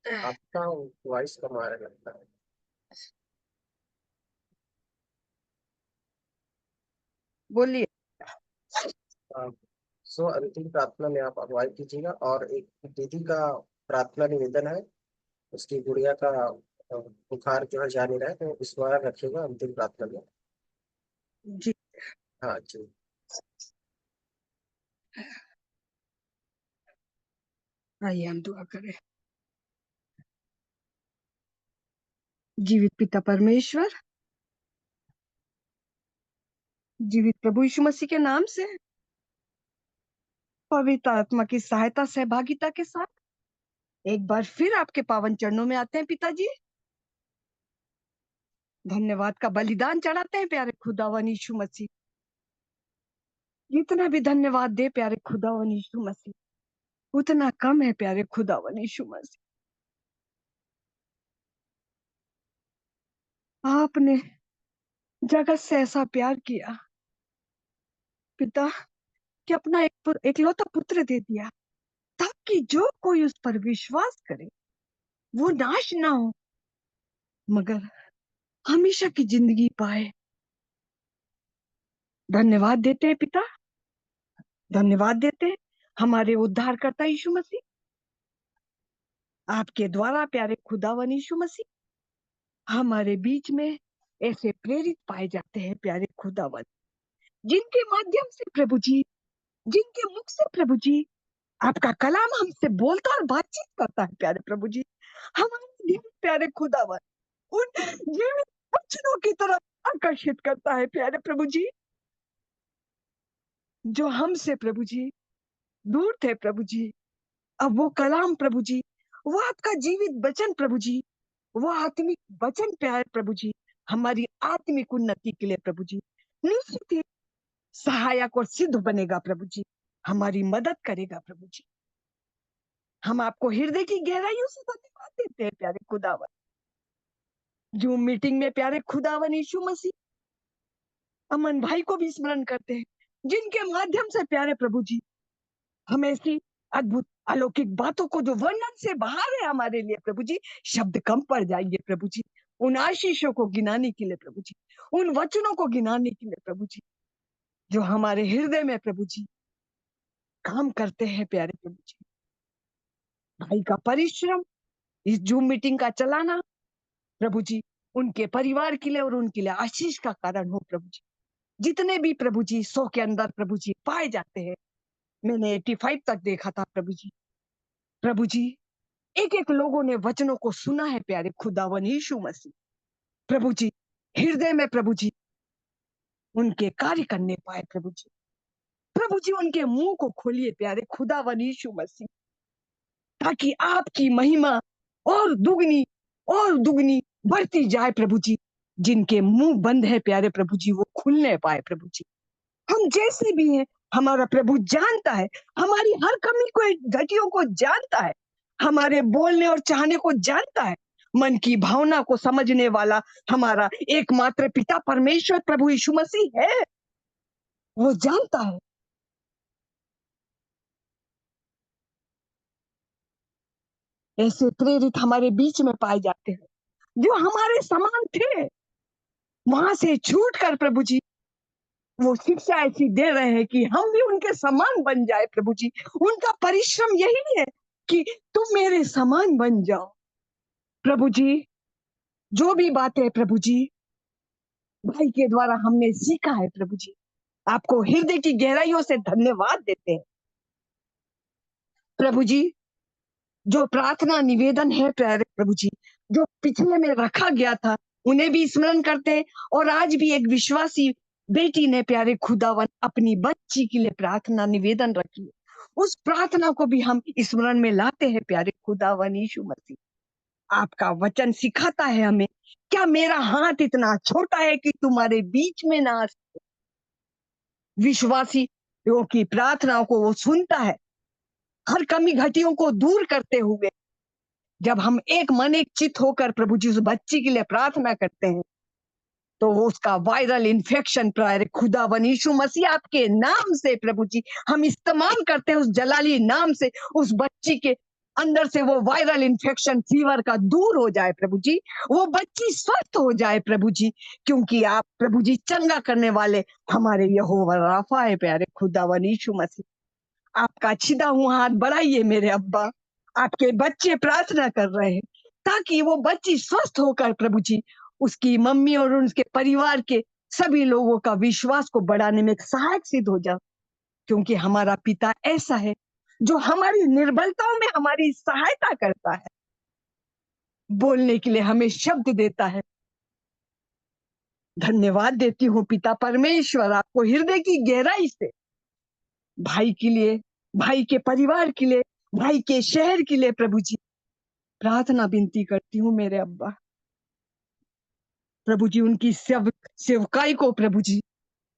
आपका वॉइस कम आ रहा लगता है। बोलिए। सो अंतिम प्रार्थना में आप अगुवाई कीजिएगा और एक दीदी का प्रार्थना निवेदन है, उसकी गुड़िया का बुखार जो है जा नहीं रहा है, तो इस बार रखिएगा अंतिम प्रार्थना में। जी हाँ जी। आइए हम दुआ करें। जीवित पिता परमेश्वर, जीवित प्रभु यीशु मसीह के नाम से पवित्र आत्मा की सहायता सहभागिता के साथ एक बार फिर आपके पावन चरणों में आते हैं पिताजी। धन्यवाद का बलिदान चढ़ाते हैं प्यारे खुदावन यीशु मसीह। जितना भी धन्यवाद दे प्यारे खुदावन यीशु मसीह उतना कम है प्यारे खुदावन यीशु मसीह। आपने जगत से ऐसा प्यार किया पिता कि अपना एकलौता पुत्र दे दिया, ताकि जो कोई उस पर विश्वास करे वो नाश ना हो मगर हमेशा की जिंदगी पाए। धन्यवाद देते हैं पिता, धन्यवाद देते हैं हमारे उद्धारकर्ता यीशु मसीह। आपके द्वारा प्यारे खुदावन यीशु मसीह हमारे बीच में ऐसे प्रेरित पाए जाते हैं प्यारे खुदावन, जिनके माध्यम से प्रभु जी, जिनके मुख से प्रभु जी आपका कलाम हमसे बोलता और बातचीत करता है प्यारे प्रभु जी। हमारे दिल प्यारे खुदावन उन जीवित वचनों की तरफ आकर्षित करता है प्यारे प्रभु जी, जो हमसे प्रभु जी दूर थे प्रभु जी। अब वो कलाम प्रभु जी, वो आपका जीवित वचन प्रभु जी, वो आत्मिक वचन प्यारे प्रभु जी हमारी आत्मिक उन्नति के लिए प्रभु जी निश्चित ही सहायक और सिद्ध बनेगा प्रभु जी, हमारी मदद करेगा प्रभु जी। हम आपको हृदय की गहराइयों से धन्यवाद देते हैं प्यारे खुदावन। जूम मीटिंग में प्यारे खुदावन यीशु मसीह अमन भाई को भी स्मरण करते हैं, जिनके माध्यम से प्यारे प्रभु जी हम ऐसी अद्भुत अलौकिक बातों को जो वर्णन से बाहर है हमारे लिए प्रभु जी, शब्द कम पड़ जाएंगे प्रभु जी, उन आशीषों को गिनाने के लिए प्रभु जी, उन वचनों को गिनाने के लिए प्रभु जी, जो हमारे हृदय में प्रभु जी काम करते हैं प्यारे प्रभु जी। भाई का परिश्रम, इस जूम मीटिंग का चलाना प्रभु जी उनके परिवार के लिए और उनके लिए आशीष का कारण हो प्रभु जी। जितने भी प्रभु जी 100 के अंदर प्रभु जी पाए जाते हैं, मैंने 85 तक देखा था प्रभु जी। प्रभु जी एक एक लोगों ने वचनों को सुना है प्यारे खुदावन यीशु मसीह। प्रभु जी हृदय में प्रभु जी उनके कार्य करने पाए प्रभु जी। प्रभु जी उनके मुंह को खोलिए प्यारे खुदावन यीशु मसीह, ताकि आपकी महिमा और दुगनी बढ़ती जाए प्रभु जी। जिनके मुंह बंद है प्यारे प्रभु जी वो खुलने पाए प्रभु जी। हम जैसे भी हैं हमारा प्रभु जानता है, हमारी हर कमी को घटियों को जानता है, हमारे बोलने और चाहने को जानता है, मन की भावना को समझने वाला हमारा एकमात्र पिता परमेश्वर प्रभु यीशु मसीह है, वो जानता है। ऐसे प्रेरित हमारे बीच में पाए जाते हैं जो हमारे समान थे, वहां से छूट कर प्रभु जी वो शिक्षा ऐसी दे रहे हैं कि हम भी उनके समान बन जाए प्रभु जी। उनका परिश्रम यही है कि तुम मेरे समान बन जाओ प्रभु जी। जो भी बातें प्रभु जी भाई के द्वारा हमने सीखा है प्रभु जी, आपको हृदय की गहराइयों से धन्यवाद देते हैं प्रभु जी। जो प्रार्थना निवेदन है प्यारे प्रभु जी, जो पिछले में रखा गया था उन्हें भी स्मरण करते हैं। और आज भी एक विश्वासी बेटी ने प्यारे खुदावन अपनी बच्ची के लिए प्रार्थना निवेदन रखी है, उस प्रार्थना को भी हम स्मरण में लाते हैं प्यारे खुदावन यीशु मसीह। आपका वचन सिखाता है हमें, क्या मेरा हाथ इतना छोटा है कि तुम्हारे बीच में ना आ सके? विश्वासियों की प्रार्थनाओं को वो सुनता है, हर कमी घटियों को दूर करते हुए। जब हम एक मन एक चित होकर प्रभु जी उस बच्ची के लिए प्रार्थना करते हैं तो वो उसका वायरल इन्फेक्शन प्यारे खुदावन यीशु मसीह आपके नाम से प्रभु जी हम इस्तेमाल करते हैं, उस जलाली नाम से उस बच्ची के अंदर से वो वायरल इन्फेक्शन फीवर का दूर हो जाए प्रभु जी, वो बच्ची स्वस्थ हो जाए प्रभु जी। क्योंकि आप प्रभु जी चंगा करने वाले हमारे यहोवा राफा है प्यारे खुदावन यीशु मसीह। आपका छिदा हुआ हाथ बढ़ाइए मेरे अब्बा, आपके बच्चे प्रार्थना कर रहे हैं ताकि वो बच्ची स्वस्थ होकर प्रभु जी उसकी मम्मी और उसके परिवार के सभी लोगों का विश्वास को बढ़ाने में एक सहायक सिद्ध हो जाए। क्योंकि हमारा पिता ऐसा है जो हमारी निर्बलताओं में हमारी सहायता करता है, बोलने के लिए हमें शब्द देता है। धन्यवाद देती हूँ पिता परमेश्वर आपको हृदय की गहराई से, भाई के लिए, भाई के परिवार के लिए, भाई के शहर के लिए प्रभु जी प्रार्थना विनती करती हूँ मेरे अब्बा। प्रभु जी उनकी सेवकाई को प्रभु जी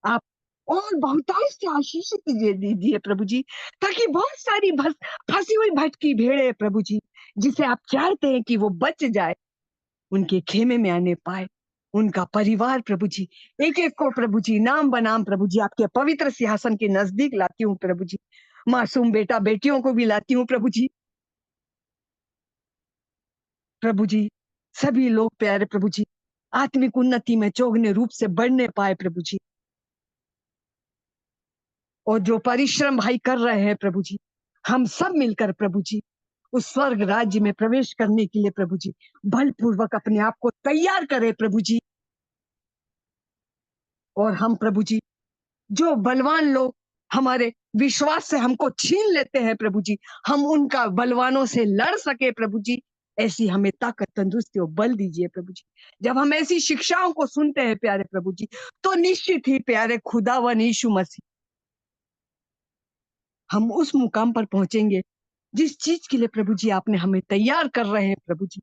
आप और बहुतायत से आशीष दीजिए प्रभु जी, ताकि बहुत सारी फंसी हुई भटकी भेड़े प्रभु जी जिसे आप चाहते हैं कि वो बच जाए, उनके खेमे में आने पाए। उनका परिवार प्रभु जी एक एक को प्रभु जी नाम बनाम प्रभु जी आपके पवित्र सिंहासन के नजदीक लाती हूँ प्रभु जी। मासूम बेटा बेटियों को भी लाती हूँ प्रभु जी। प्रभु जी सभी लोग प्यारे प्रभु जी आत्मिक उन्नति में चौगने रूप से बढ़ने पाए प्रभु जी। और जो परिश्रम भाई कर रहे हैं प्रभु जी, हम सब मिलकर प्रभु जी उस स्वर्ग राज्य में प्रवेश करने के लिए प्रभु जी बलपूर्वक अपने आप को तैयार करें प्रभु जी। और हम प्रभु जी जो बलवान लोग हमारे विश्वास से हमको छीन लेते हैं प्रभु जी, हम उनका बलवानों से लड़ सके प्रभु जी, ऐसी हमें ताकत तंदुरुस्ती और बल दीजिए प्रभु जी। जब हम ऐसी शिक्षाओं को सुनते हैं प्यारे प्रभु जी तो निश्चित ही प्यारे खुदावन यीशु मसीह हम उस मुकाम पर पहुंचेंगे जिस चीज के लिए प्रभु जी आपने हमें तैयार कर रहे हैं प्रभु जी।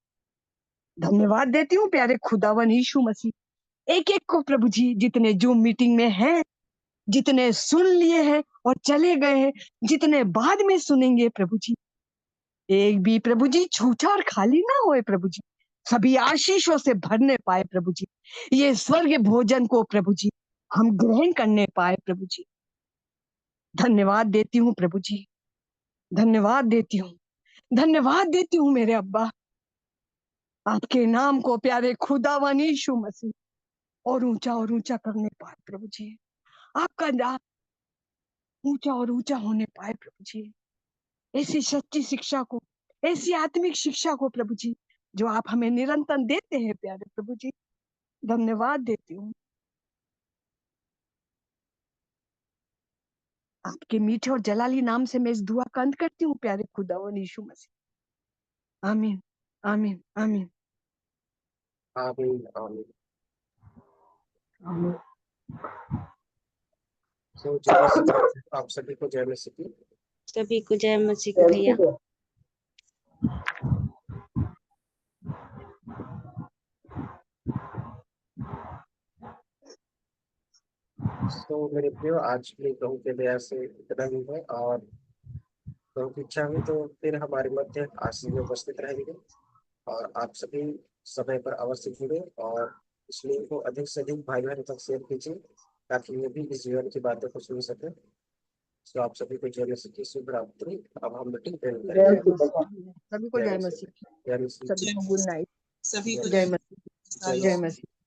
धन्यवाद देती हूँ प्यारे खुदावन यीशु मसीह, एक एक को प्रभु जी जितने जूम मीटिंग में हैं, जितने सुन लिए हैं और चले गए हैं, जितने बाद में सुनेंगे प्रभु जी, एक भी प्रभु जी छूछा और खाली ना होए प्रभु जी, सभी आशीषों से भरने पाए प्रभु जी। ये स्वर्ग भोजन को प्रभु जी हम ग्रहण करने पाए प्रभु जी। धन्यवाद देती हूँ प्रभु जी, धन्यवाद देती हूँ, धन्यवाद देती हूँ मेरे अब्बा। आपके नाम को प्यारे खुदावन यीशु मसीह और ऊंचा करने पाए प्रभु जी। आपका नाम ऊंचा और ऊंचा होने पाए प्रभु जी। ऐसी सच्ची शिक्षा को, ऐसी आत्मिक शिक्षा को प्रभु जी जो आप हमें निरंतर देते हैं प्यारे प्रभु जी, धन्यवाद देती हूँ। आपके मीठे और जलाली नाम से मैं इस दुआ का अंत करती हूँ प्यारे खुदावन यीशु मसीह। आमीन आमीन आमीन आमीन आमीन। आमीन। तो जय मसीह, आप सभी को जय मसीह की। सभी को जय मसीह की भैया। तो मेरे प्रियो आज भी प्रभु के दया से इतना ही है, और प्रभु की इच्छा हुई तो फिर हमारे मध्य आशीष में उपस्थित रहेंगे। और आप सभी समय पर अवश्य जुड़े और इस लिंक को अधिक से अधिक भाई बहन तक शेयर कीजिए ताकि वे भी इस जीवन की बातों को सुन सकें। तो आप सभी को जय मसीह की शुभ रात्रि। अब हम मीटिंग एंड जय करेंगे। मसीह का। सभी को जय मसीह जय मसीह। सभी को गुड नाइट सभी को जय मसीह जय जय मसीह। मसीह